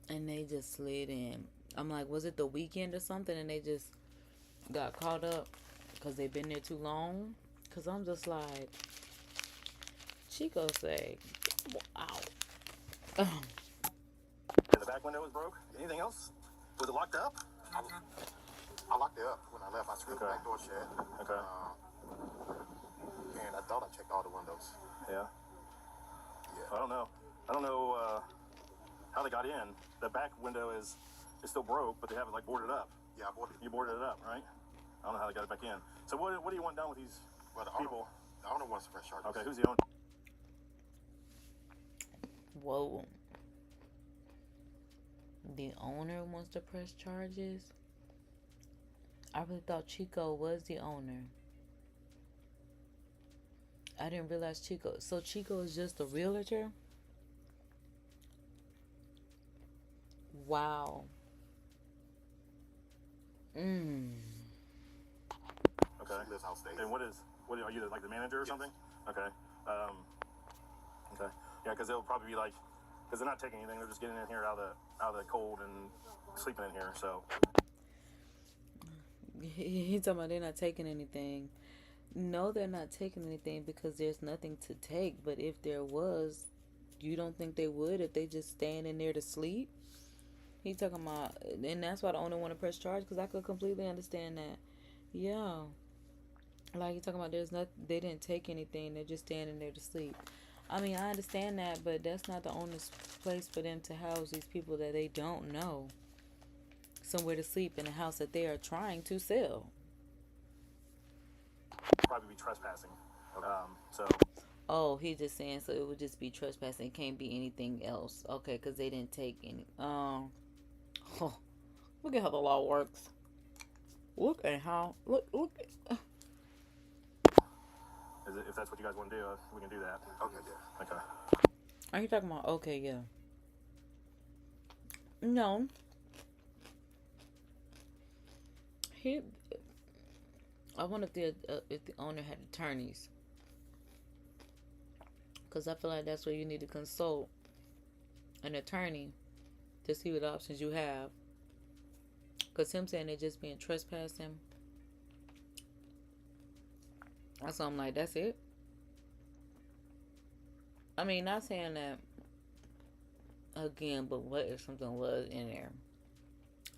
And they just slid in. I'm like, was it the weekend or something? And they just got caught up because they've been there too long? Because I'm just like, Chico say, wow. And the back window was broke? Anything else? Was it locked up? I locked it up when I left. I screwed the back door shut. Okay. And I thought I checked all the windows. Yeah. Yeah. I don't know how they got in. The back window is still broke, but they have it like boarded up. Yeah, I boarded it. You boarded it up, right? I don't know how they got it back in. So what do you want done with these people? The owner wants to press charges. Okay, who's the owner? Whoa. The owner wants to press charges? I really thought Chico was the owner. I didn't realize Chico. So Chico is just a realtor? Wow. Okay. She lives outstate. And what are you, like the manager or something? Okay. Okay. Yeah, because they'll probably be like, because they're not taking anything, they're just getting in here out of the cold and sleeping in here. So He's talking about they're not taking anything. No, they're not taking anything because there's nothing to take. But if there was, you don't think they would if they just stand in there to sleep? He's talking about, and that's why the owner want to press charge, because I could completely understand that. Yeah. Like he's talking about they didn't take anything. They're just standing there to sleep. I mean, I understand that, but that's not the owner's place for them to house these people that they don't know somewhere to sleep in a house that they are trying to sell. probably be trespassing. So. Oh, he's just saying so it would just be trespassing. It can't be anything else. Okay, because they didn't take any. Look at how the law works. Look at how. Look. If that's what you guys want to do, we can do that. Okay, yeah. Okay. Are you talking about? Okay, yeah. No. I wonder if the owner had attorneys. Because I feel like that's where you need to consult an attorney to see what options you have. Because him saying they're just being trespassing. So I'm like, that's it? I mean, not saying that again, but what if something was in there?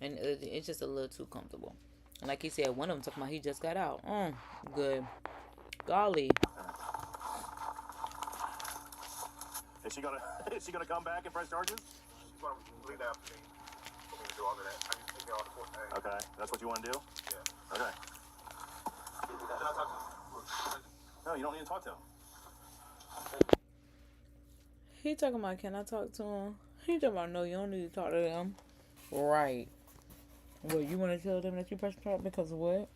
And it's just a little too comfortable. And like he said, one of them talking about he just got out. Good. Golly. Is she gonna come back and press charges? She's going to leave that for me to do all of that. I need to take care of all the court things. Okay, that's what you want to do? Yeah. Okay. Should I talk to him? No, you don't need to talk to him. He talking about, can I talk to him? He talking about, no, you don't need to talk to them. Right. Well, you want to tell them that you pressed charge because of what?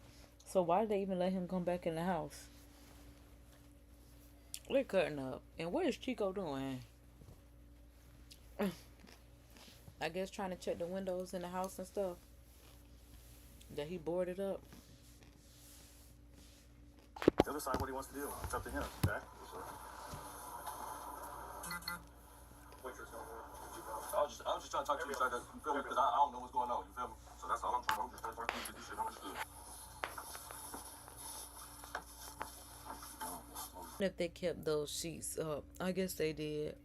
So why did they even let him come back in the house? We're cutting up. And what is Chico doing? I guess trying to check the windows in the house and stuff. That he boarded up. He'll decide what he wants to do. It's up to him, okay? I was just trying to talk to you, you feel me? Because I don't know what's going on, you feel me? So that's all I'm trying to do. I'm just trying to talk to you, get this shit understood. If they kept those sheets up, I guess they did.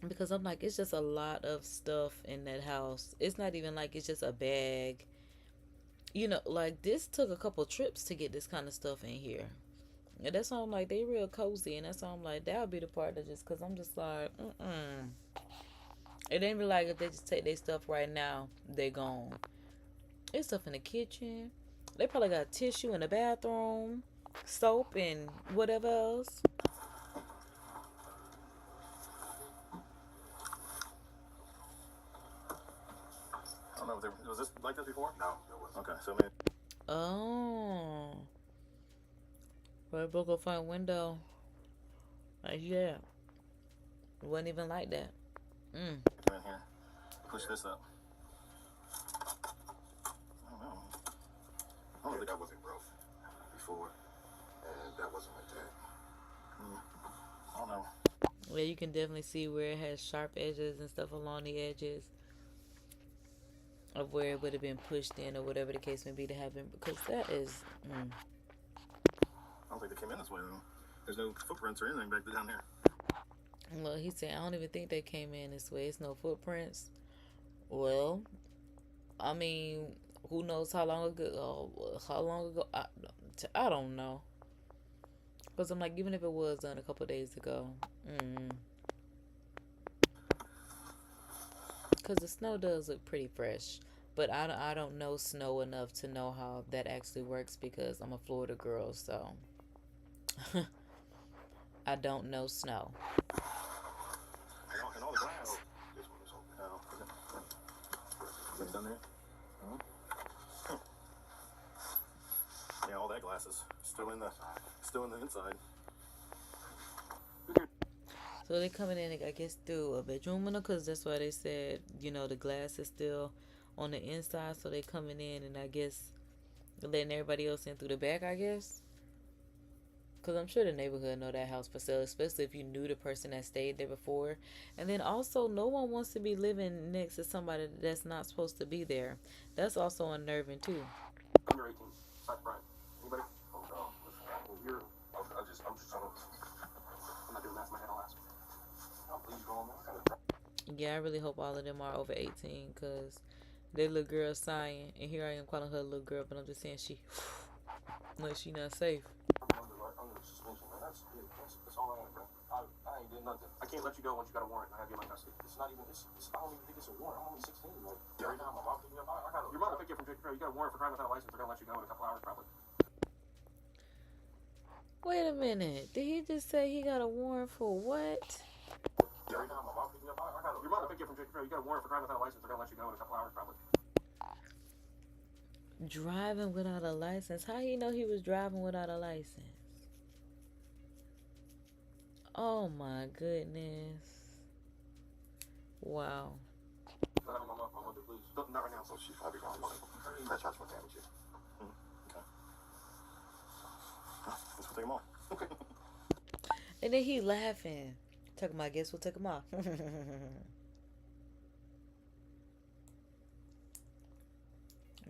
Because I'm like, it's just a lot of stuff in that house. It's not even like it's just a bag. You know, like this took a couple trips to get this kind of stuff in here. And that's why I'm like, they real cozy. And that's why I'm like, that would be the part that just, because I'm just like, It ain't really like if they just take their stuff right now, they gone. There's stuff in the kitchen. They probably got tissue in the bathroom, soap, and whatever else. I don't know, was this like this before? No, it wasn't. Okay, so maybe. Oh. Right, broke a front window. Yeah. It wasn't even like that. Come in here. Push this up. I don't know. Oh, that wasn't broke before, and that wasn't like that. I don't know. Yeah, you can definitely see where it has sharp edges and stuff along the edges of where it would have been pushed in or whatever the case may be to have been, because that is I don't think they came in this way though. There's no footprints or anything back down there. Well, he said, I don't even think they came in this way. It's no footprints. Well, I mean, who knows how long ago? I don't know. Because I'm like, even if it was done a couple days ago. Because the snow does look pretty fresh. But I don't know snow enough to know how that actually works because I'm a Florida girl, so I don't know snow. And all the glass. This one is open. Oh, okay. Is it done there? Yeah, all that glass is still in the inside. So they're coming in, I guess, through a bedroom window, because that's why they said, you know, the glass is still on the inside. So they coming in and I guess letting everybody else in through the back, I guess. Because I'm sure the neighborhood know that house for sale, especially if you knew the person that stayed there before. And then also, no one wants to be living next to somebody that's not supposed to be there. That's also unnerving, too. Under 18, side front. Anybody? Oh, no. You're... I'm just trying to... I'm not doing that in my head, I'll ask. Oh, please go on. Yeah, I really hope all of them are over 18, because their little girl sighing. And here I am calling her a little girl, but I'm just saying no, she not safe. Under suspension, man. That's it. That's all I have, bro. I ain't did nothing. I can't let you go once you got a warrant and I have you in my custody. It's not even, I don't even think it's a warrant. I'm only 16. Like, every time my mom picked me up, I got your mom will pick you up from jail. You got a warrant for crime without a license. They're gonna let you go in a couple hours, probably. Wait a minute. Did he just say he got a warrant for what? Every time my mom picked me up, I got your mom will pick you up from jail. You got a warrant for crime without a license. They're gonna let you go in a couple hours, probably. Driving without a license? How he know he was driving without a license? Oh my goodness. Wow. My mother, please. Not right now. So she's probably gone. That's what damage you. Okay. Let's go take them off. And then he laughing. Talking about, I guess we'll take him off.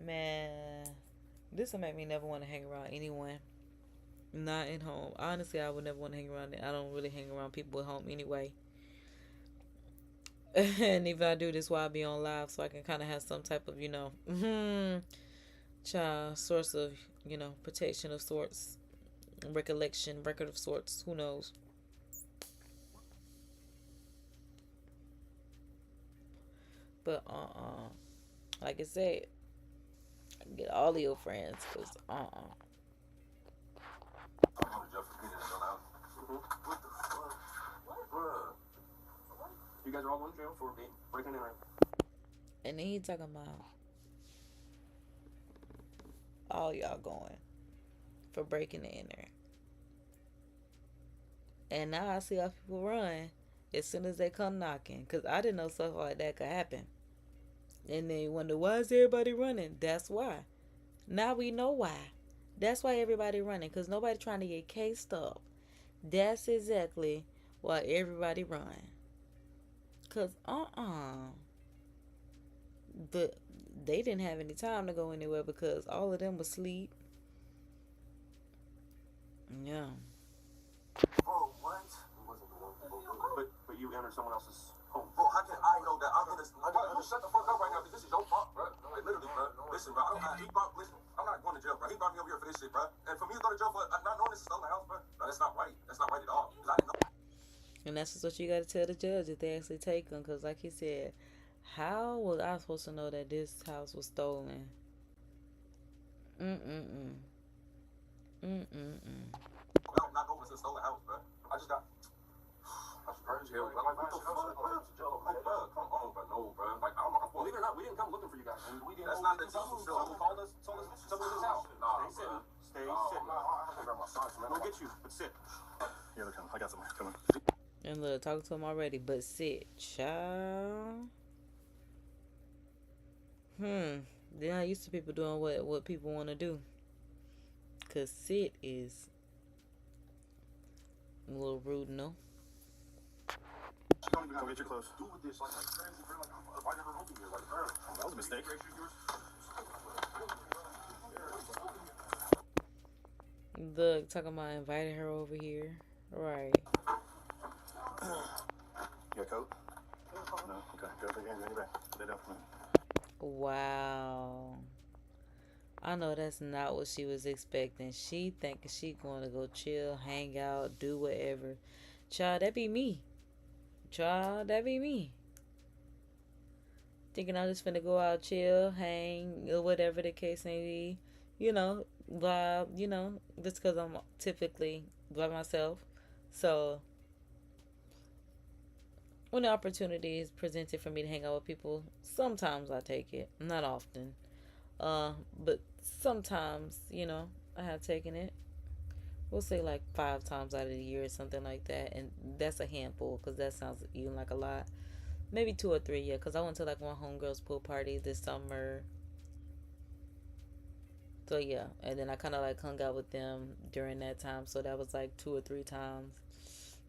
Man, this will make me never want to hang around anyone. Not at home. Honestly, I would never want to hang around. I don't really hang around people at home anyway. And if I do this while I be on live, so I can kind of have some type of, child source of, protection of sorts, recollection, record of sorts. Who knows? But like I said, I can get all of your friends, cause I'm going to jail for being in the house. What the fuck? What? Bruh. You guys are all going to jail for breaking in, right? And then he talking about all y'all going for breaking in there. And now I see how people run as soon as they come knocking, cause I didn't know stuff like that could happen. And then you wonder, why is everybody running? That's why. Now we know why. That's why everybody running, cause nobody trying to get cased up. That's exactly why everybody run. Cause but they didn't have any time to go anywhere because all of them was asleep. Yeah. Bro, what? It wasn't the one. But you entered someone else's home. Bro, how can I know that? I'm in this. Bro, you shut the fuck up right now, because this is your fault, bro. Like, literally, bro. Listen, bro. Listen, I'm not going to jail, bro. He brought me over here for this shit, bro. And for me to go to jail for not knowing this is stolen house, bro, no, that's not right. That's not right at all. Because I didn't know. And that's just what you got to tell the judge if they actually take them. Because like he said, how was I supposed to know that this house was stolen? Not going to a stolen house, bro. I just got. That's crazy. Like, what the fuck, bro? Like, bro, come on, bro. No, bro. Like, believe it or not, we didn't come looking for you guys. And we didn't. That's not the team. Someone called us, told us to this house. Nah, stay sitting. Stay sitting. I got my socks, man. We'll get you, but sit. Yeah, look, I got some. Come on. And look, talking to him already, but sit, child. They're not used to people doing what people want to do. Cause sit is a little rude, no? You don't even have to get your clothes. Do with this like crazy, bro. Like, why never open here? Like, bro, that was a mistake. Look, talking about inviting her over here. Right. You got a coat? No? Okay. Go over here. Bring it back. Lay down for me. Wow. I know that's not what she was expecting. She thinking she going to go chill, hang out, do whatever. Child, that be me. Child, that be me. Thinking I'm just finna go out, chill, hang, or whatever the case may be. Vibe, just because I'm typically by myself. So, when the opportunity is presented for me to hang out with people, sometimes I take it. Not often. But sometimes, I have taken it. We'll say like 5 times out of the year or something like that. And that's a handful, because that sounds even like a lot. Maybe 2 or 3, yeah. Because I went to like one homegirl's pool party this summer. So yeah. And then I kind of like hung out with them during that time. So that was like 2 or 3 times.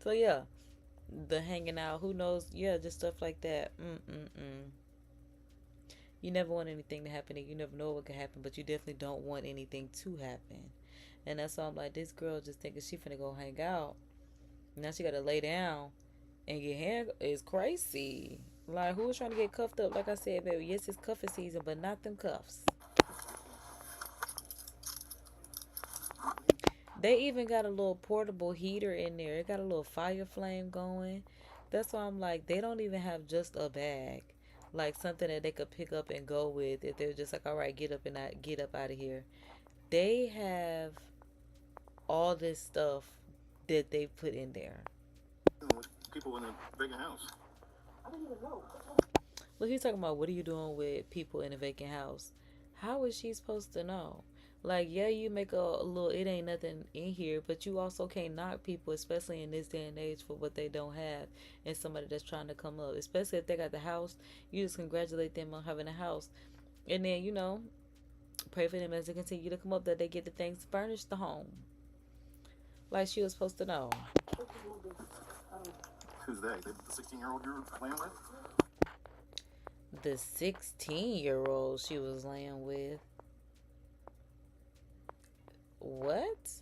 So yeah. The hanging out, who knows? Yeah, just stuff like that. You never want anything to happen, and you never know what could happen, but you definitely don't want anything to happen. And that's why I'm like, this girl just thinking she finna go hang out. Now she gotta lay down and get hand is crazy. Like, who was trying to get cuffed up? Like I said, baby, yes, it's cuffing season, but not them cuffs. They even got a little portable heater in there. It got a little fire flame going. That's why I'm like, they don't even have just a bag. Like something that they could pick up and go with if they're just like, all right, get up out of here. They have all this stuff that they put in there. People in a vacant house. I don't even know. Look, he's talking about, what are you doing with people in a vacant house? How is she supposed to know? Like, yeah, you make a little, it ain't nothing in here, but you also can't knock people, especially in this day and age, for what they don't have, and somebody that's trying to come up. Especially if they got the house, you just congratulate them on having a house. And then, pray for them as they continue to come up, that they get the things to furnish the home. Like she was supposed to know. Who's they? The 16-year-old you were playing with? The 16-year-old she was laying with. What?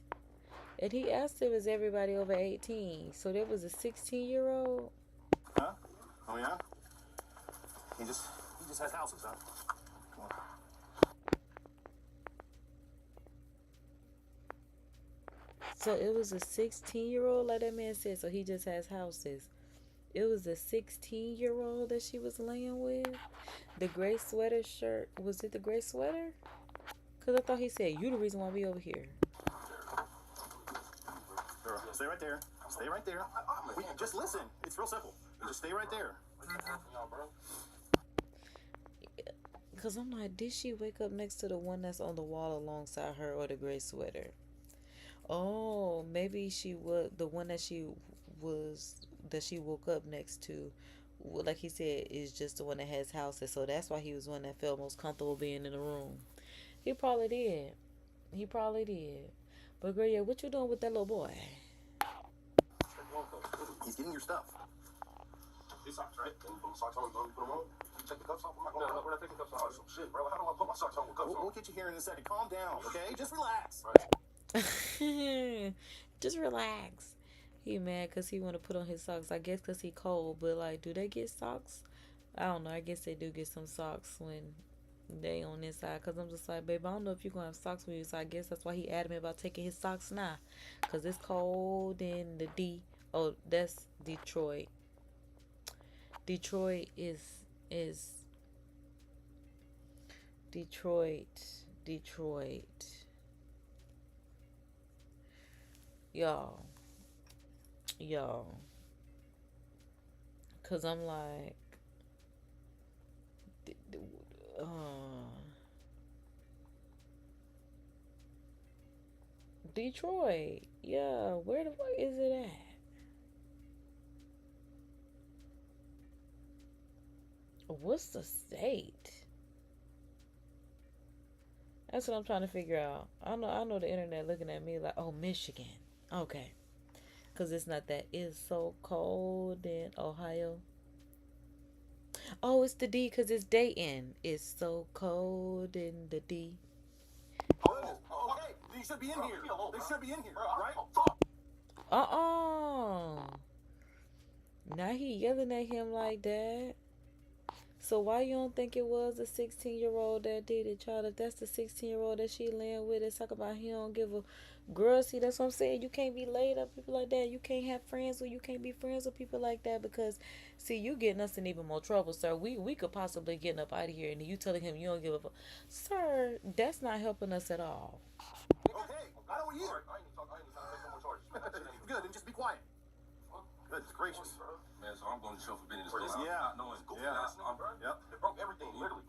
And he asked if it was everybody over 18. So there was a 16-year-old? Huh? Oh, yeah? He just has houses, huh? Come on. So it was a 16-year-old, like that man said, so he just has houses. It was a 16-year-old that she was laying with? The gray sweater shirt. Was it the gray sweater? Because I thought he said, you the reason why we over here. Stay right there. Stay right there. Just listen. It's real simple. Just stay right there. Because I'm like, did she wake up next to the one that's on the wall alongside her or the gray sweater? Oh, maybe she was the one that she woke up next to, like he said, is just the one that has houses. So that's why he was one that felt most comfortable being in the room. He probably did. He probably did. But girl, yeah, what you doing with that little boy? He's getting your stuff. These socks, right? And you put socks on, you put them on. You take the cuffs off. No, we're not taking cuffs off. Oh, shit, bro. How do I put my socks on with cuffs on? We'll get you here in a second. Calm down, okay? Just relax. Just relax. He mad because he want to put on his socks. I guess because he cold. But like, do they get socks? I don't know. I guess they do get some socks when they on this side. Because I'm just like, babe, I don't know if you're going to have socks with you. So I guess that's why he adamant about taking his socks now. Because it's cold in the D. Oh, that's Detroit. Detroit is Detroit. Y'all. Cause I'm like, Detroit. Yeah, where the fuck is it at? What's the state? That's what I'm trying to figure out. I know the internet looking at me like, oh, Michigan. Okay. Because it's not that. It's so cold in Ohio. Oh, it's the D because it's Dayton. It's so cold in the D. Okay, they should be in here. They should be in here, right? Now he yelling at him like that. So why you don't think it was a 16-year-old that did it, child? If that's the 16-year-old that she laying with, it's talk about he don't give a girl. See, that's what I'm saying. You can't be laid up people like that. You can't have friends, or you can't be friends with people like that because, see, you getting us in even more trouble, sir. We could possibly get up out of here, and you telling him you don't give a fuck, sir. That's not helping us at all. Okay, I know you. I ain't talking. I ain't trying to make no more charges. Good, and just be quiet. Goodness gracious. Man, so I'm going to show for being in this Yeah. No, it's goofy. Yeah. Yep. They broke everything, literally.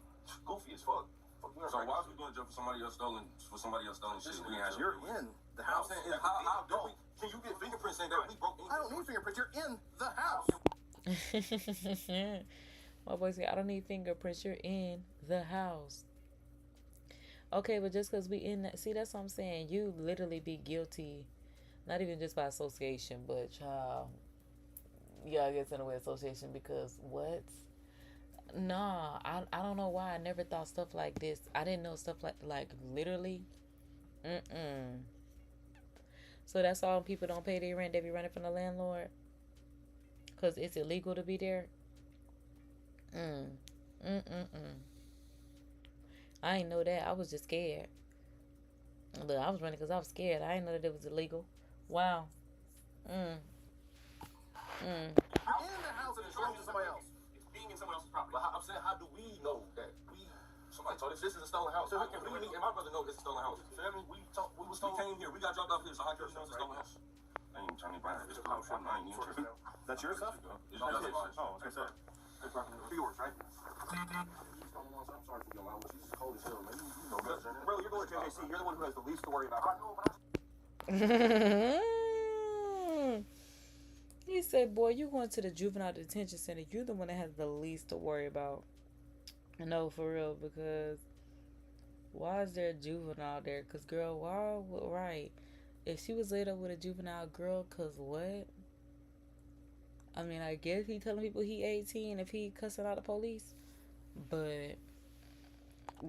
Goofy as fuck. So why was we going to jump for somebody else stolen shit? We ain't You're in the house. I'm saying, how did we? Can you get fingerprints saying that we broke anything? I don't need fingerprints. You're in the house. My boy said, I don't need fingerprints. You're in the house. Okay, but just because we in that, see, that's what I'm saying. You literally be guilty, not even just by association, but child. Yeah, I guess in a way association because what? Nah, I don't know why I never thought stuff like this. I didn't know stuff like literally. So that's all people don't pay their rent. They be running from the landlord because it's illegal to be there. I didn't know that. I was just scared. Look, I was running because I was scared. I didn't know that it was illegal. Wow. You're in the house and it belongs to somebody else. It's being in someone else's property. But I'm saying, how do we know that somebody told us this is a stolen house? So how can we and my brother know this is a stolen house? Feel me? We came here. We got dropped off here. So how can we know it's a stolen house? I ain't even trying to buy it. It's a cloud shop. I ain't even tripping. That's your stuff? It's Oh, I was gonna say. It's yours, right? I'm sorry for your mom. She's cold as hell, man. You know better than that. Bro, you're going to JJC. You're the one who has the least to worry about. I know, but He said, boy, you going to the juvenile detention center. You're the one that has the least to worry about. No, for real, because why is there a juvenile there? Because, girl, why? Right. If she was laid up with a juvenile girl, because what? I mean, I guess he telling people he 18 if he cussing out the police. But,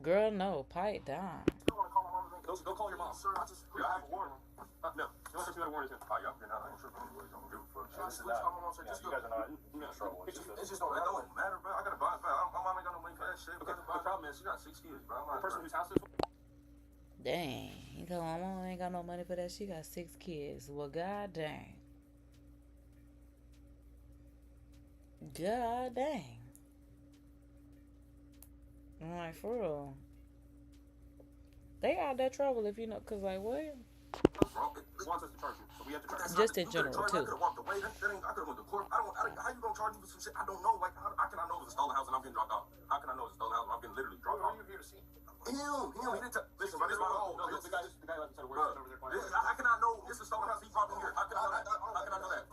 girl, no. Pipe down. Go call your mom. Sir, I have a warrant. No. You want to see what a warrant is? Y'all here now. I ain't tripping anyway. Don't give a fuck. You guys are not in trouble. It just don't matter, bro. I got to buy it. I'm that shit. Okay. The problem is she got 6 kids, bro. The person whose house this was. Dang. He told my mom ain't got no money for that. She got 6 kids. Well, god dang. God dang. I'm like, for real. They out that trouble if you know, cause like what? It wants us to charge you, so we have to charge you. Just in general too. I could have walked away. I could have went to court. How you gonna charge me for some shit I don't know? Like, how can I know it's a stolen house and I'm getting dropped out? How can I know it's a stolen house and I'm getting literally dropped out? Who are you here to see? Him. He didn't listen, bro. This is my home. No, the guy like said a word over there. How can I know this is a stolen house? He brought me here. How can I know that? How can I know that?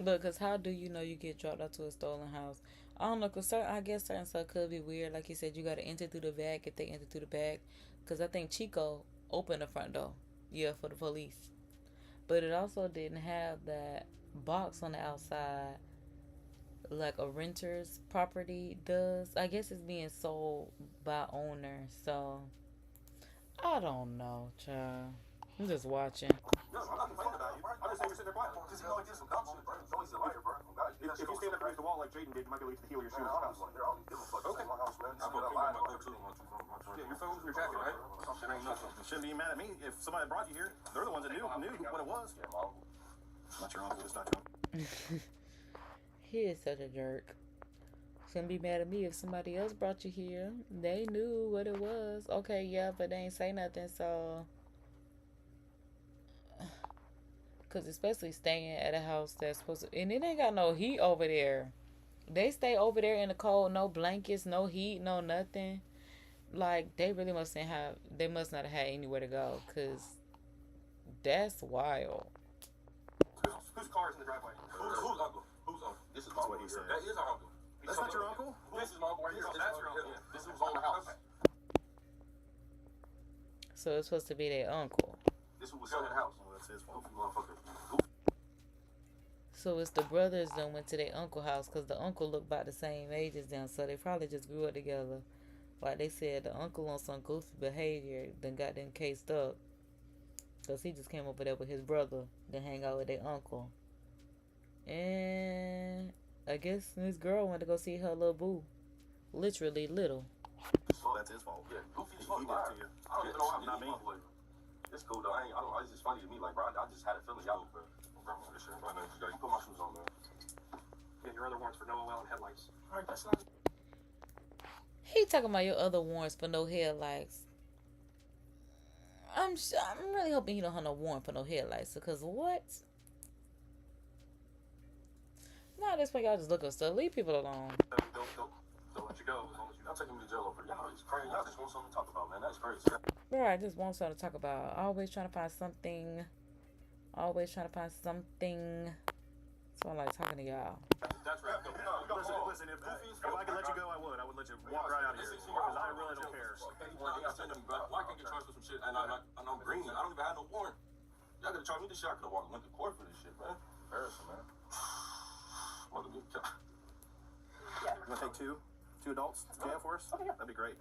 Look, cause how do you know you get dropped out to a stolen house? I don't know, cause I guess certain stuff could be weird. Like you said, you gotta enter through the back if they enter through the back. Cause I think Chico opened the front door, yeah, for the police. But it also didn't have that box on the outside like a renter's property does. I guess it's being sold by owner, so I don't know, child. I'm just watching. No, I'm not complaining about you. I'm just saying you're sitting there quiet. Because you know he did some dumb shit, bro. So he's a liar, bro. If you stand up against the wall like Jaden did, you might be able to heal your shoes. Okay. I'm going to my coat too. Yeah, your phone, your jacket, right? Shit ain't nothing. You shouldn't be mad at me. If somebody brought you here, they're the ones that knew what it was. Not your uncle. It's not your uncle. He is such a jerk. Shouldn't be mad at me if somebody else brought you here. They knew what it was. Okay, yeah, but they ain't say nothing, so... Because especially staying at a house that's supposed to... And it ain't got no heat over there. They stay over there in the cold. No blankets, no heat, no nothing. Like, they really must have... They must not have had anywhere to go. Because that's wild. Whose car is in the driveway? Who's uncle? Who's uncle? This is what he said. That is our uncle. That's not your uncle? This is my uncle right here. That's your uncle. This is on the house. So it's supposed to be their uncle. This is who was selling the house. That's his fault. So it's the brothers that went to their uncle's house because the uncle looked about the same age as them, so they probably just grew up together. Like they said, the uncle on some goofy behavior then got them cased up because he just came over there with his brother to hang out with their uncle. And I guess this girl went to go see her little boo. Literally little. So that's his fault. Yeah, Goofy's fault. He did it to you. I don't even know how not me. It's cool though. It's just funny to me. Like, bro, I just had a feeling y'all were this shit. You put my shoes on, man. Yeah, your other warrants for no OL and headlights. All right, that's not. He talking about your other warrants for no headlights. I'm really hoping he don't have no warrant for no headlights. Because what? Nah, this way y'all just look up stuff. Leave people alone. Don't let you go. Y'all taking me to jail over y'all. It's crazy. Y'all just want something to talk about, man. That's crazy. Bro, I just want something to talk about. Always trying to find something. Always trying to find something. So I like talking to y'all. That's right. Listen, if I could let you go, I would. I would let you walk right out of here. Because I really don't care. Why can't get charged for some shit and I'm green? I don't even have no warrant. Y'all gotta charge me this shit. I could have went to court for this shit, man. Embarrassing, man. You wanna take two adults to jail for us? Okay, yeah. That'd be great.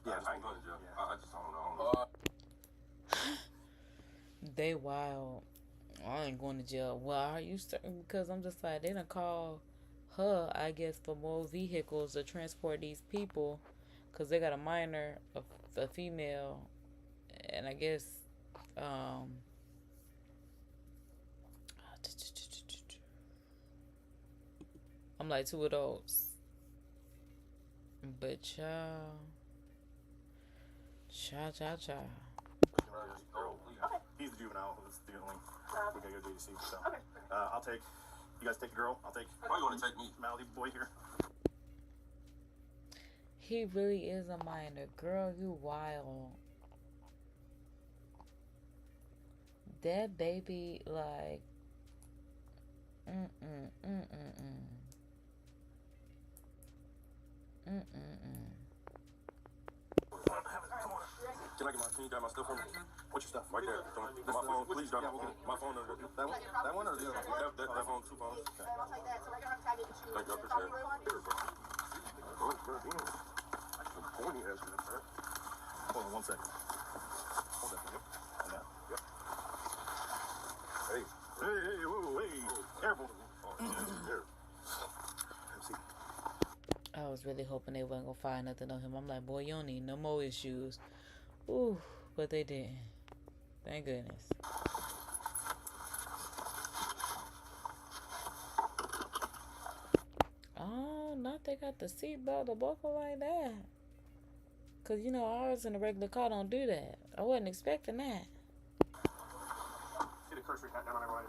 Yeah, I ain't going to jail. Yeah. I just don't know. They wild. I ain't going to jail. Why are you starting? Because I'm just like, they done call her, I guess, for more vehicles to transport these people. Because they got a minor, a female, and I guess, I'm like 2 adults. But child. He's the juvenile. That's the only we gotta go JDC. So I'll take. You guys take the girl. I'll take. Why you want to take me? Malady boy here. He really is a minor. Girl, you wild. That baby, like. Can you grab my stuff from me? What's your stuff? Right there. My phone, please grab my phone. That one? That one or the other one? That phone, 2 phones. Okay. Thank you, I appreciate it. Hold on 1 second. Hold that for you. Yep. Hey, whoa, hey, careful. Here. I was really hoping they wasn't gonna find nothing on him. I'm like, boy, you don't need no more issues. Ooh, but they didn't. Thank goodness. Oh, not they got the seatbelt or buckle like that. Cause you know ours in a regular car don't do that. I wasn't expecting that. Get a cursory hat down on everybody.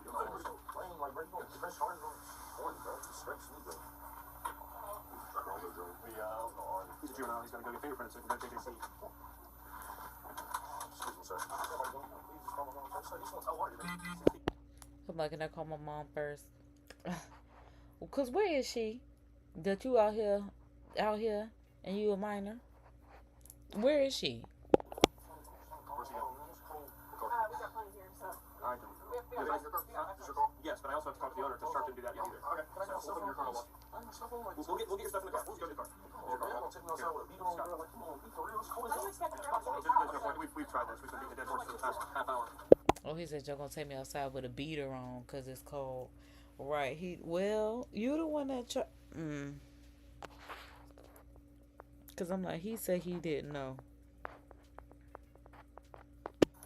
He's a juvenile. He's gonna go get fingerprints so he can go take his seat. I'm like, can I call my mom first? Cause where is she? That you out here, and you a minor? Where is she? Where's he going? We got plenty here, so. Alright, yes, but I also have to talk to the owner to start to do that yet either. Okay. Can I get stuff in your car? We'll get your stuff in the car. We'll go to the car. We've tried this. We've been beating a dead horse for the past half hour. Oh, he said y'all gonna take me outside with a beater on because it's cold. Right. Well, you the one that Because I'm like, he said he didn't know.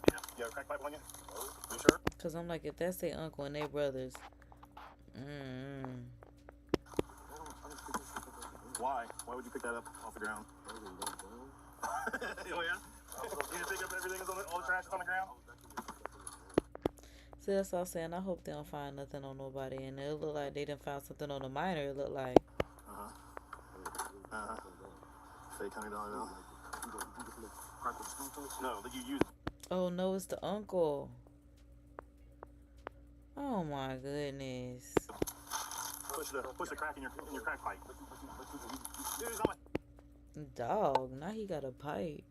Yeah. You have a crack pipe on you? You sure? Because I'm like, if that's their uncle and their brothers. Why? Why would you pick that up off the ground? Oh, yeah? You didn't pick up everything that's on all the trash that's on the ground? See, that's what I'm saying. I hope they don't find nothing on nobody. And it look like they done found something on the minor. It look like. Fake $100 bill. No, that you use. Oh, no, it's the uncle. Oh, my goodness. Push the crack in your crack pipe. Dog, now he got a pipe.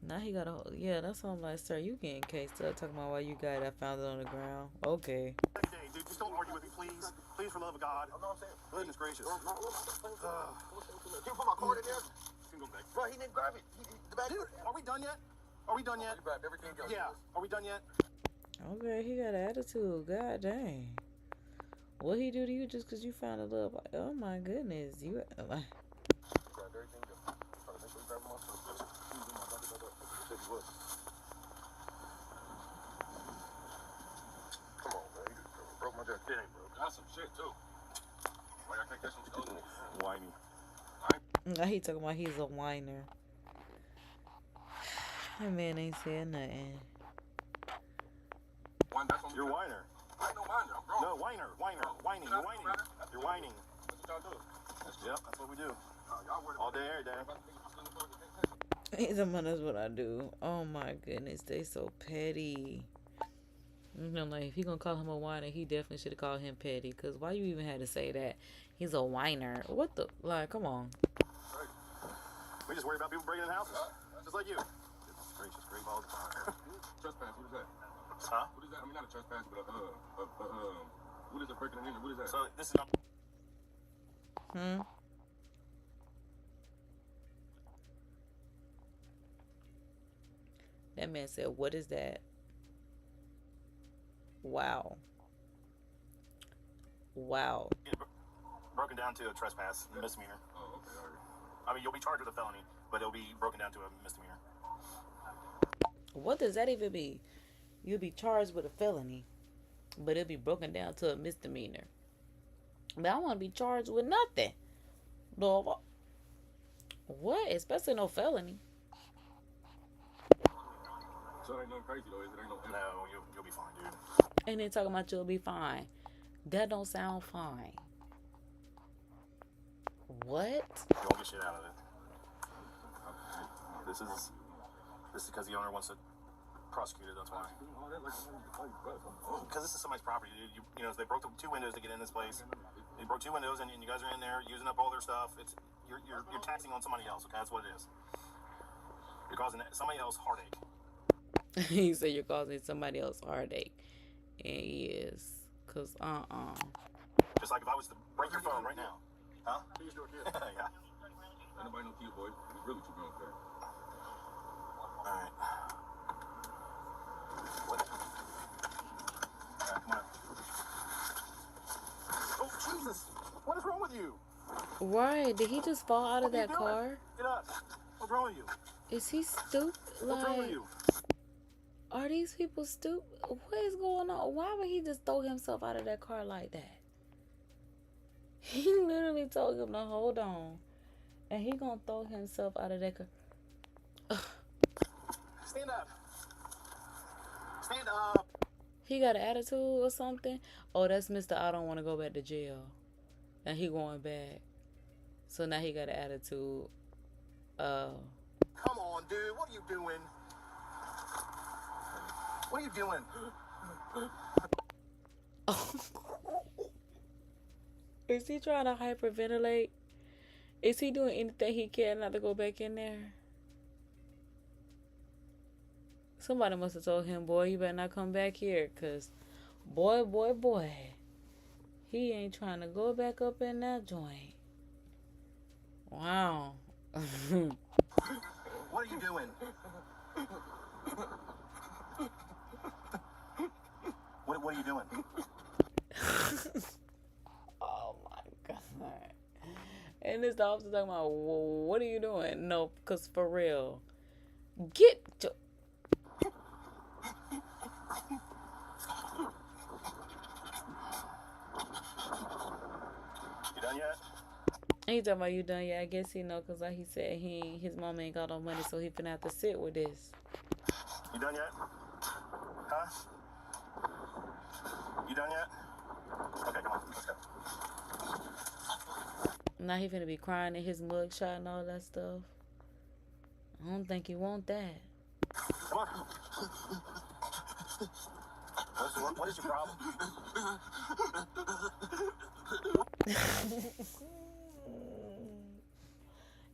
Now he got a... Yeah, that's what I'm like, sir, you getting cased up talking about why you got that found it on the ground. Okay. Hey, dude, just don't argue with me, please. Please, for the love of God. I'm not saying. Goodness gracious. Can you put my card in there? Bro, he didn't grab it. Dude, are we done yet? Are we done yet? Yeah. Are we done yet? Okay, he got an attitude. God dang. What he do to you just because you found a little... Like, oh, my goodness. You... Come on, man. You broke my jacket. It ain't broke. That's some shit, too. Like, I can't get some stolen. Whiny. Now he talking about he's a whiner. That man ain't saying nothing. You're a whiner. I ain't no whiner. I'm grown. No, whiner. Whining. You're whining. You're whining. That's what y'all do. Yep, that's what we do. All day, every day. He's a man, that's what I do. Oh my goodness, they so petty. You know, like if he gonna call him a whiner, he definitely should have called him petty. Cause why you even had to say that? He's a whiner. What the? Like, come on. We just worry about people breaking in houses, just like you. Goodness gracious, great all the time. Trespass, what is that? Huh? What is that? I mean, not a trespass, but what is a breaking and entering? What is that? So this is not. That man said, "What is that?" Wow. Wow. Broken down to a trespass, misdemeanor. Oh, okay, all right. I mean, you'll be charged with a felony, but it'll be broken down to a misdemeanor. What does that even be? You'll be charged with a felony, but it'll be broken down to a misdemeanor. But I want to be charged with nothing. No, what? Especially no felony. So it ain't nothing crazy though, is it? Ain't no. No, you'll be fine, dude. And then talking about you'll be fine. That don't sound fine. What? You won't get shit out of it. This is because the owner wants to prosecute it. That's why. Because this is somebody's property, dude. You know, they broke the 2 windows to get in this place. They broke 2 windows, and you guys are in there using up all their stuff. You're taxing on somebody else. Okay, that's what it is. You're causing somebody else heartache. He said you're causing somebody else heartache. And he is. Cause Just like if I was to break your phone right now. Huh? He's your kid. Yeah. Anybody know kid, boy? He's really too young for that. Alright. What? Alright, come on. Oh, Jesus! What is wrong with you? Right? Did he just fall out of What are you that doing? car? Get up. What's wrong with you? Is he stupid? What's wrong with Like, you? are these people stupid? What is going on? Why would he just throw himself out of that car like that? He literally told him to hold on, and he gonna throw himself out of that car. Stand up. Stand up. He got an attitude or something? Oh, that's Mr. I don't want to go back to jail. And he going back. So now he got an attitude. Come on, dude. What are you doing? What are you doing? Is he trying to hyperventilate? Is he doing anything he can not to go back in there? Somebody must have told him, boy, you better not come back here. Because, boy, he ain't trying to go back up in that joint. Wow. What are you doing? What are you doing? Oh my God. And this officer talking about, well, what are you doing? No, because for real. Get to... You done yet? And he talking about, you done? Yeah, I guess he know, because like he said, his mama ain't got no money, so he finna have to sit with this. You done yet? Huh? You done yet? Okay, come on, let's go. Now he finna be crying in his mugshot and all that stuff. I don't think he want that. Come on. What is your problem?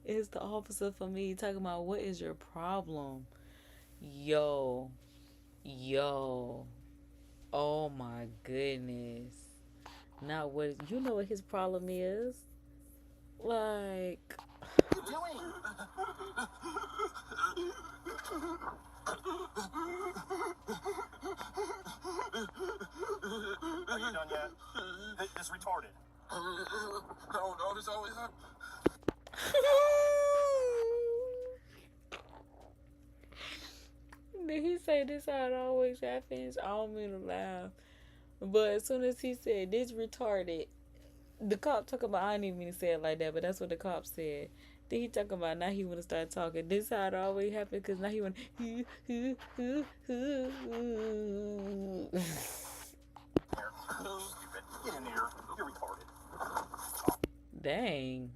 It's the officer for me talking about, what is your problem? Yo. Oh my goodness. Not what, you know what his problem is? Like, What are you doing? Are you done yet? It's retarded. I don't know. This always happens. did he say this how it always happens? I don't mean to laugh. But as soon as he said this retarded, the cop talking about, I didn't even mean to say it like that, but that's what the cop said. Then he talking about, now he want to start talking. This how it always happens, because now he want Stupid. Get in here. You're retarded. Dang.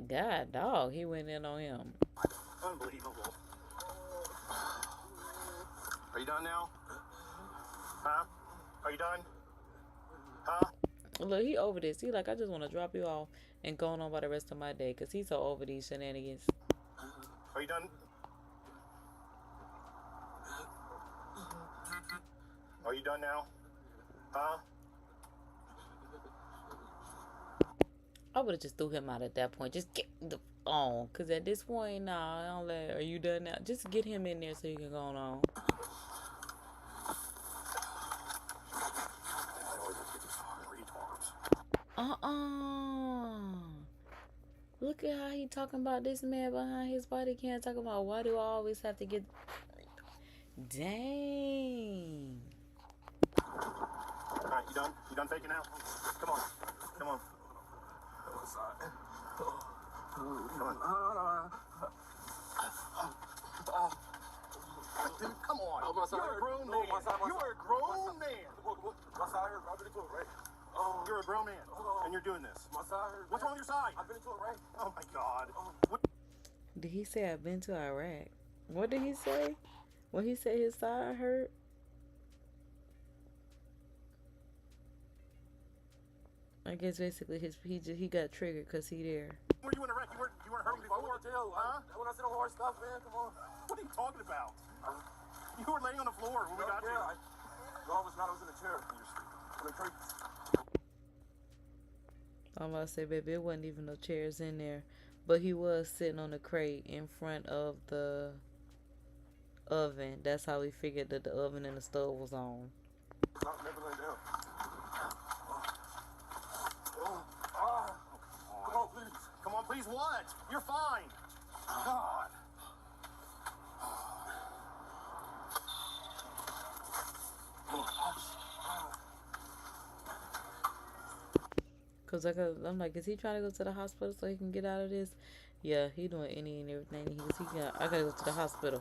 God, dog, he went in on him. Unbelievable. Are you done now? Huh? Are you done? Huh? Look, he over this. He like, I just want to drop you off and go on by the rest of my day, because he's so over these shenanigans. Are you done? Are you done now? Huh? I would have just threw him out at that point. Just get the on, because at this point, nah, I don't let. Are you done now? Just get him in there so you can go on. Look at how he talking about this man behind his body cam, talking about, why do I always have to get... Dang. Alright, you done? You done faking out? Come on. Come on. Come on. Dude, come on. You're a grown man. You're a grown man. You're a grown man, and you're doing this. My side hurt. What's wrong with your side? I've been to Iraq. Oh my God. What? Did he say I've been to Iraq? What did he say? When he said his side hurt? I guess basically he got triggered because he there. Were you in Iraq? You weren't hurt before? Huh? When I said the hard stuff, man, come on. What are you talking about? You were laying on the floor when we got you. No, I was not. I was in a chair. In a crate. I'm about to say, baby, it wasn't even no chairs in there. But he was sitting on a crate in front of the oven. That's how we figured that the oven and the stove was on. Never lay down. what? You're fine. God. Cause I'm like, is he trying to go to the hospital so he can get out of this? Yeah, he doing any and everything. I gotta go to the hospital.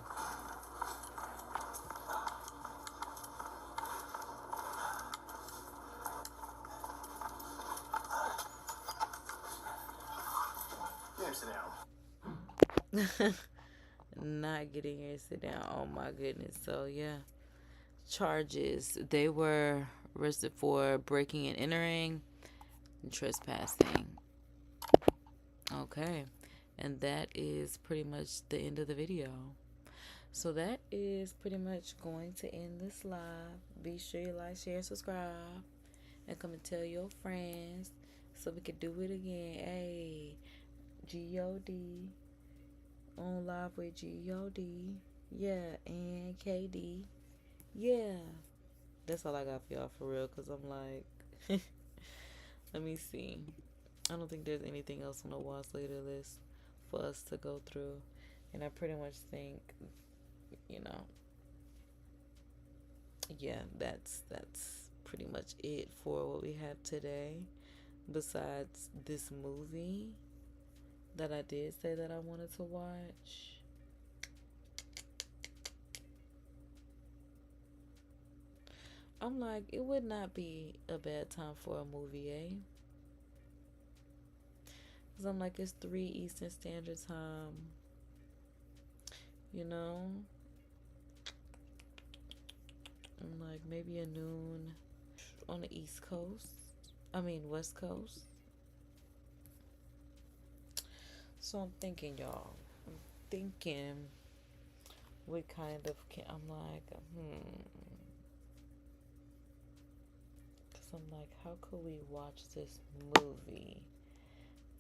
Here, sit down. Not getting here, sit down. Oh my goodness. So yeah, charges. They were arrested for breaking and entering, and trespassing. Okay, and that is pretty much the end of the video. So that is pretty much going to end this live. Be sure you like, share, subscribe, and come and tell your friends so we can do it again. Hey, G-O-D on live with G-O-D. Yeah, and KD. Yeah, that's all I got for y'all for real, because I'm like, let me see. I don't think there's anything else on the watch later list for us to go through. And I pretty much think, you know, yeah, that's pretty much it for what we have today. Besides this movie that I did say that I wanted to watch. I'm like, it would not be a bad time for a movie, eh? Because I'm like, it's 3 Eastern Standard Time. You know? I'm like, maybe a noon on the East Coast. West Coast. So I'm thinking, y'all. We kind of can. I'm like, Because I'm like, how could we watch this movie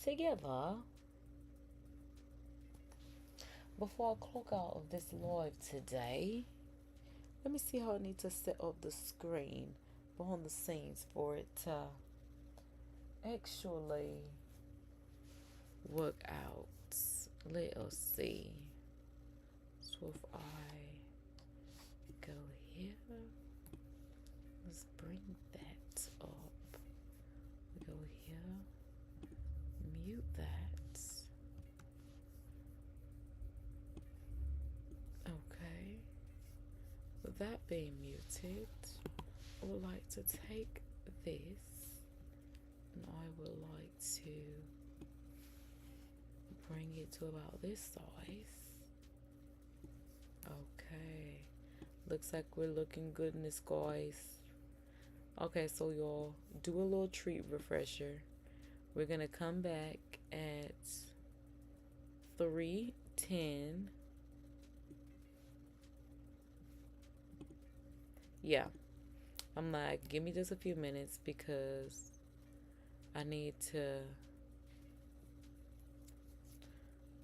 together before I clock out of this live today? Let me see how I need to set up the screen behind the scenes for it to actually work out. Let us see. So if I go here, let's bring that up. We go here, mute that. Okay. With that being muted, I would like to take this and I would like to bring it to about this size. Okay. Looks like we're looking good in this, guys. Okay, so y'all, do a little treat refresher. We're going to come back at 3:10. Yeah. I'm like, give me just a few minutes because I need to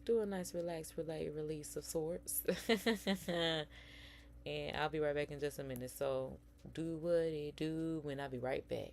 do a nice relax, release of sorts. And I'll be right back in just a minute. So do what it do when I'll be right back.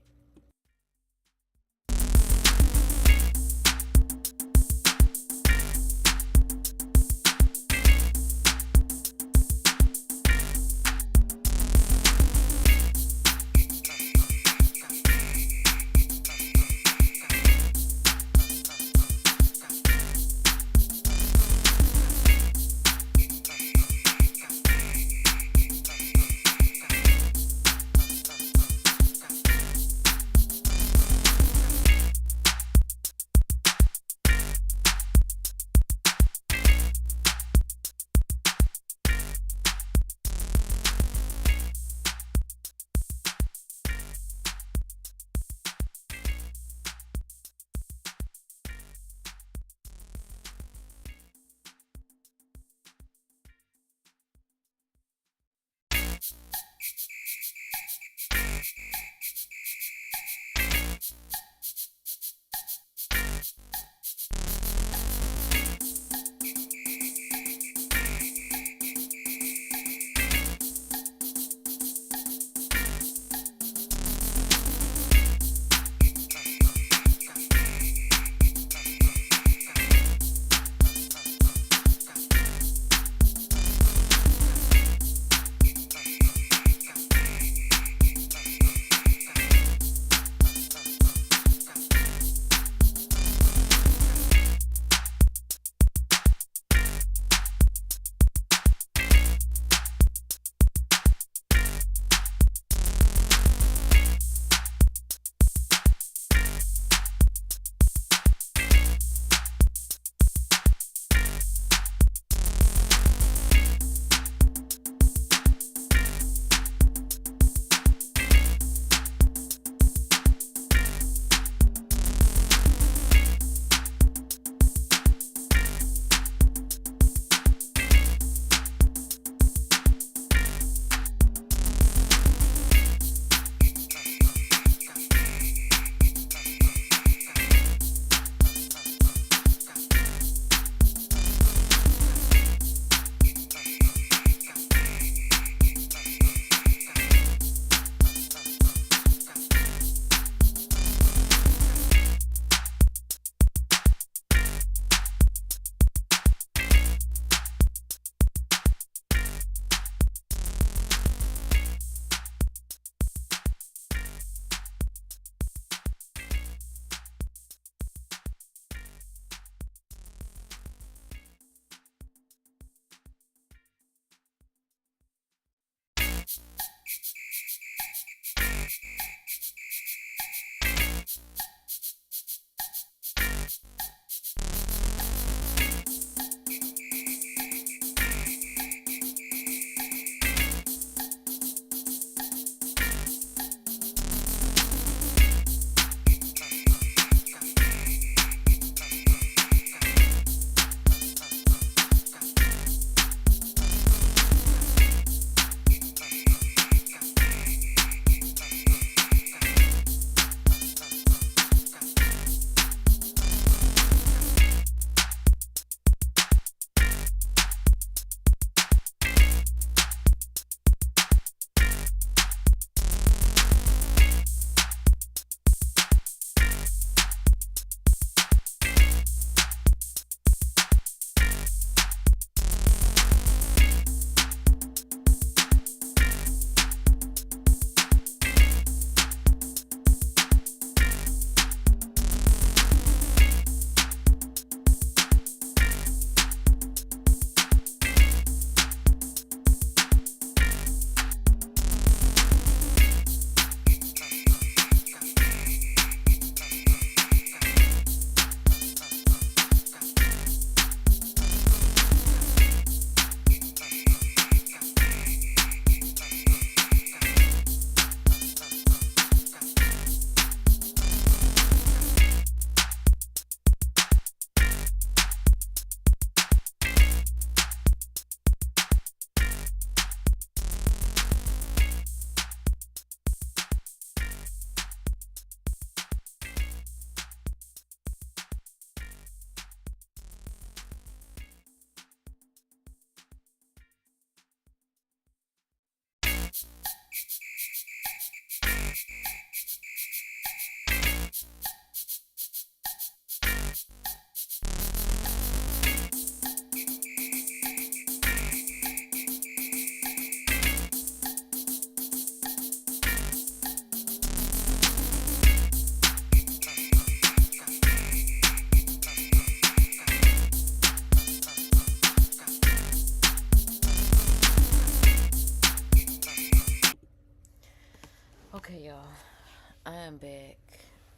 am back.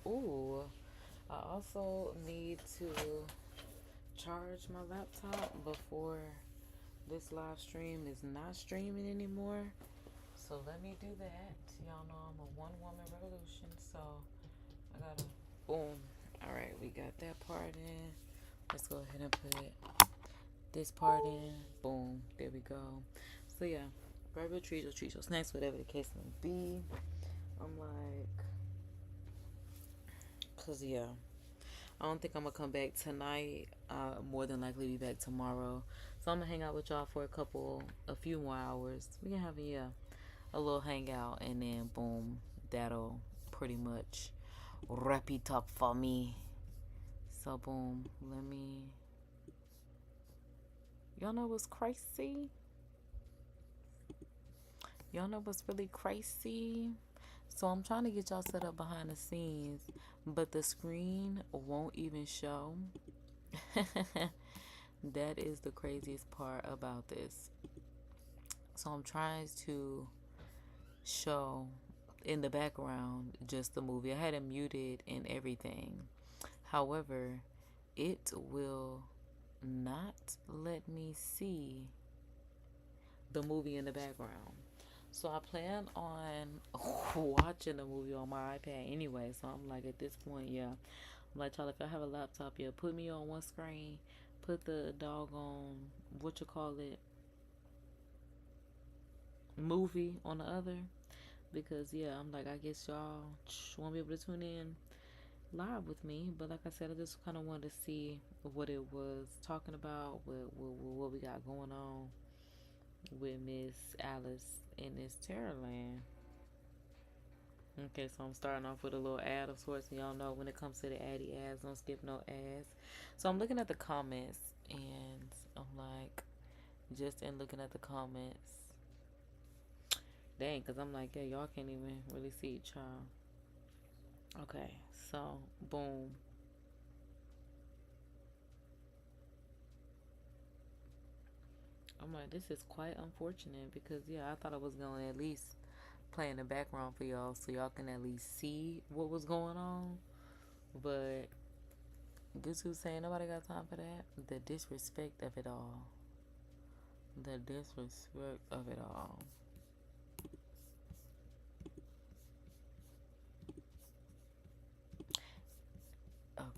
Ooh, I also need to charge my laptop before this live stream is not streaming anymore. So let me do that. Y'all know I'm a one-woman revolution, so I gotta, boom. All right, we got that part in. Let's go ahead and put this part in. Boom, there we go. So yeah, grab your treats or snacks, whatever the case may be. I'm like, cause yeah, I don't think I'm gonna come back tonight. More than likely be back tomorrow. So I'm gonna hang out with y'all for a few more hours. We can have a little hangout, and then boom, that'll pretty much wrap it up for me. So boom, y'all know what's crazy? Y'all know what's really crazy? So I'm trying to get y'all set up behind the scenes, but the screen won't even show. That is the craziest part about this. So I'm trying to show in the background just the movie. I had it muted and everything. However, it will not let me see the movie in the background. So I plan on watching the movie on my iPad anyway. So I'm like, at this point, yeah. I'm like, y'all, if I have a laptop, yeah, put me on one screen. Put the doggone, movie on the other. Because, yeah, I'm like, I guess y'all won't be able to tune in live with me. But like I said, I just kind of wanted to see what it was talking about, what we got going on with Miss Alice in this Terrorland. Okay, so I'm starting off with a little ad of sorts, and y'all know when it comes to the addy ads, don't skip no ads. So I'm looking at the comments, and I'm like, just in looking at the comments, dang, because I'm like, yeah, y'all can't even really see each other. Okay, so boom. I'm like, this is quite unfortunate because, yeah, I thought I was going to at least play in the background for y'all so y'all can at least see what was going on. But guess who's saying nobody got time for that? The disrespect of it all. The disrespect of it all.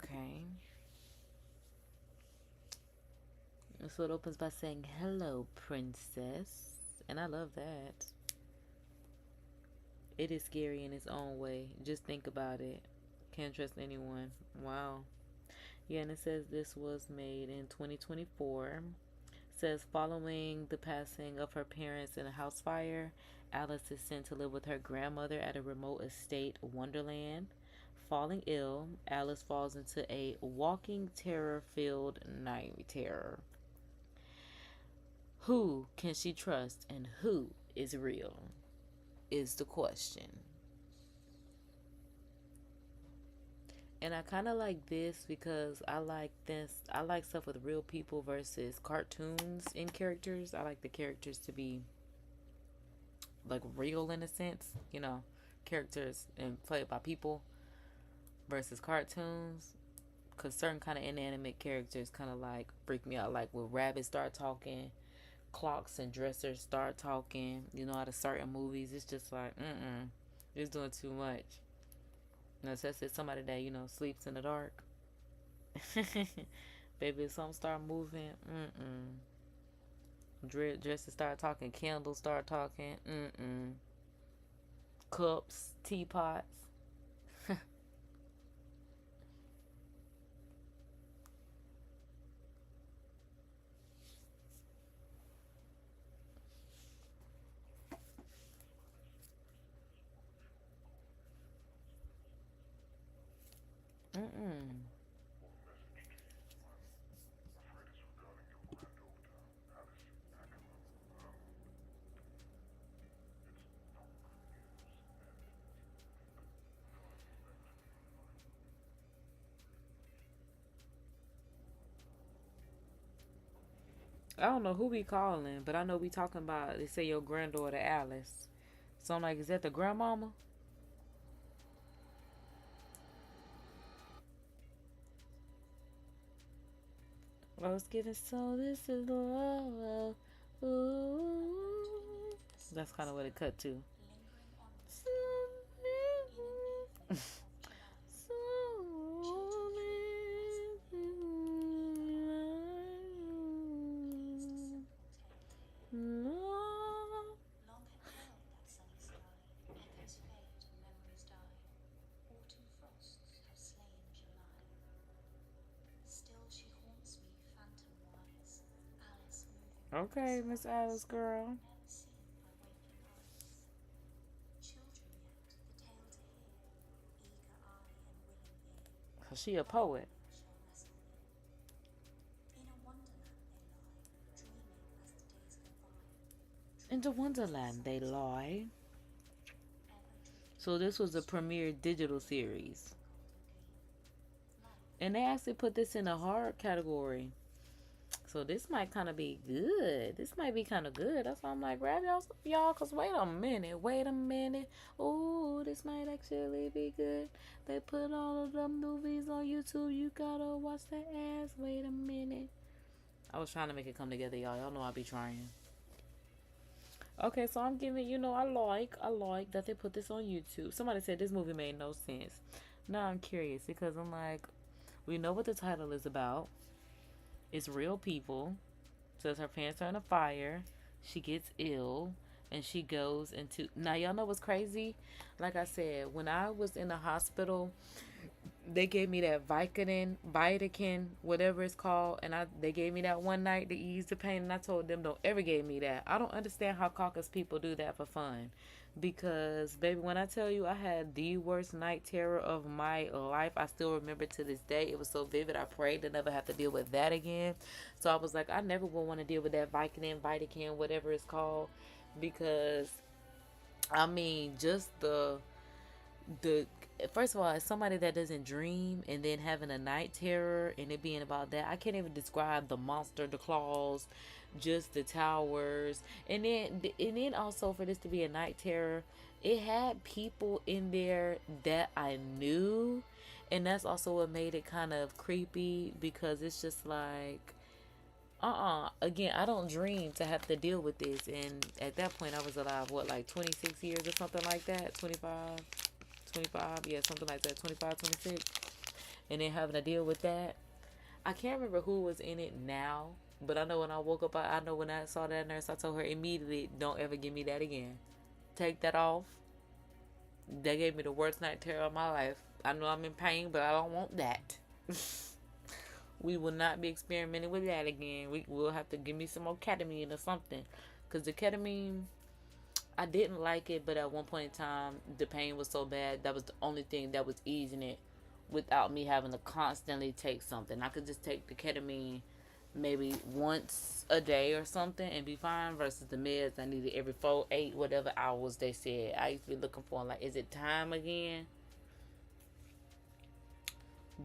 Okay. So it opens by saying, hello, princess. And I love that. It is scary in its own way. Just think about it. Can't trust anyone. Wow. Yeah, and it says this was made in 2024. It says, following the passing of her parents in a house fire, Alice is sent to live with her grandmother at a remote estate, Wonderland. Falling ill, Alice falls into a walking terror-filled night terror. Who can she trust and who is real is the question. And I kind of like this because I like stuff with real people versus cartoons in characters. I like the characters to be like real in a sense, you know, characters and played by people versus cartoons. Because certain kind of inanimate characters kind of like freak me out. Like when rabbits start talking, clocks and dressers start talking, you know, out of certain movies, it's just like, it's doing too much. You know, so it's somebody that, you know, sleeps in the dark. Baby, if something start moving, Dresses start talking, candles start talking, cups, teapots. I don't know who we calling, but I know we talking about, they say your granddaughter Alice. So I'm like, is that the grandmama? I was giving, so this is love. Ooh. That's kind of what it cut to. Okay, Miss Alice girl. Cause she a poet. Into Wonderland they lie. So this was a premiere digital series. And they actually put this in a horror category. So this might kind of be good. This might be kind of good. That's why I'm like, grab y'all, because wait a minute. Ooh, this might actually be good. They put all of them movies on YouTube. You gotta watch the ass. Wait a minute. I was trying to make it come together, y'all. Y'all know I be trying. Okay, so I'm giving, I like that they put this on YouTube. Somebody said this movie made no sense. Now I'm curious because I'm like, we know what the title is about. It's real people. Says her parents are in a fire. She gets ill and she goes into. Now y'all know what's crazy? Like I said, when I was in the hospital, they gave me that Vicodin, whatever it's called, and they gave me that one night to ease the pain, and I told them don't ever give me that. I don't understand how caucus people do that for fun, because baby, when I tell you I had the worst night terror of my life, I still remember to this day. It was so vivid. I prayed to never have to deal with that again. So I was like, I never would want to deal with that Vicodin, whatever it's called, because I mean, just the first of all, as somebody that doesn't dream and then having a night terror and it being about that, I can't even describe the monster, the claws, just the towers, and then also for this to be a night terror, it had people in there that I knew, and that's also what made it kind of creepy, because it's just like, again, I don't dream to have to deal with this. And at that point I was alive, what, like 26 years or something like that, 25, yeah, something like that, 25, 26, and then having to deal with that. I can't remember who was in it now, but I know when I woke up, I know when I saw that nurse, I told her immediately, don't ever give me that again. Take that off. They gave me the worst night terror of my life. I know I'm in pain, but I don't want that. We will not be experimenting with that again. We will have to give me some more ketamine or something, because the ketamine, I didn't like it, but at one point in time, the pain was so bad, that was the only thing that was easing it without me having to constantly take something. I could just take the ketamine maybe once a day or something and be fine, versus the meds I needed every 4, 8, whatever hours they said. I used to be looking for, like, is it time again?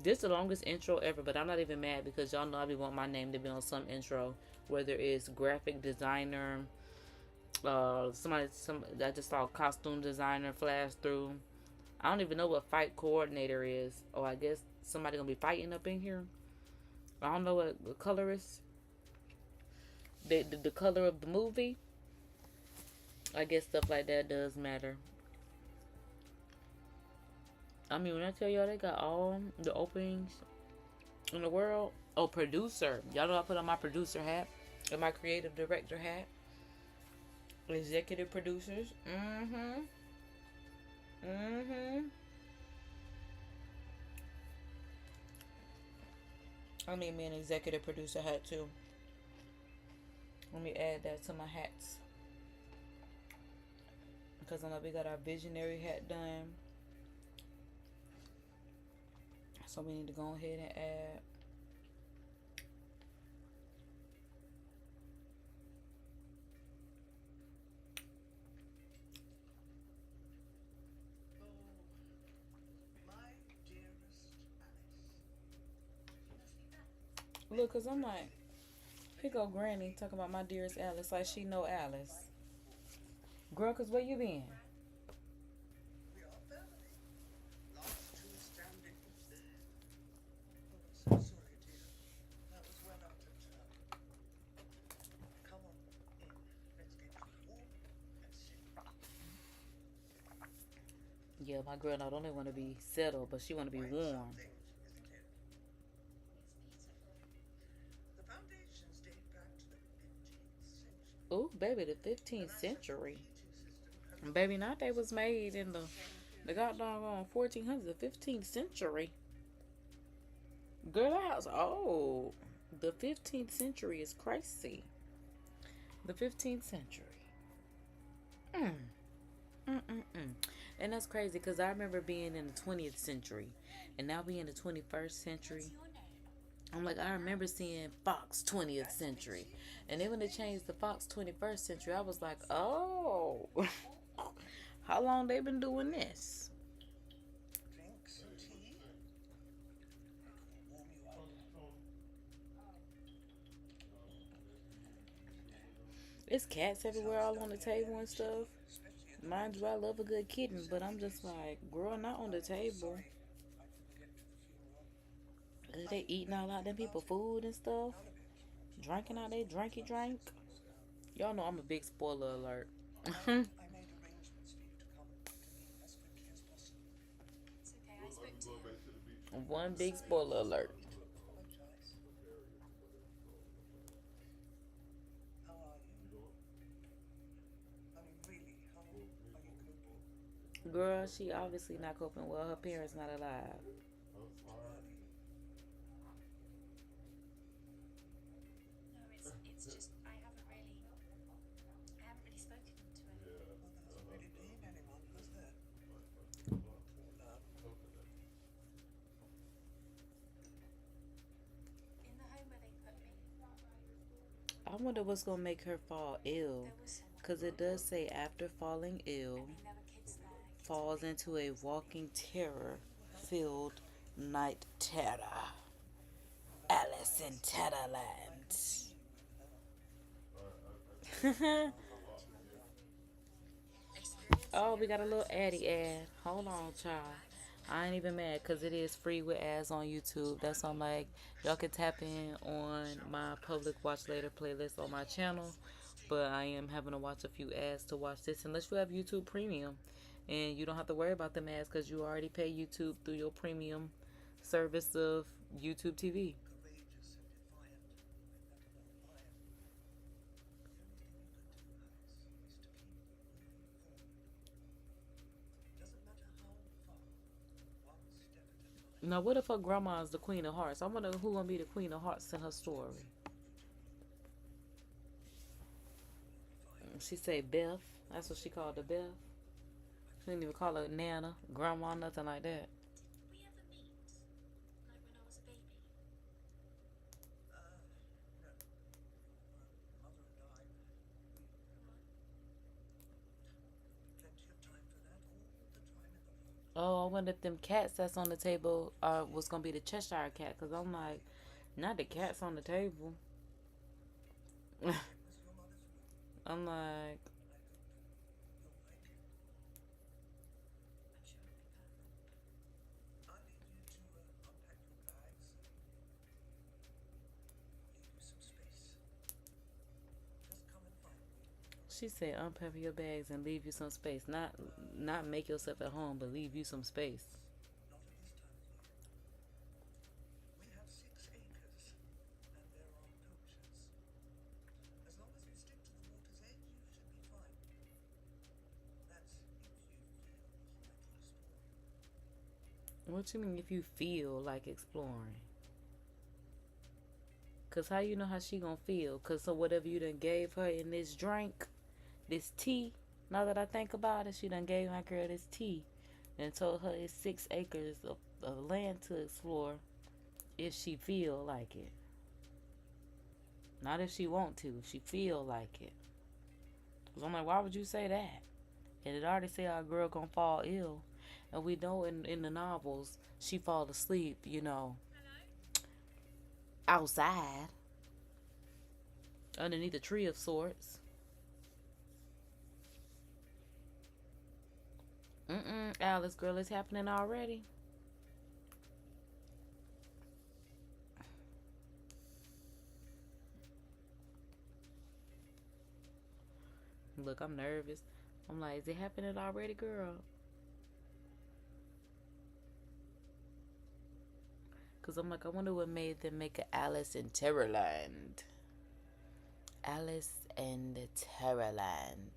This is the longest intro ever, but I'm not even mad, because y'all know I be want my name to be on some intro, whether it's graphic designer, some I just saw costume designer flash through. I don't even know what fight coordinator is. Oh, I guess somebody gonna be fighting up in here. I don't know what the color is. The color of the movie. I guess stuff like that does matter. I mean, when I tell y'all they got all the openings in the world. Oh, producer. Y'all know I put on my producer hat and my creative director hat. Executive producers. I mean, me an executive producer hat too. Let me add that to my hats, because I know we got our visionary hat done. So we need to go ahead and add look, cause I'm like, here go Granny talking about my dearest Alice like she know Alice. Girl, cause where you been? Yeah, my girl not only want to be settled, but she want to be warm. Ooh, baby, the 15th century. Baby, not they was made in the goddamn 1400s, the 15th century. Girl, that house old. The 15th century is crazy. The 15th century. And that's crazy because I remember being in the 20th century and now we in the 21st century. I'm like, I remember seeing Fox 20th century. And then when they changed the Fox 21st century, I was like, oh, how long they been doing this? It's cats everywhere all on the table and stuff. Mind you, I love a good kitten, but I'm just like, girl, not on the table. They eating all out them people food and stuff. Drinking out they drinky drink. Y'all know I'm a big spoiler alert. One big spoiler alert. Girl, she obviously not coping well. Her parents not alive. It's just I haven't really spoken to him. In the home where they put me, I wonder what's gonna make her fall ill. Cause it does say after falling ill, falls into a walking terror-filled night terror. Alice in Terrorland. Oh, we got a little Addy ad. Hold on, child. I ain't even mad because it is free with ads on YouTube. That's on like, y'all can tap in on my public watch later playlist on my channel. But I am having to watch a few ads to watch this unless you have YouTube Premium. And you don't have to worry about them ads because you already pay YouTube through your premium service of YouTube TV. Now, what if her grandma's the Queen of Hearts? I wonder who gonna be the Queen of Hearts in her story. She say Beth. That's what she called her, Beth. She didn't even call her Nana, Grandma, nothing like that. we ever meet? Like when I was a baby? Oh, I wonder if them cats that's on the table was gonna be the Cheshire cat. Cause I'm like, not the cats on the table. I'm like, she said, unpack your bags and leave you some space. Not make yourself at home, but leave you some space. What you mean if you feel like exploring? Cause how you know how she gonna feel? Cause so whatever you done gave her in this drink, this tea. Now that I think about it, she done gave my girl this tea and told her it's 6 acres of land to explore if she feel like it. Not if she want to. If she feel like it. Cause I'm like, why would you say that? And it already say our girl gonna fall ill. And we know in the novels, she fall asleep, you know, outside, underneath a tree of sorts. Alice, girl, it's happening already. Look, I'm nervous. I'm like, is it happening already, girl? Because I'm like, I wonder what made them make a Alice in Terrorland. Alice in the Terrorland.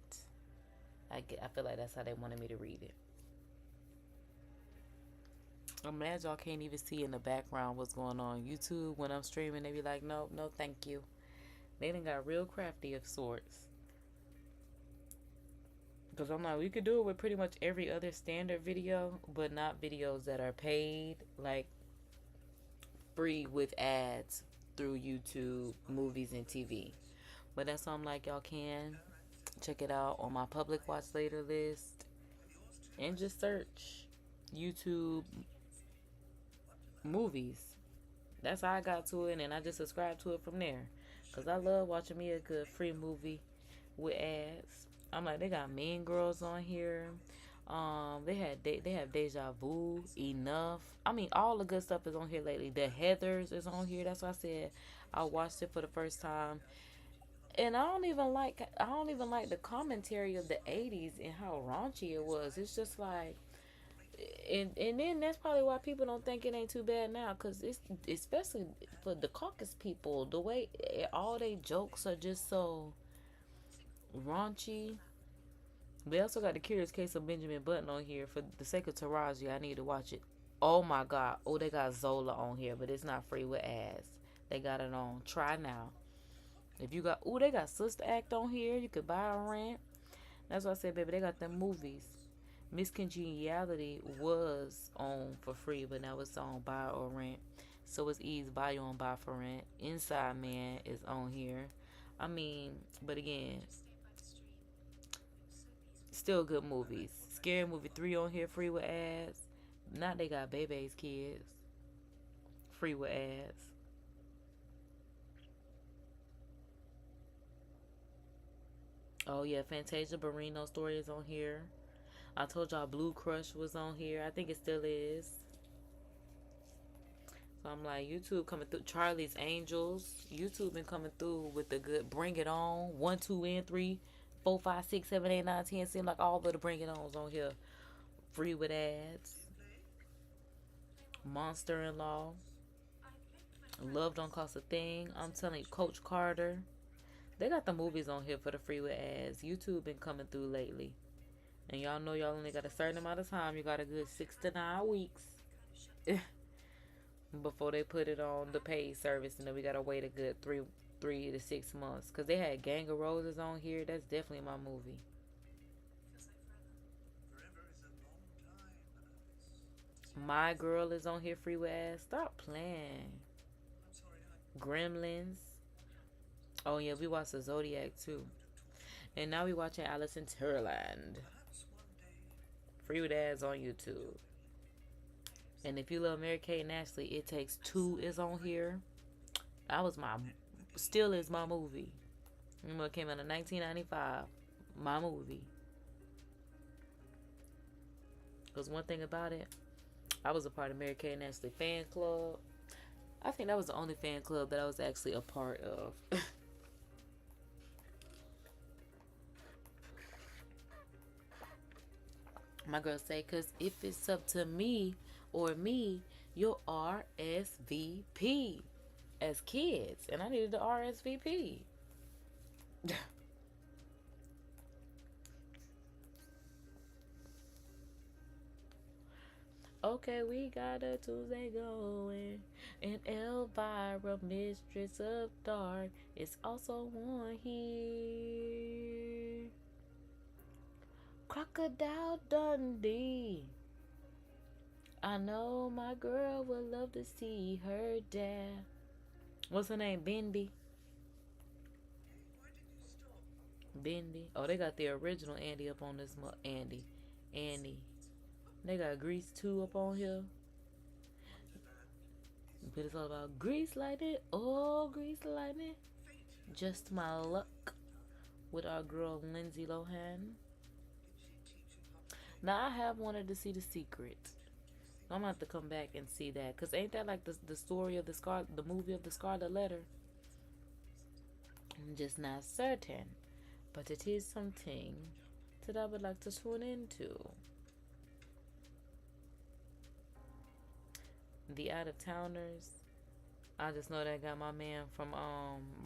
I feel like that's how they wanted me to read it. I'm mad y'all can't even see in the background what's going on. YouTube, when I'm streaming, they be like, no, no, thank you. They done got real crafty of sorts. Because I'm like, we could do it with pretty much every other standard video, but not videos that are paid, like free with ads through YouTube, movies, and TV. But that's why I'm like, y'all can check it out on my public watch later list and just search YouTube movies. That's how I got to it, and I just subscribed to it from there. Because I love watching me a good free movie with ads. I'm like, they got Mean Girls on here. They have Deja Vu, Enough. I mean, all the good stuff is on here lately. The Heathers is on here. That's why I said I watched it for the first time. And I don't even like the commentary of the 80s and how raunchy it was. It's just like, and then that's probably why people don't think it ain't too bad now, because it's especially for the caucus people, the way all they jokes are just so raunchy. We also got the Curious Case of Benjamin Button on here. For the sake of Taraji, I need to watch it. Oh my god. Oh, they got Zola on here, but it's not free with ads. They got it on Try Now. If you got, oh, they got Sister Act on here. You could buy or rent. That's why I said, baby, they got them movies. Miss Congeniality was on for free, but now it's on buy or rent. So it's Ease Buy on Buy for Rent. Inside Man is on here. I mean, but again, still good movies. Scary Movie 3 on here, free with ads. Now they got Bebe's Kids, free with ads. Oh yeah, Fantasia Barrino story is on here. I told y'all Blue Crush was on here. I think it still is. So I'm like, YouTube coming through. Charlie's Angels. YouTube been coming through with the good Bring It On. 1, 2, and 3, 4, 5, 6, 7, 8, 9, 10. Seem like all of the Bring It Ons on here. Free with ads. Monster-in-Law. Love Don't Cost a Thing. I'm telling you, Coach Carter. They got the movies on here for the free with ads. YouTube been coming through lately. And y'all know y'all only got a certain amount of time. You got a good 6 to 9 weeks before they put it on the paid service. And then we got to wait a good 3 to 6 months. Because they had Gang of Roses on here. That's definitely my movie. My Girl is on here free with ads. Stop playing. Gremlins. Oh yeah, we watched the Zodiac too. And now we watching Alice in Terrorland. Free with ads on YouTube. And if you love Mary-Kate and Ashley, It Takes Two is on here. That was still is my movie. Remember, it came out in 1995. My movie. Because one thing about it, I was a part of Mary-Kate and Ashley fan club. I think that was the only fan club that I was actually a part of. My girl say, because if it's up to me or me, you'll RSVP as kids. And I needed to RSVP. Okay, we got a Tuesday going. And Elvira, Mistress of Dark, is also on here. Crocodile Dundee. I know my girl would love to see her dad. What's her name? Bendy. Bendy. Oh, they got the original Andy up on this. Andy. They got Grease 2 up on here. But it's all about Grease Lightning. Oh, Grease Lightning. Just My Luck. With our girl Lindsay Lohan. Now I have wanted to see The Secret. I'm gonna have to come back and see that, cause ain't that like the story of the movie of the Scarlet Letter? I'm just not certain, but it is something that I would like to tune into. The Out of Towners. I just know that got my man from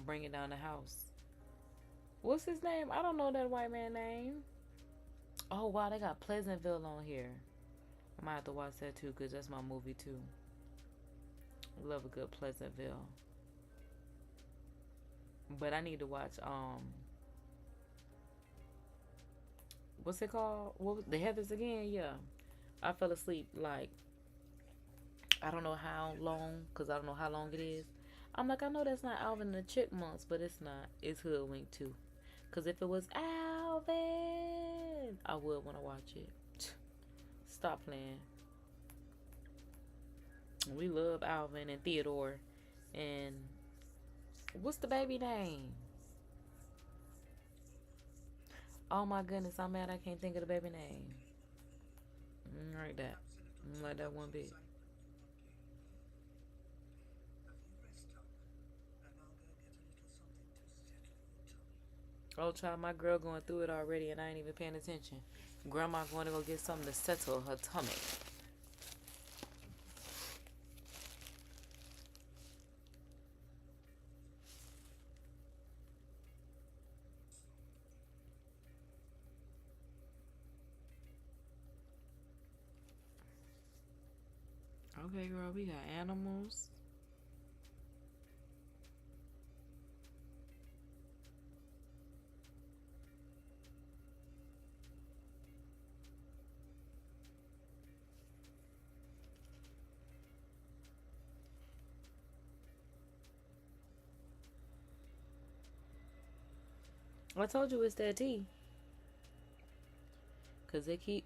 Bringing Down the House. What's his name? I don't know that white man name. Oh wow, they got Pleasantville on here. I might have to watch that too, cause that's my movie too. I love a good Pleasantville. But I need to watch what's it called? What was The Heathers again? Yeah. I fell asleep like I don't know how long, cause I don't know how long it is. I'm like, I know that's not Alvin and the Chipmunks, but it's not. It's Hoodwink too. Cause if it was Alvin, I would want to watch it. Stop playing. We love Alvin and Theodore. And what's the baby name? Oh my goodness, I'm mad I can't think of the baby name. Like that. Like that one bit. Oh child, my girl going through it already and I ain't even paying attention. Grandma going to go get something to settle her tummy. Okay, girl, we got animals. I told you it's that tea. Cause they keep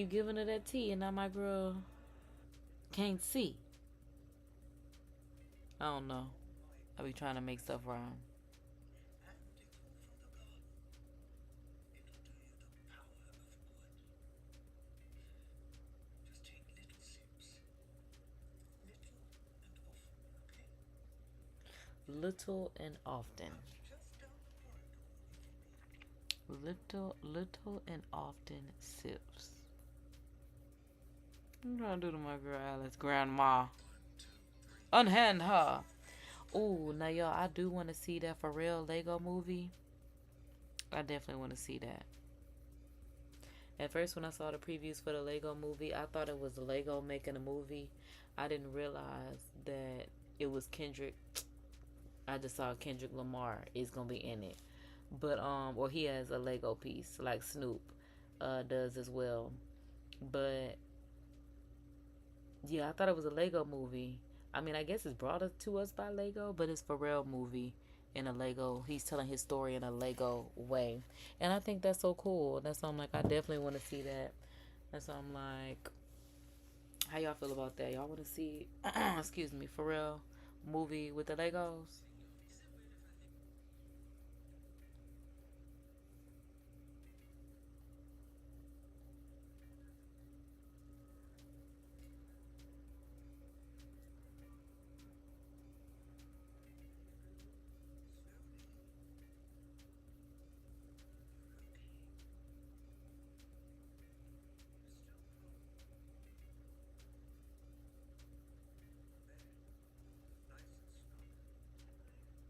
giving her that tea and now my girl can't see. I don't know. I be trying to make stuff rhyme. Little and often. Little and often sips. I'm trying to do to my girl Alice. Grandma. Unhand her. Oh, now y'all, I do want to see that for real Lego movie. I definitely want to see that. At first, when I saw the previews for the Lego movie, I thought it was Lego making a movie. I didn't realize that it was Kendrick. I just saw Kendrick Lamar is gonna be in it, but or he has a Lego piece like Snoop does as well. But yeah, I thought it was a Lego movie. I mean, I guess it's brought to us by Lego, but it's Pharrell movie in a Lego. He's telling his story in a Lego way, and I think that's so cool. That's why I'm like, I definitely want to see that. That's why I'm like, how y'all feel about that? Y'all want to see, excuse me, Pharrell movie with the Legos?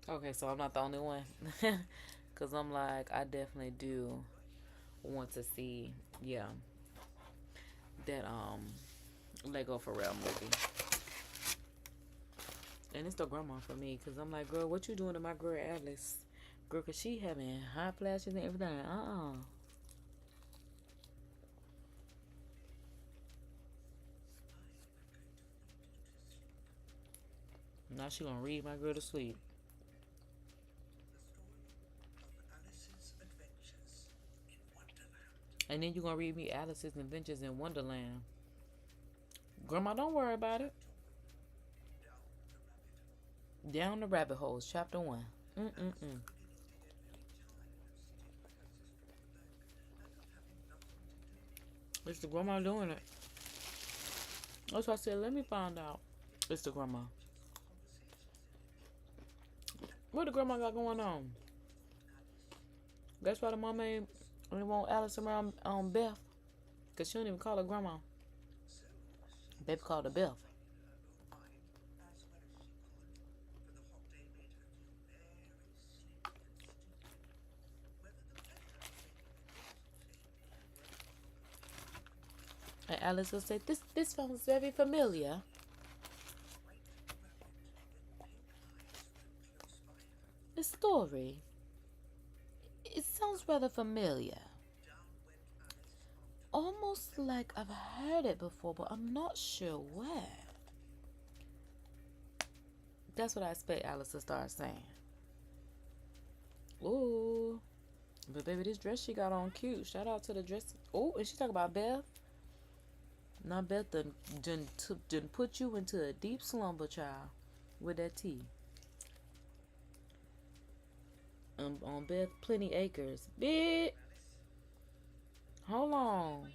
Okay, so I'm not the only one. Because I'm like, I definitely do want to see, yeah, that Lego Pharrell movie. And it's the grandma for me. Because I'm like, girl, what you doing to my girl Alice? Girl, because she having hot flashes and everything. Now she gonna read my girl to sleep. And then you gonna read me Alice's Adventures in Wonderland. Grandma, don't worry about it. Down the Rabbit Holes, Chapter 1. It's the grandma doing it. That's why I said, let me find out. It's the grandma. What the grandma got going on? That's why the mama ain't want Alice around Beth. Because she don't even call her grandma. Baby called her Beth. And Alice will say, this sounds very familiar. The story. It sounds rather familiar. Almost like I've heard it before, but I'm not sure where. That's what I expect Alice to start saying. Ooh. But baby, this dress she got on cute. Shout out to the dress. Oh, and she talking about Beth. Now Beth done put you into a deep slumber, child, with that tea. On Beth, Plenty Acres. Bitch. Hold on.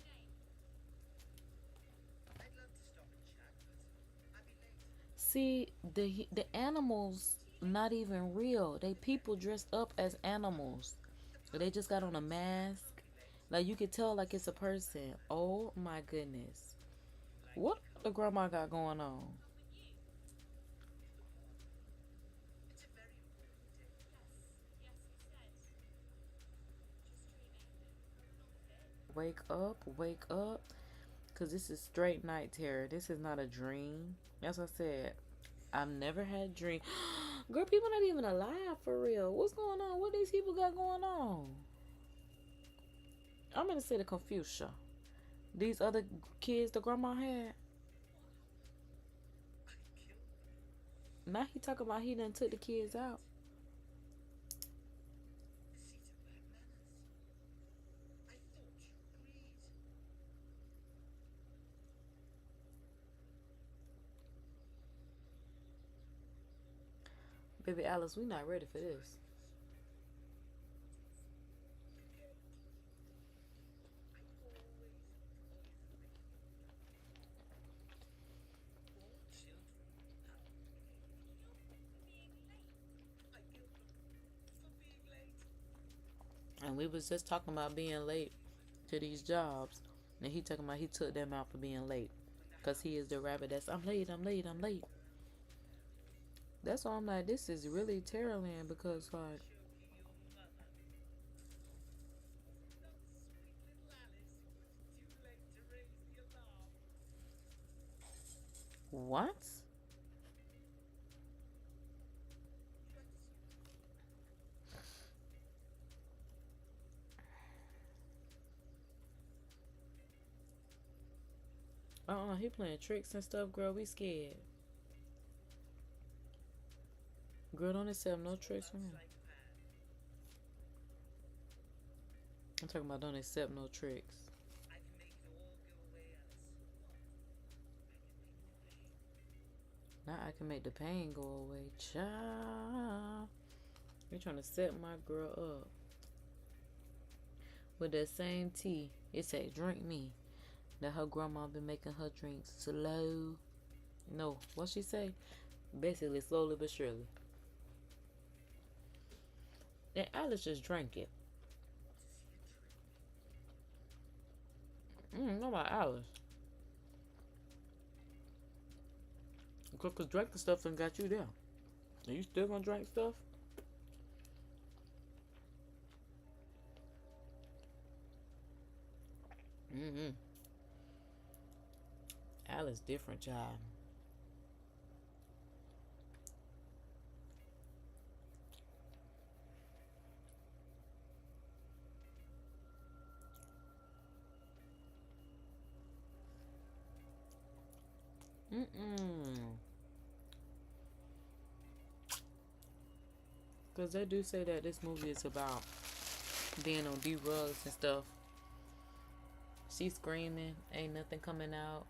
See, the animals not even real. They people dressed up as animals. They just got on a mask. Like you could tell like it's a person. Oh my goodness. What the grandma got going on? Wake up, wake up. Because this is straight night terror. This is not a dream. As I said, I've never had a dream. Girl, people not even alive for real. What's going on? What these people got going on? I'm going to say the Confucia. These other kids the grandma had. Now he talking about he done took the kids out. Baby Alice, we not ready for this. And we was just talking about being late to these jobs. And he talking about he took them out for being late. Because he is the rabbit that's, I'm late, I'm late, I'm late. That's why I'm like, this is really Terrorland because like, what? He playing tricks and stuff, girl. We scared. Girl, don't accept no tricks from him. I'm talking about don't accept no tricks. Now I can make the pain go away. Child. You're trying to set my girl up. With that same tea. It say, drink me. That her grandma been making her drink slow. No, what she say? Basically, slowly but surely. And Alice just drank it. Know about Alice. Because drinking stuff and got you there. Are you still gonna drink stuff? Alice different, child. Because they do say that this movie is about being on D-rugs and stuff. She's screaming. Ain't nothing coming out.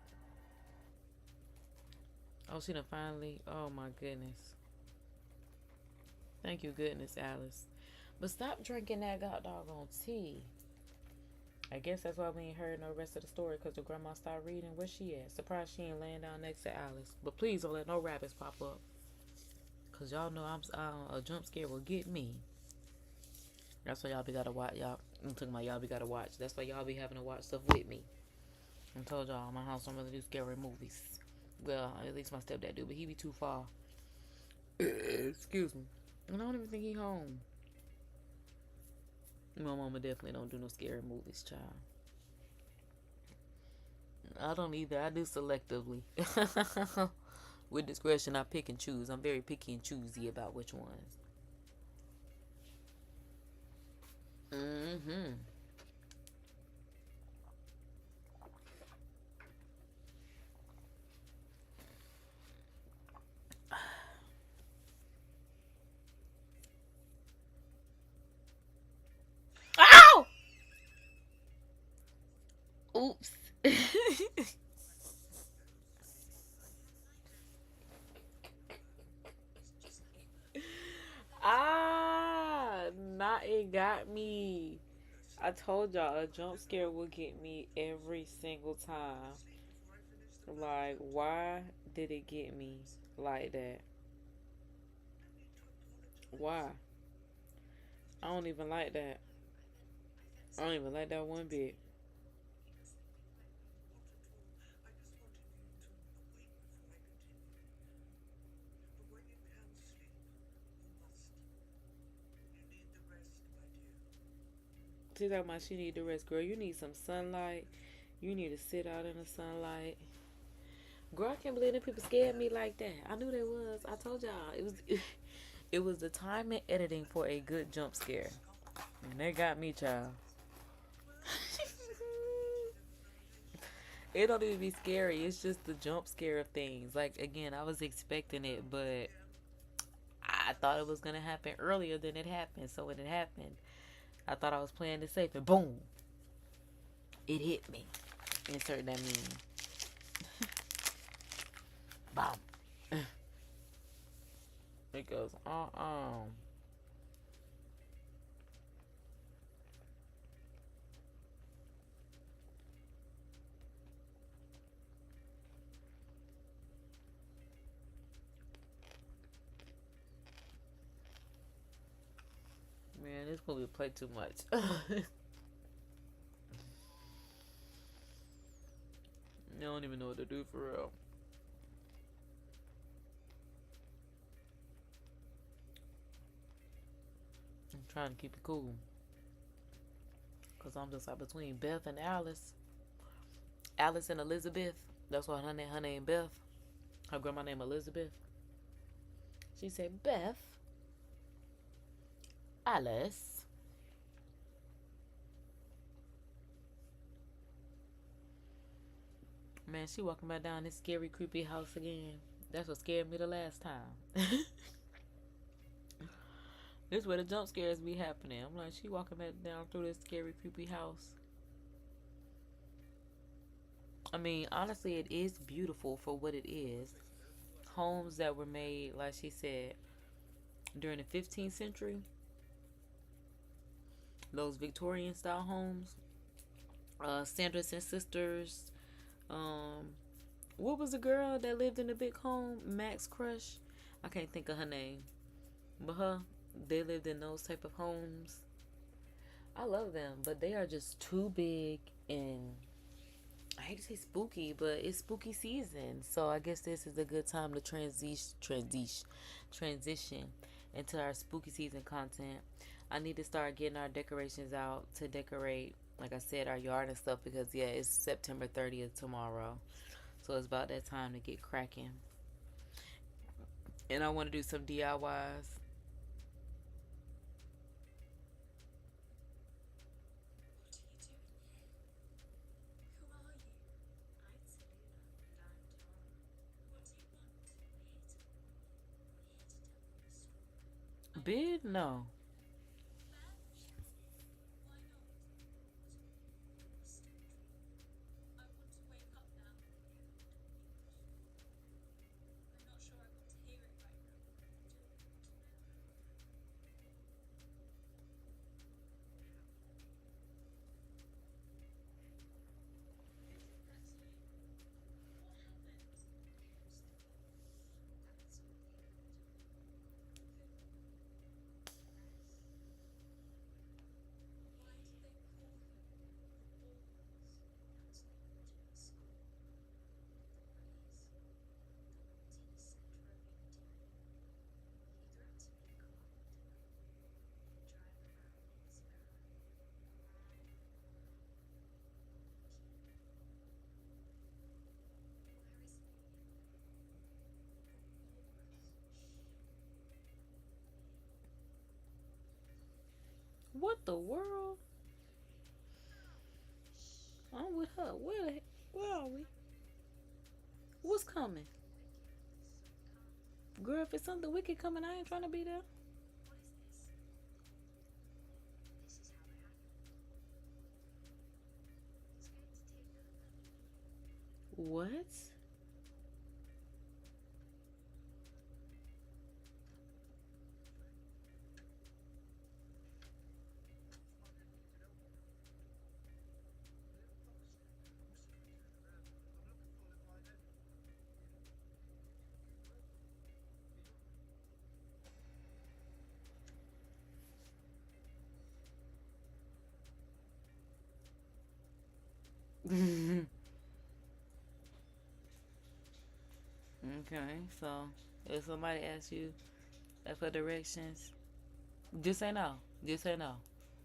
Oh, she done finally. Oh, my goodness. Thank you, goodness, Alice. But stop drinking that doggone tea. I guess that's why we ain't heard no rest of the story, because the grandma started reading. Where she at? Surprised she ain't laying down next to Alice. But please don't let no rabbits pop up. Because y'all know a jump scare will get me. That's why y'all be gotta watch. I'm talking about y'all be gotta watch. That's why y'all be having to watch stuff with me. I told y'all my house don't really do scary movies. Well, at least my stepdad do, but he be too far. Excuse me. And I don't even think he home. My mama definitely don't do no scary movies, child. I don't either. I do selectively. With discretion, I pick and choose. I'm very picky and choosy about which ones. Mm-hmm. Ow! Oops. Not it got me. I told y'all a jump scare will get me every single time. Like, why did it get me like that? Why? I don't even like that. I don't even like that one bit. She's talking about she need the rest. Girl, you need some sunlight. You need to sit out in the sunlight. Girl, I can't believe that people scared me like that. I knew they was. I told y'all. It was the time and editing for a good jump scare. And they got me, child. It don't even be scary. It's just the jump scare of things. Like, again, I was expecting it, but I thought it was going to happen earlier than it happened. So when it happened, I thought I was playing it safe, and boom, it hit me. Insert that meme. Bomb. It goes, Man, this movie play too much. I don't even know what to do for real. I'm trying to keep it cool. Because I'm just like between Beth and Alice. Alice and Elizabeth. That's why her name Beth. Her grandma name Elizabeth. She said, Beth. Alice. Man, she walking back down this scary, creepy house again. That's what scared me the last time. This is where the jump scares be happening. I'm like, she walking back down through this scary, creepy house. I mean, honestly, it is beautiful for what it is. Homes that were made, like she said, during the 15th century. Those Victorian style homes. Sanderson sisters. What was the girl that lived in the big home? Max Crush? I can't think of her name. But they lived in those type of homes. I love them, but they are just too big and I hate to say spooky, but it's spooky season. So I guess this is a good time to transition into our spooky season content. I need to start getting our decorations out to decorate, like I said, our yard and stuff because, yeah, it's September 30th tomorrow. So it's about that time to get cracking. And I want to do some DIYs. Bid? No. What the world? I'm with her. Where are we? What's coming? Girl, if it's something wicked coming, I ain't trying to be there. What? Okay, so if somebody asks you for directions, just say no. Just say no.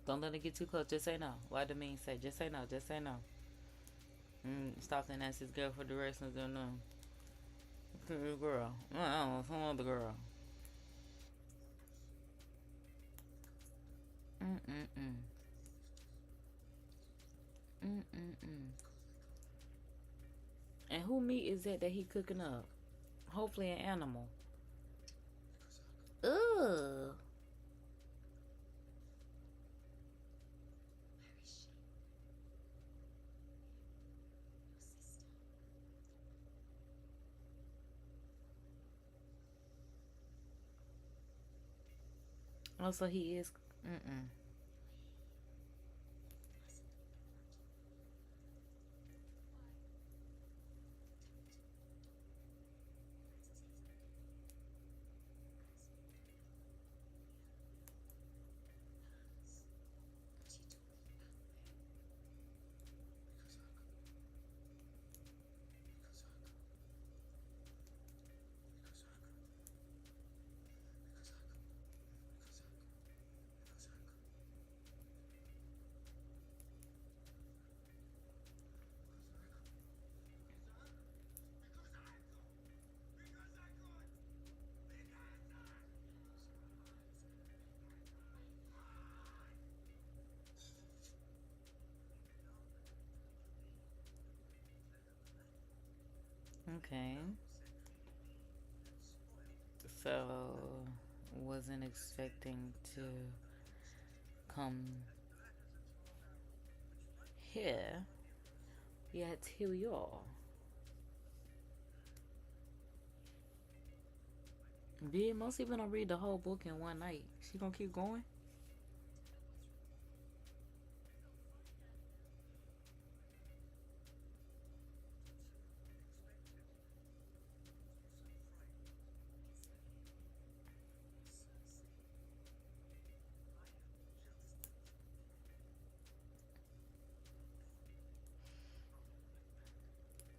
Don't let it get too close. Just say no. Why the mean say? Just say no. Just say no. Stop and ask this girl for directions or no. Girl. I don't know. Some other girl. Mm-mm-mm. Mm-mm-mm. And who meat is that he cooking up? Hopefully an animal. Ugh. Oh, so he is. Mm-mm. Okay. So, wasn't expecting to come here. Yet here we are. Be most even gonna read the whole book in one night. She gonna keep going?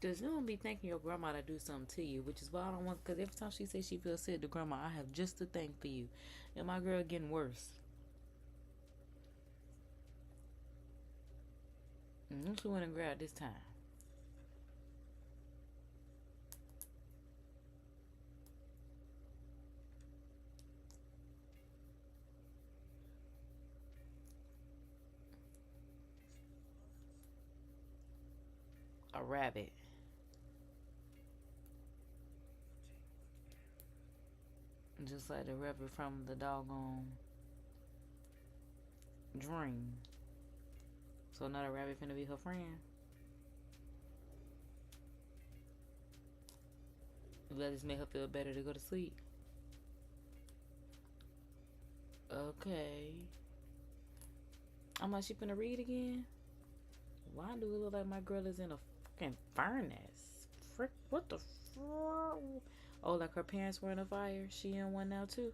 Cause you don't be thinking your grandma to do something to you, which is why I don't want. Cause every time she says she feels sick to grandma, I have just the thing for you, and my girl getting worse. And she went and grabbed this time. A rabbit. Just like the rabbit from the doggone dream. So now the rabbit finna be her friend. Let this make her feel better to go to sleep. Okay. I'm like, she finna read again? Why do it look like my girl is in a fucking furnace? Frick, what the fuck? Oh, like her parents were in a fire? She in one now too?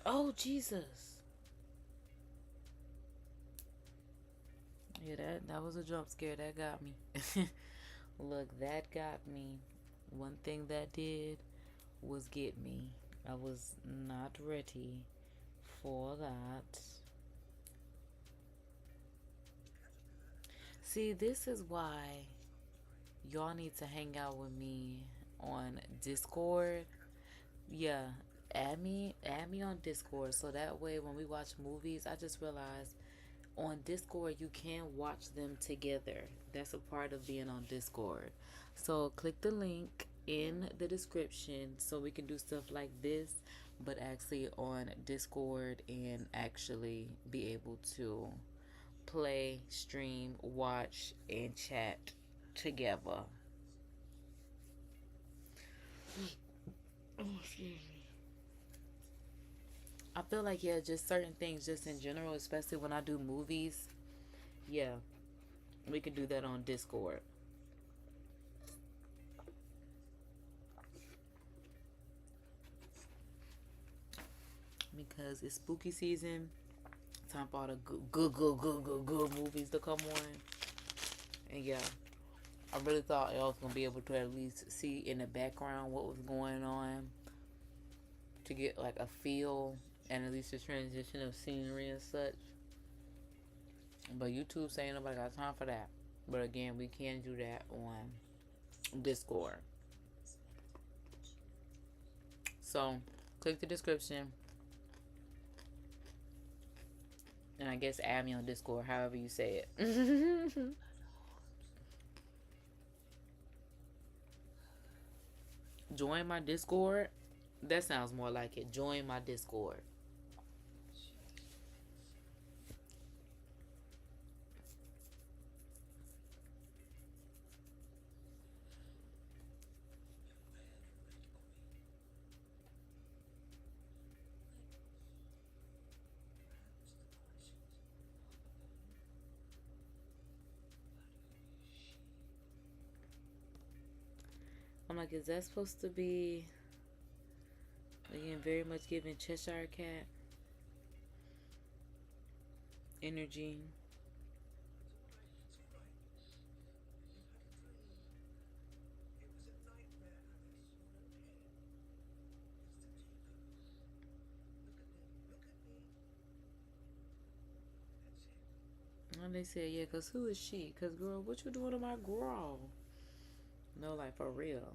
Oh, Jesus. Yeah, that was a jump scare. That got me. Look, that got me. One thing that did was get me. I was not ready for that. See, this is why y'all need to hang out with me on Discord. Yeah, add me on Discord so that way when we watch movies, I just realized on Discord you can watch them together. That's a part of being on Discord. So click the link in the description so we can do stuff like this, but actually on Discord and actually be able to play, stream, watch, and chat together. Oh, excuse me. I feel like, yeah, just certain things, just in general, especially when I do movies, yeah, we can do that on Discord. Because it's spooky season, time for all the good movies to come on. And yeah, I really thought I was going to be able to at least see in the background what was going on to get like a feel and at least a transition of scenery and such. But YouTube saying nobody got time for that. But again, we can do that on Discord. So click the description. And I guess add me on Discord, however you say it. Join my Discord. That sounds more like it. Join my Discord. I'm like, is that supposed to be, again, very much giving Cheshire Cat energy? And they said, yeah, because who is she? Because, girl, what you doing to my girl? No, like, for real.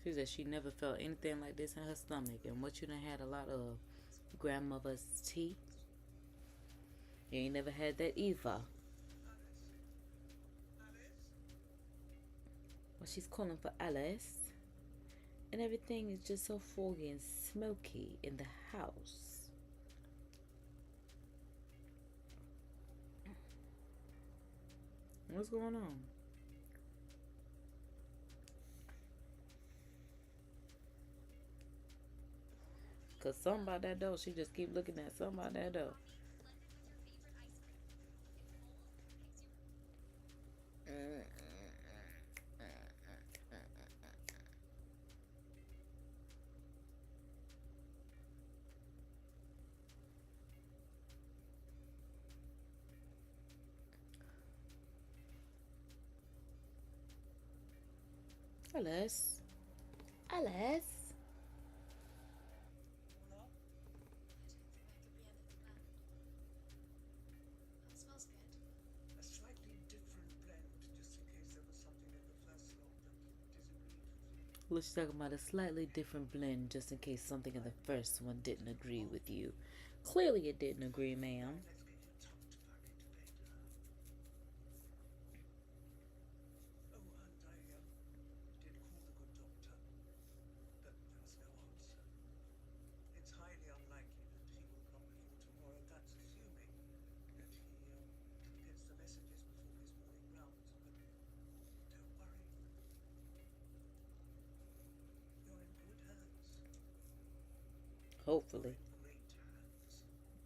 She said she never felt anything like this in her stomach. And what you done had a lot of grandmother's tea. You ain't never had that either. Well, she's calling for Alice. And everything is just so foggy and smoky in the house. What's going on? Cause something about that door, she just keep looking at something about that door. Alice. Alice. Let's talk about a slightly different blend just in case something in the first one didn't agree with you. Clearly it didn't agree, ma'am. Hopefully.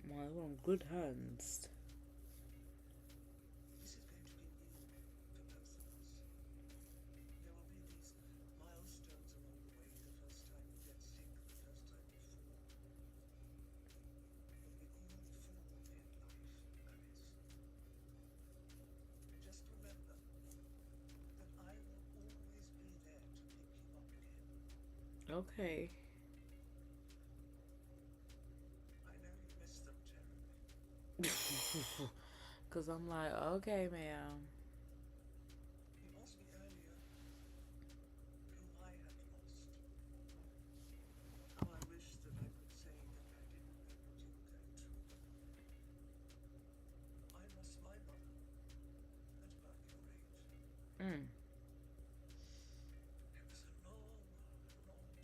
My own good hands. This is going to be new for both of us. There will be these milestones along the way. The first time you get sick, the first time you fall. We all fall in life, Alice. Just remember that I will always be there to pick you up again. Okay. I know you miss them terribly. Cause I'm like, okay, ma'am. You asked me earlier who I had lost. How I wish that I could say that I didn't know what you were going through. I lost my mother at about your age. Mm. It was a long, long time ago.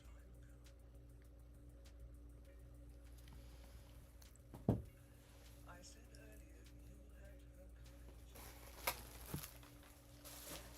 I said earlier you had her courage. Gives you courage. But being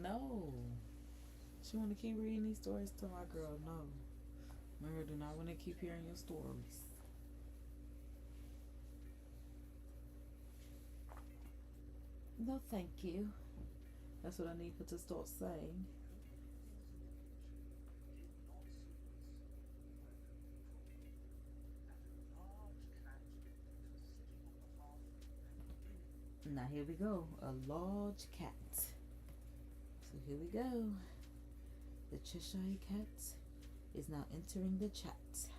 No. She want to keep reading these stories to my girl. No. Mary do not want to keep hearing your stories. No, thank you. That's what I need her to start saying. Now here we go. A large cat. So here we go. The Cheshire Cat is now entering the chat,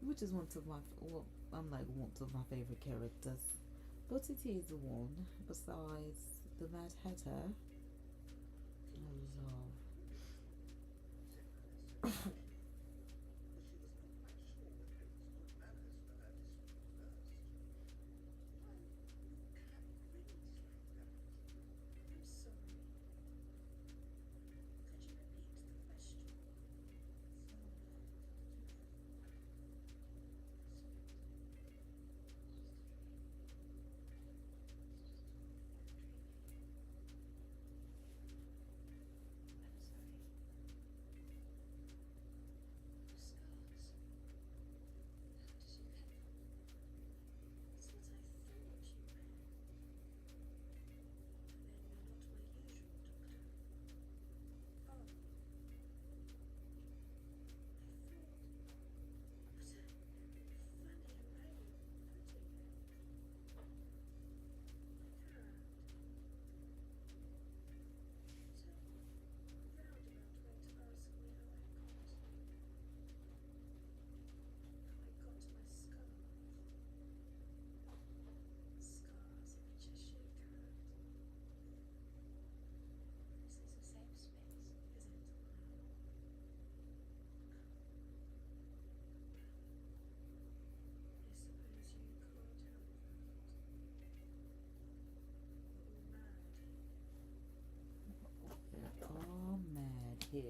which is one of my, well, I'm like one of my favorite characters, but it is the one besides the Mad Hatter I love. All mad here.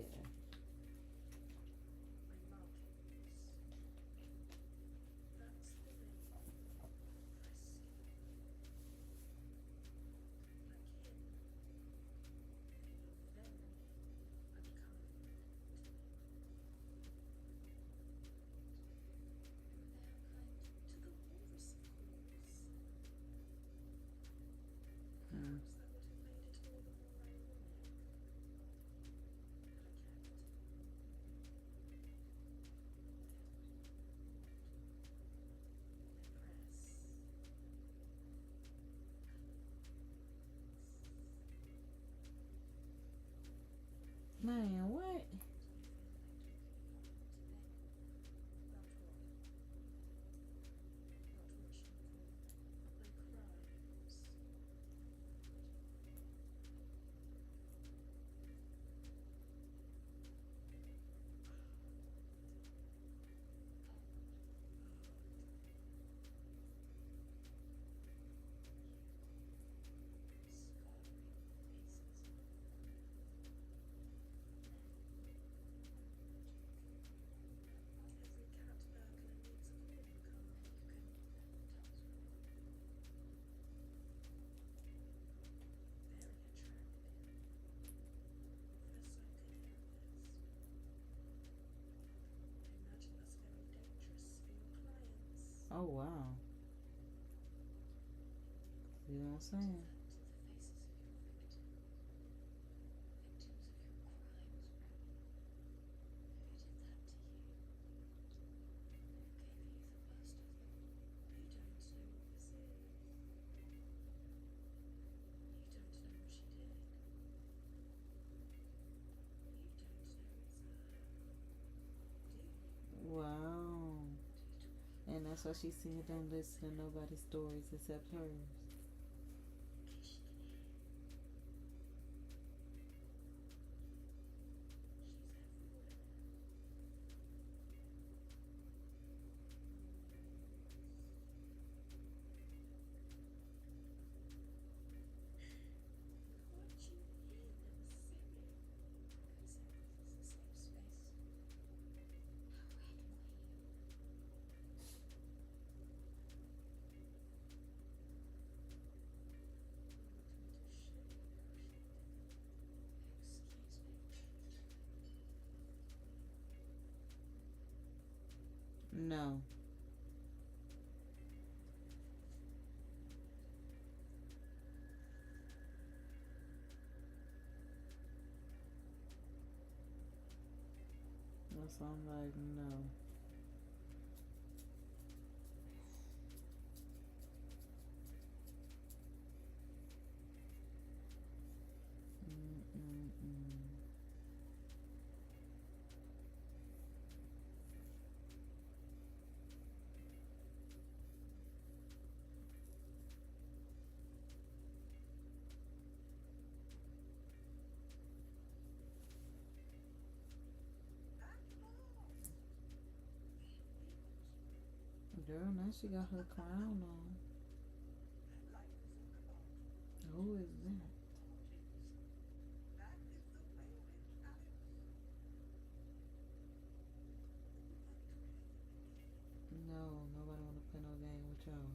Man, what? Oh wow. You know what I'm saying? Wow. And that's why she said don't listen to nobody's stories except hers. No. So I'm like, no. Girl, now she got her crown on. Who is that? No, nobody wanna play no game with y'all.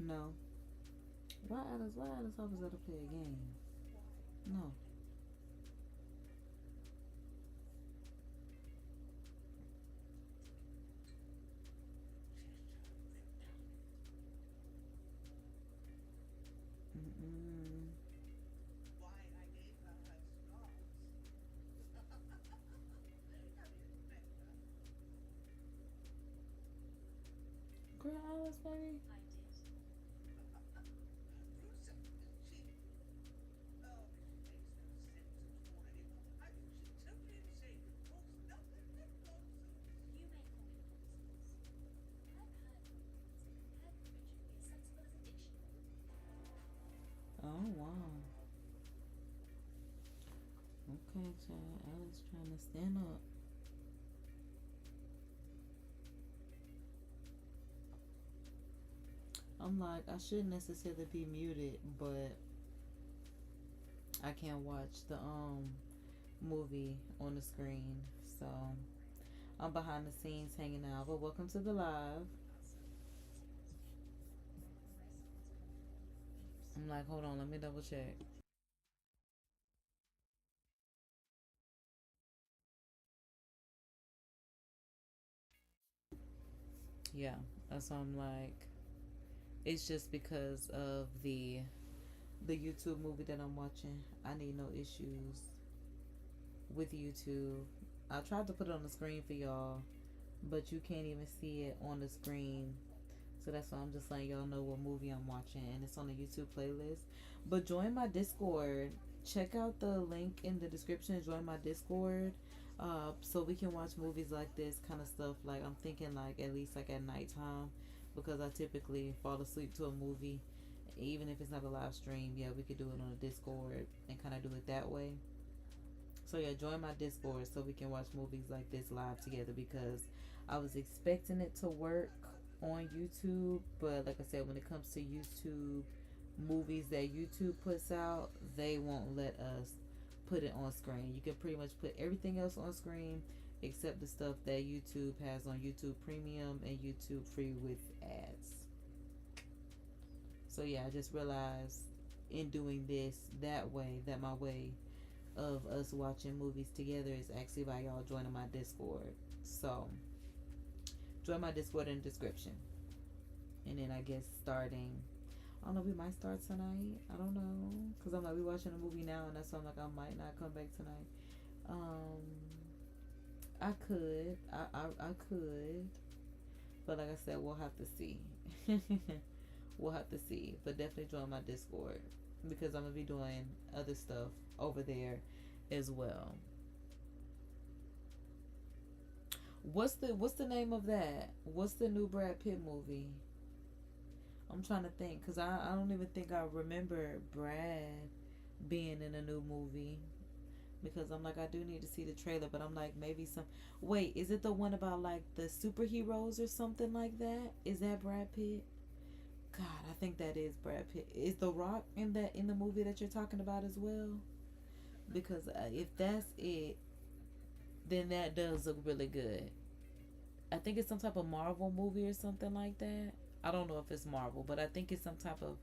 No. Why Alice? Why Alice always gotta play a game? No. Mm-mm. Girl, Alice, baby. Oh wow. Okay, child. Alice trying to stand up. I'm like, I shouldn't necessarily be muted, but I can't watch the movie on the screen. So I'm behind the scenes hanging out. But welcome to the live. I'm like, hold on, let me double check. Yeah, that's why I'm like, it's just because of the YouTube movie that I'm watching. I need no issues with YouTube. I tried to put it on the screen for y'all, but you can't even see it on the screen. So that's why I'm just letting y'all know what movie I'm watching, and it's on the YouTube playlist. But join my Discord. Check out the link in the description. Join my Discord, so we can watch movies like this kind of stuff. Like I'm thinking, like at least like at nighttime, because I typically fall asleep to a movie, even if it's not a live stream. Yeah, we could do it on a Discord and kind of do it that way. So yeah, join my Discord so we can watch movies like this live together, because I was expecting it to work on YouTube, but like I said, when it comes to YouTube movies that YouTube puts out, they won't let us put it on screen. You can pretty much put everything else on screen except the stuff that YouTube has on YouTube Premium and YouTube Free with ads. So yeah, I just realized in doing this that way, that my way of us watching movies together is actually by y'all joining my Discord. So join my Discord in the description. And then I guess starting, I don't know, we might start tonight. I don't know, because I'm like, we watching a movie now, and that's why I'm like, I might not come back tonight. I could, but like I said, we'll have to see. We'll have to see, but definitely join my Discord because I'm gonna be doing other stuff over there as well. What's the name of that? What's the new Brad Pitt movie? I'm trying to think, because I don't even think I remember Brad being in a new movie, because I'm like, I do need to see the trailer, but I'm like, maybe some, wait, is it the one about like the superheroes or something like that? Is that Brad Pitt? God, I think that is Brad Pitt. Is The Rock in the movie that you're talking about as well? Because if that's it, then that does look really good. I think it's some type of Marvel movie or something like that. I don't know if it's Marvel, but I think it's some type of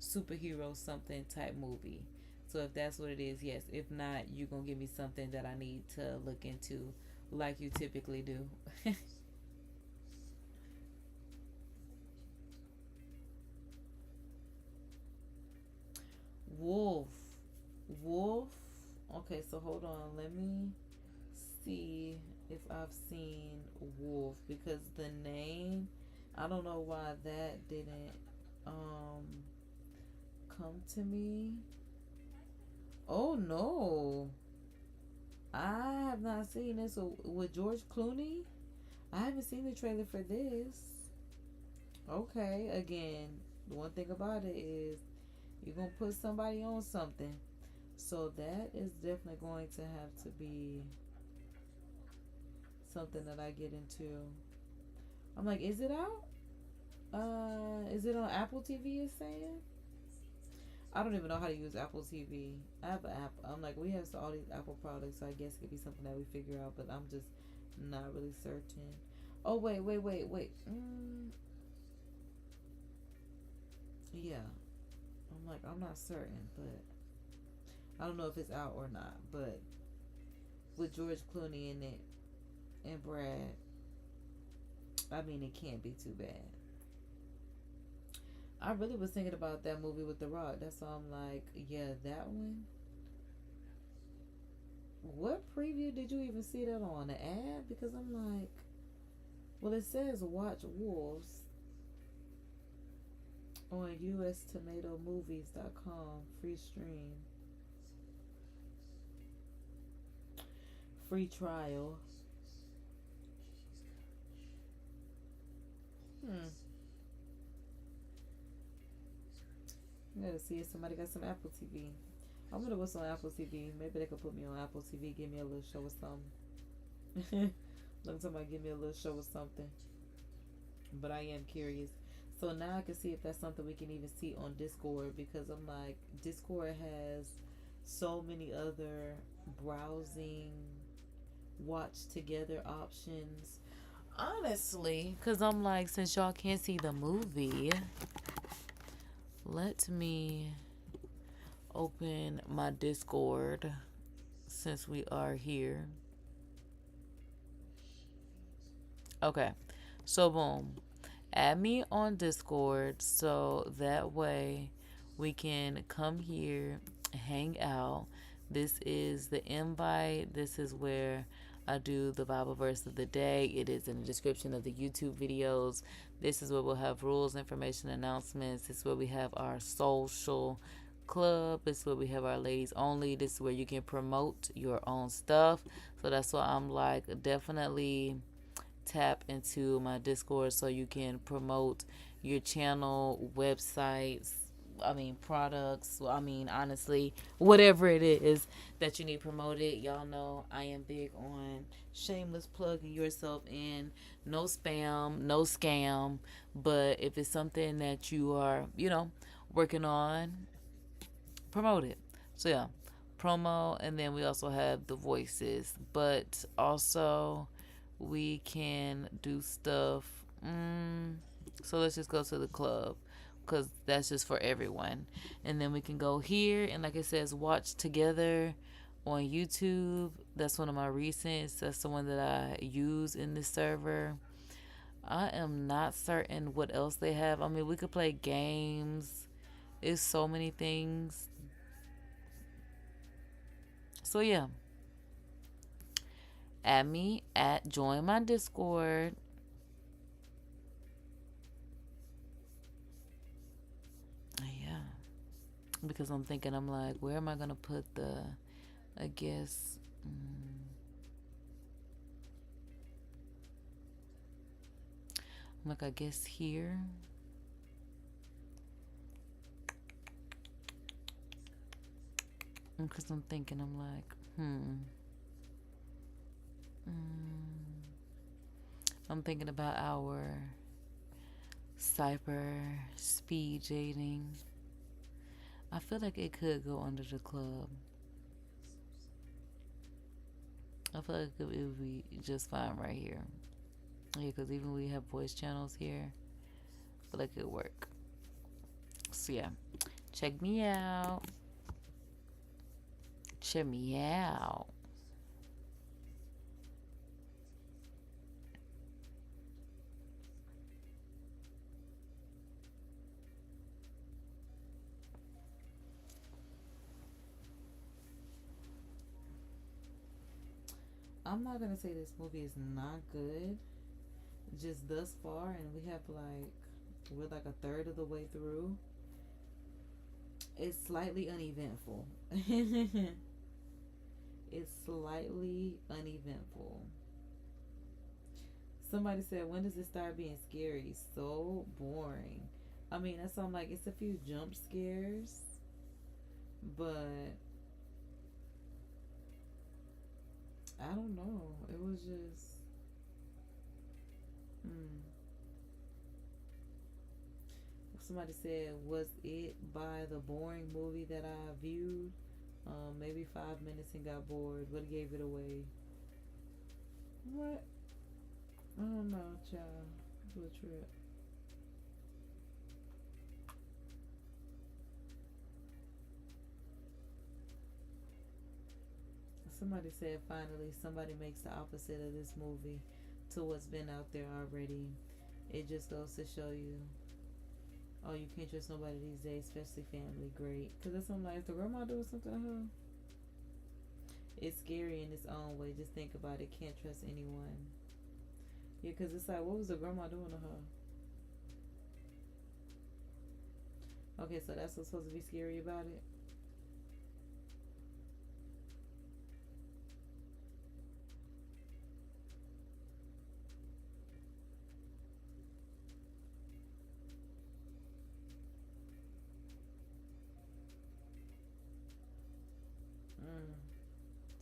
superhero something type movie. So if that's what it is, yes. If not, you're going to give me something that I need to look into like you typically do. Wolf. Okay, so hold on. Let me see if I've seen Wolf, because the name, I don't know why that didn't come to me. Oh no, I have not seen this with George Clooney. I haven't seen the trailer for this. Okay, again, the one thing about it is you're gonna put somebody on something, so that is definitely going to have to be something that I get into. I'm like, is it out? Is it on Apple TV? It's saying. I don't even know how to use Apple TV. I have an app. I'm like, we have all these Apple products, so I guess it could be something that we figure out, but I'm just not really certain. Oh wait. Yeah. I'm like, I'm not certain, but I don't know if it's out or not. But with George Clooney in it and Brad, I mean, it can't be too bad. I really was thinking about that movie with The Rock. That's why I'm like, yeah, that one. What preview did you even see that on? The ad? Because I'm like, well, it says watch Wolves on ustomatomovies.com. Free stream. Free trial. I gotta see if somebody got some Apple TV. I wonder what's on Apple TV. Maybe they could put me on Apple TV, give me a little show or something. Look, somebody give me a little show or something. But I am curious. So now I can see if that's something we can even see on Discord, because I'm like, Discord has so many other browsing, watch together options. Honestly, because I'm like, since y'all can't see the movie, let me open my Discord since we are here. Okay, so boom, add me on Discord so that way we can come here, hang out. This is the invite. This is where I do the Bible verse of the day. It is in the description of the YouTube videos. This is where we'll have rules, information, announcements. This is where we have our social club. This is where we have our ladies only. This is where you can promote your own stuff. So that's why I'm like, definitely tap into my Discord so you can promote your channel, websites, products. Honestly, whatever it is that you need promoted, y'all know I am big on shameless plugging yourself in. No spam, no scam. But if it's something that you are, working on, promote it. So yeah, promo, and then we also have the voices, but also we can do stuff. So let's just go to the club because that's just for everyone, and then we can go here and like it says, watch together on YouTube. That's one of my recents. That's the one that I use in this server. I am not certain what else they have. We could play games. It's so many things. So yeah, add me at join my Discord. Yeah, because I'm thinking, I'm like, where am I gonna put the? I guess. I guess here. Because I'm thinking, I'm like, I'm thinking about our cyber speed dating. I feel like it could go under the club. I feel like it would be just fine right here. Yeah, because even we have voice channels here, I feel like it would work. So yeah, check me out. Check me out. I'm not gonna say this movie is not good, just thus far, and we're like a third of the way through. It's slightly uneventful. It's slightly uneventful. Somebody said, when does it start being scary? So boring. That's I'm like, it's a few jump scares, but I don't know. It was just somebody said, was it by the boring movie that I viewed? Maybe 5 minutes and got bored. What gave it away? What? I don't know, child. It's a trip. Somebody said, finally, somebody makes the opposite of this movie to what's been out there already. It just goes to show you, oh, you can't trust nobody these days, especially family. Great. Because that's something like, if the grandma doing something to her, it's scary in its own way. Just think about it. Can't trust anyone. Yeah, because it's like, what was the grandma doing to her? Okay, so that's what's supposed to be scary about it?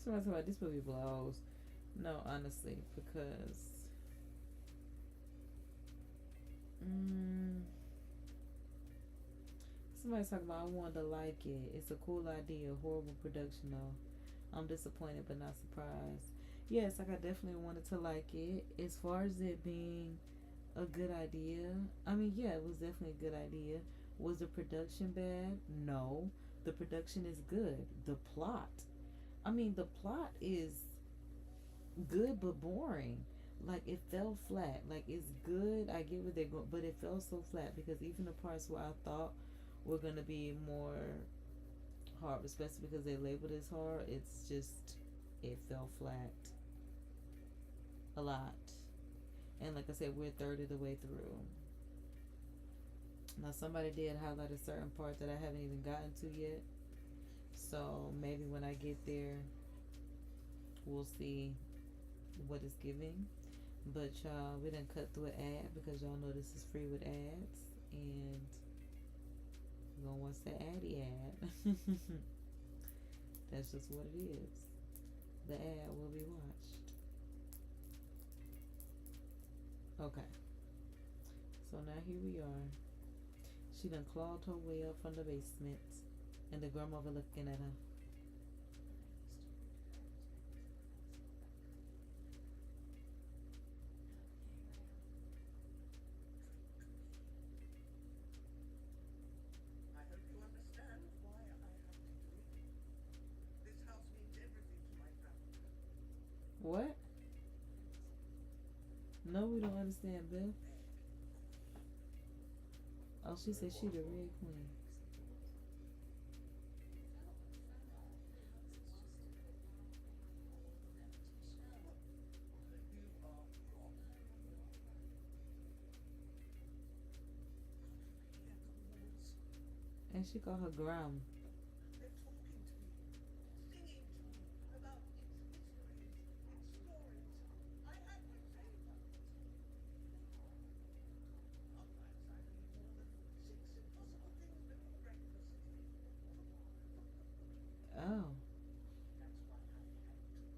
Somebody talking about this movie blows. No, honestly, because somebody's talking about, I wanted to like it. It's a cool idea, horrible production though. I'm disappointed but not surprised. Yes, I definitely wanted to like it. As far as it being a good idea, yeah, it was definitely a good idea. Was the production bad? No. The production is good. The plot, the plot is good but boring. Like, it fell flat. Like, it's good, I get where they're going, but it fell so flat because even the parts where I thought were going to be more hard, especially because they labeled it as hard, it's just, it fell flat a lot. And like I said, we're a third of the way through. Now, somebody did highlight a certain part that I haven't even gotten to yet. So maybe when I get there, we'll see what it's giving. But y'all, we done cut through an ad because y'all know this is free with ads. And Gonna watch the addy ad. That's just what it is. The ad will be watched. Okay. So now here we are. She done clawed her way up from the basement, and the grandmother looking at her. I hope you understand why I have to do it. This house means everything to my family. What? No, we don't understand, Bill. Oh, she said she the Red Queen. And she called her Gram. They're talking to me, singing to me about its histories, its stories. I had to say that. Sometimes I read more than 6 impossible things before breakfast. Oh. That's why I had to avoid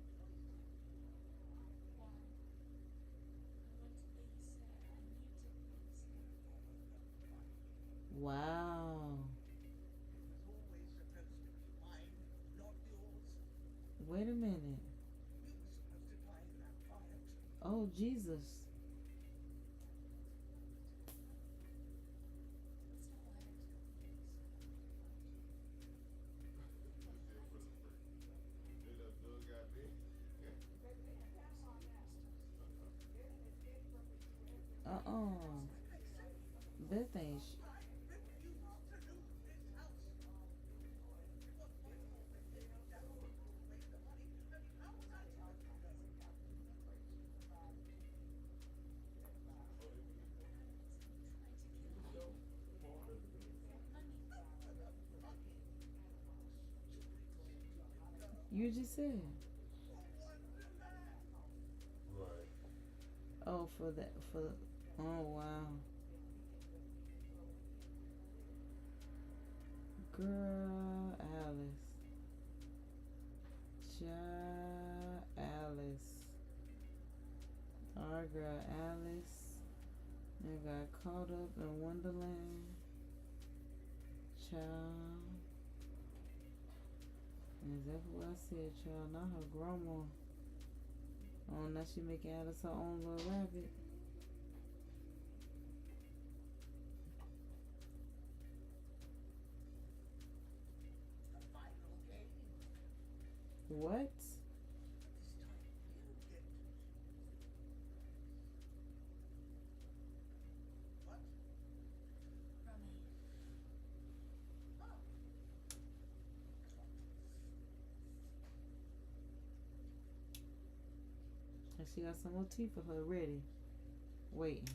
it. Wow. It was always supposed to be mine, not yours. Wait a minute. You were supposed to die in that fire too. Oh, Jesus. That thing. You just said. Right. Oh, for that. Oh, wow. Girl, Alice. Child, Alice. Our girl, Alice. They got caught up in Wonderland. Child. Exactly what I said, child. Not her grandma. Oh, now she making Alice her own little rabbit. What? And she got some more tea for her ready. Waiting.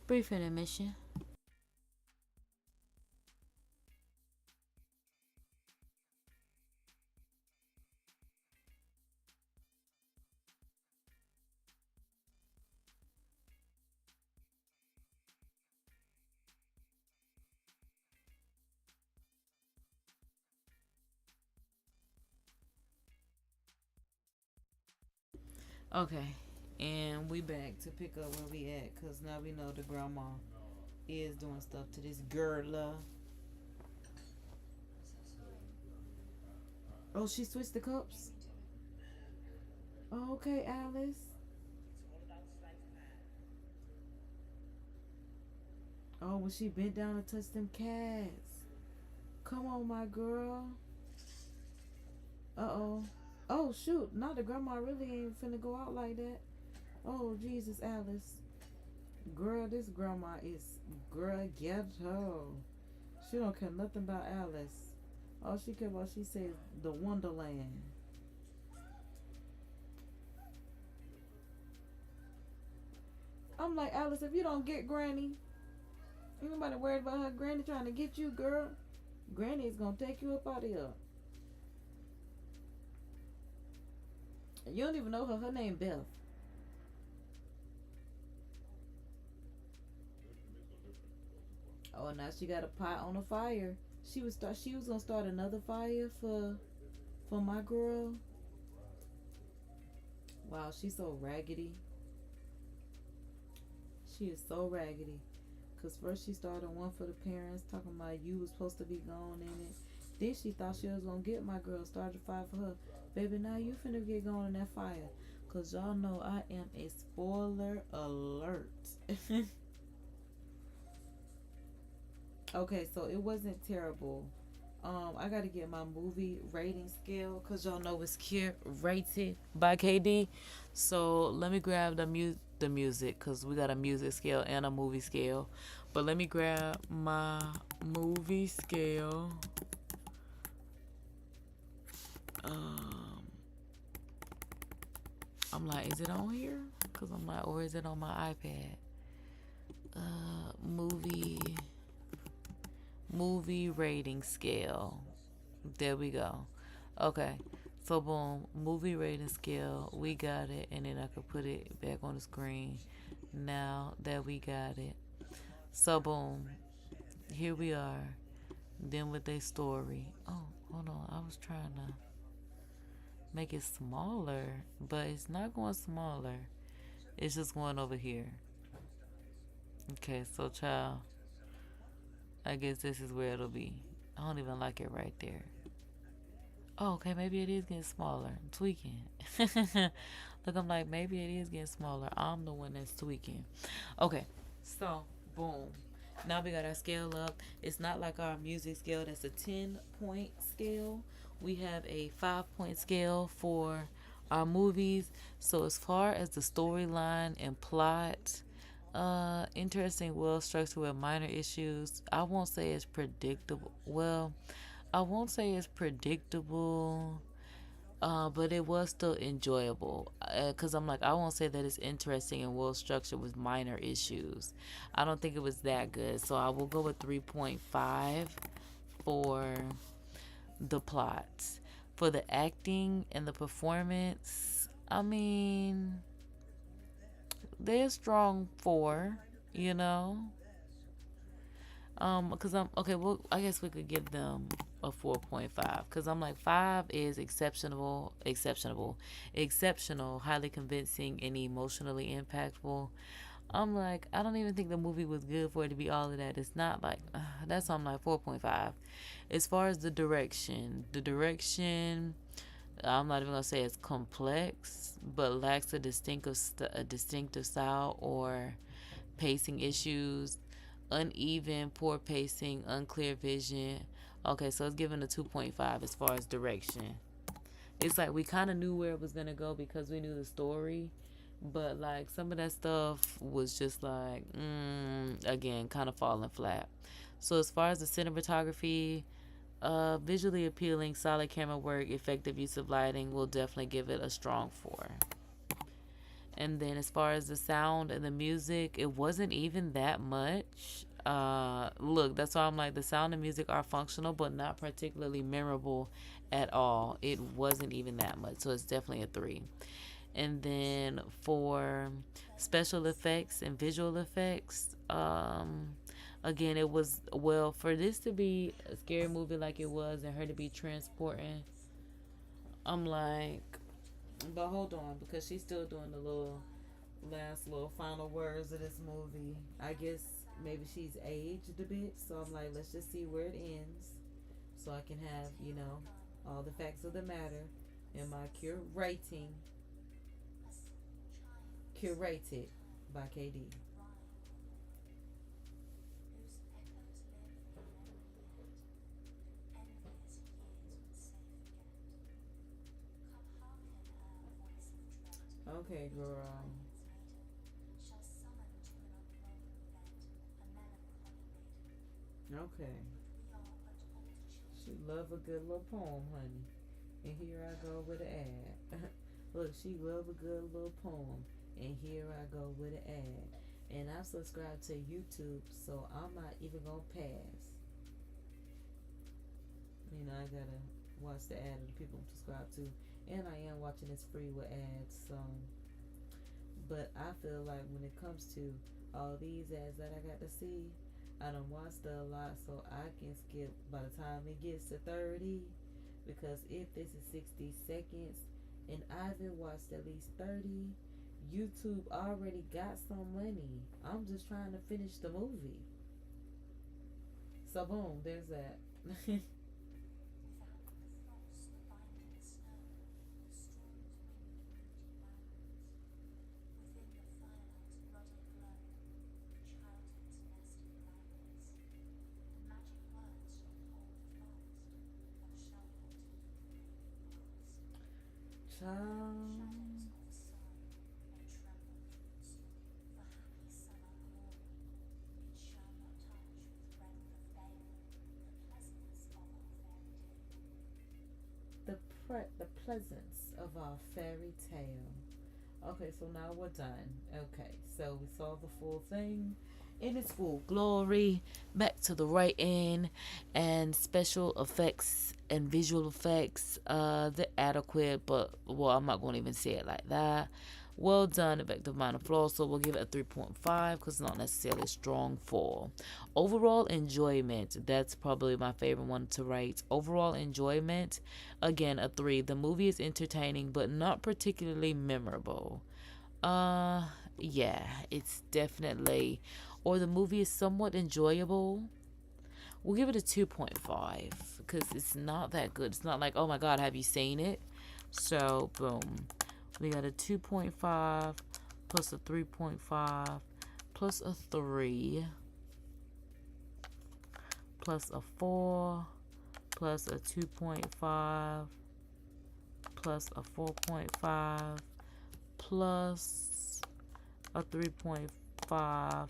Brief intermission. Okay, and we back to pick up where we at, cause now we know the grandma is doing stuff to this girl. Oh, she switched the cups. Oh, okay, Alice. Oh, when she bent down to touch them cats. Come on, my girl. Uh-oh. Oh, shoot. Now the grandma really ain't finna go out like that. Oh, Jesus, Alice. Girl, this grandma is, girl, ghetto. She don't care nothing about Alice. All she care about, she says, the Wonderland. I'm like, Alice, if you don't get Granny, ain't nobody worried about her Granny trying to get you, girl. Granny's gonna take you up out of here. You don't even know her. Her name Beth. Oh, now she got a pot on a fire. She was gonna start another fire for my girl. Wow, she's so raggedy. She is so raggedy. Cause first she started one for the parents, talking about you was supposed to be gone in it. Then she thought she was gonna get my girl, started a fire for her. Baby, now you finna get going in that fire. Cause y'all know I am a spoiler alert. Okay, so it wasn't terrible. I gotta get my movie rating scale, cause y'all know it's CUR rated by KD. So let me grab the music, cause we got a music scale and a movie scale. But let me grab my movie scale. I'm like, is it on here? Cause I'm like, or is it on my iPad? Movie rating scale. There we go. Okay, so boom, movie rating scale, we got it, and then I could put it back on the screen now that we got it. So boom, here we are. Then with their story. Oh, hold on, I was trying to make it smaller, but it's not going smaller. It's just going over here. Okay, so child, I guess this is where it'll be. I don't even like it right there. Oh, okay, maybe it is getting smaller. I'm tweaking. Look, I'm like, maybe it is getting smaller. I'm the one that's tweaking. Okay, so boom. Now we got our scale up. It's not like our music scale that's a 10-point scale. We have a 5-point scale for our movies. So as far as the storyline and plot, interesting, well structured with minor issues. I won't say it's predictable. Well, I won't say it's predictable, but it was still enjoyable. Cause I'm like, I won't say that it's interesting and well structured with minor issues. I don't think it was that good. So I will go with 3.5 for the plot. For the acting and the performance, I mean, they're strong 4, you know. Cause I'm okay. Well, I guess we could give them a 4.5. Cause I'm like 5 is exceptional, highly convincing, and emotionally impactful. I'm like, I don't even think the movie was good for it to be all of that. It's not like that's why I'm like 4.5. As far as the direction, I'm not even gonna say it's complex, but lacks a distinctive style or pacing issues, uneven, poor pacing, unclear vision. Okay, so it's given a 2.5 as far as direction. It's like we kind of knew where it was gonna go because we knew the story, but like some of that stuff was just like, again, kind of falling flat. So as far as the cinematography, visually appealing, solid camera work, effective use of lighting, will definitely give it a strong 4. And then as far as the sound and the music, it wasn't even that much. Look, that's why I'm like, the sound and music are functional, but not particularly memorable at all. It wasn't even that much. So it's definitely a 3. And then for special effects and visual effects, again, it was, well, for this to be a scary movie like it was and her to be transporting, I'm like, But hold on, because she's still doing the little last little final words of this movie. I guess maybe she's aged a bit, so I'm like, let's just see where it ends, so I can have, all the facts of the matter in my curated by KD. Okay, girl. Okay. She love a good little poem, honey. And here I go with an ad. Look, she love a good little poem. And here I go with an ad. And I subscribe to YouTube, so I'm not even gonna pass. I gotta watch the ad of the people I'm subscribed to. And I am watching this free with ads, so. But I feel like when it comes to all these ads that I got to see, I done watched a lot, so I can skip by the time it gets to 30. Because if this is 60 seconds and I've watched at least 30, YouTube already got some money. I'm just trying to finish the movie. So boom, there's that. The pleasance of our fairy tale. Okay, so now we're done. Okay, so we saw the full thing in its full glory. Back to the writing and special effects and visual effects. They're adequate, but I'm not going to even say it like that. Well done, effective minor flaws, so we'll give it a 3.5 because it's not necessarily a strong 4. Overall enjoyment, that's probably my favorite one to rate. Overall enjoyment, again, a 3. The movie is entertaining but not particularly memorable. Yeah, it's definitely, or the movie is somewhat enjoyable. We'll give it a 2.5 because it's not that good. It's not like, oh my god, have you seen it? So, boom. We got a 2.5 plus a 3.5 plus a 3 plus a 4 plus a 2.5 plus a 4.5 plus a 3.5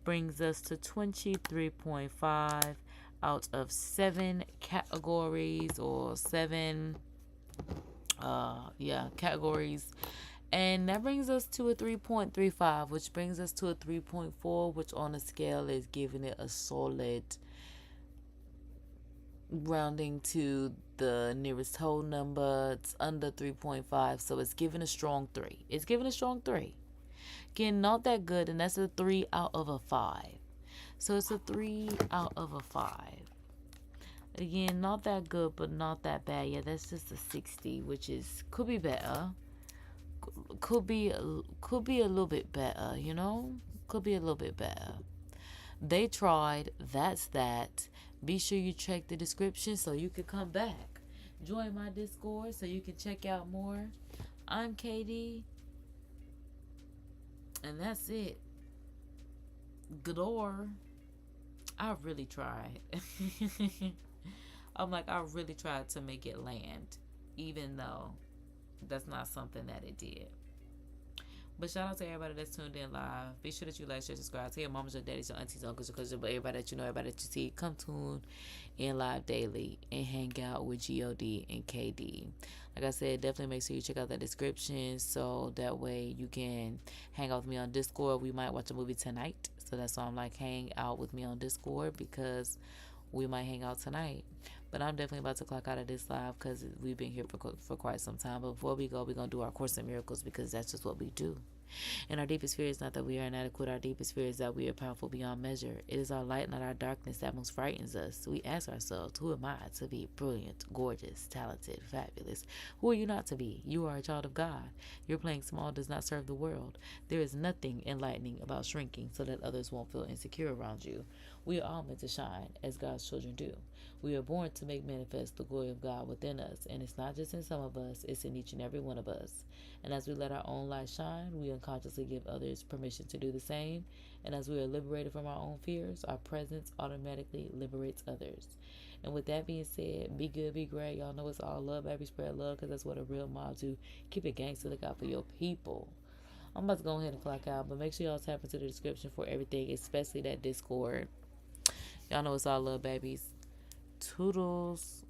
brings us to 23.5 out of 7 categories, or 7 categories, and that brings us to a 3.35, which brings us to a 3.4, which on a scale is giving it a solid, rounding to the nearest whole number, it's under 3.5, so it's giving a strong 3. It's giving a strong 3. Again, not that good, and that's a 3 out of a 5. So it's a 3 out of a 5. Again, not that good, but not that bad. Yeah, that's just a 60, which is, could be better. Could be a little bit better, Could be a little bit better. They tried. That's that. Be sure you check the description so you can come back. Join my Discord so you can check out more. I'm KD. And that's it. Gador. I really tried. I'm like, I really tried to make it land, even though that's not something that it did. But shout out to everybody that's tuned in live. Be sure that you like, share, subscribe. Tell your mamas, your daddies, your aunties, uncles, your cousins, but everybody that you know, everybody that you see, come tune in live daily and hang out with GOD and KD. Like I said, definitely make sure you check out the description so that way you can hang out with me on Discord. We might watch a movie tonight, so that's why I'm like, hang out with me on Discord, because we might hang out tonight. But I'm definitely about to clock out of this live because we've been here for quite some time. But before we go, we're going to do our Course in Miracles, because that's just what we do. And our deepest fear is not that we are inadequate. Our deepest fear is that we are powerful beyond measure. It is our light, not our darkness, that most frightens us. We ask ourselves, who am I to be brilliant, gorgeous, talented, fabulous? Who are you not to be? You are a child of God. Your playing small does not serve the world. There is nothing enlightening about shrinking so that others won't feel insecure around you. We are all meant to shine, as God's children do. We are born to make manifest the glory of God within us, and it's not just in some of us, it's in each and every one of us. And as we let our own light shine, we unconsciously give others permission to do the same. And as we are liberated from our own fears, our presence automatically liberates others. And with that being said, be good, be great. Y'all know it's all love, baby. Spread love, because that's what a real mob do. Keep it gangster, look out for your people. I'm about to go ahead and clock out, but make sure y'all tap into the description for everything, especially that Discord. Y'all know it's all love, babies. Toodles.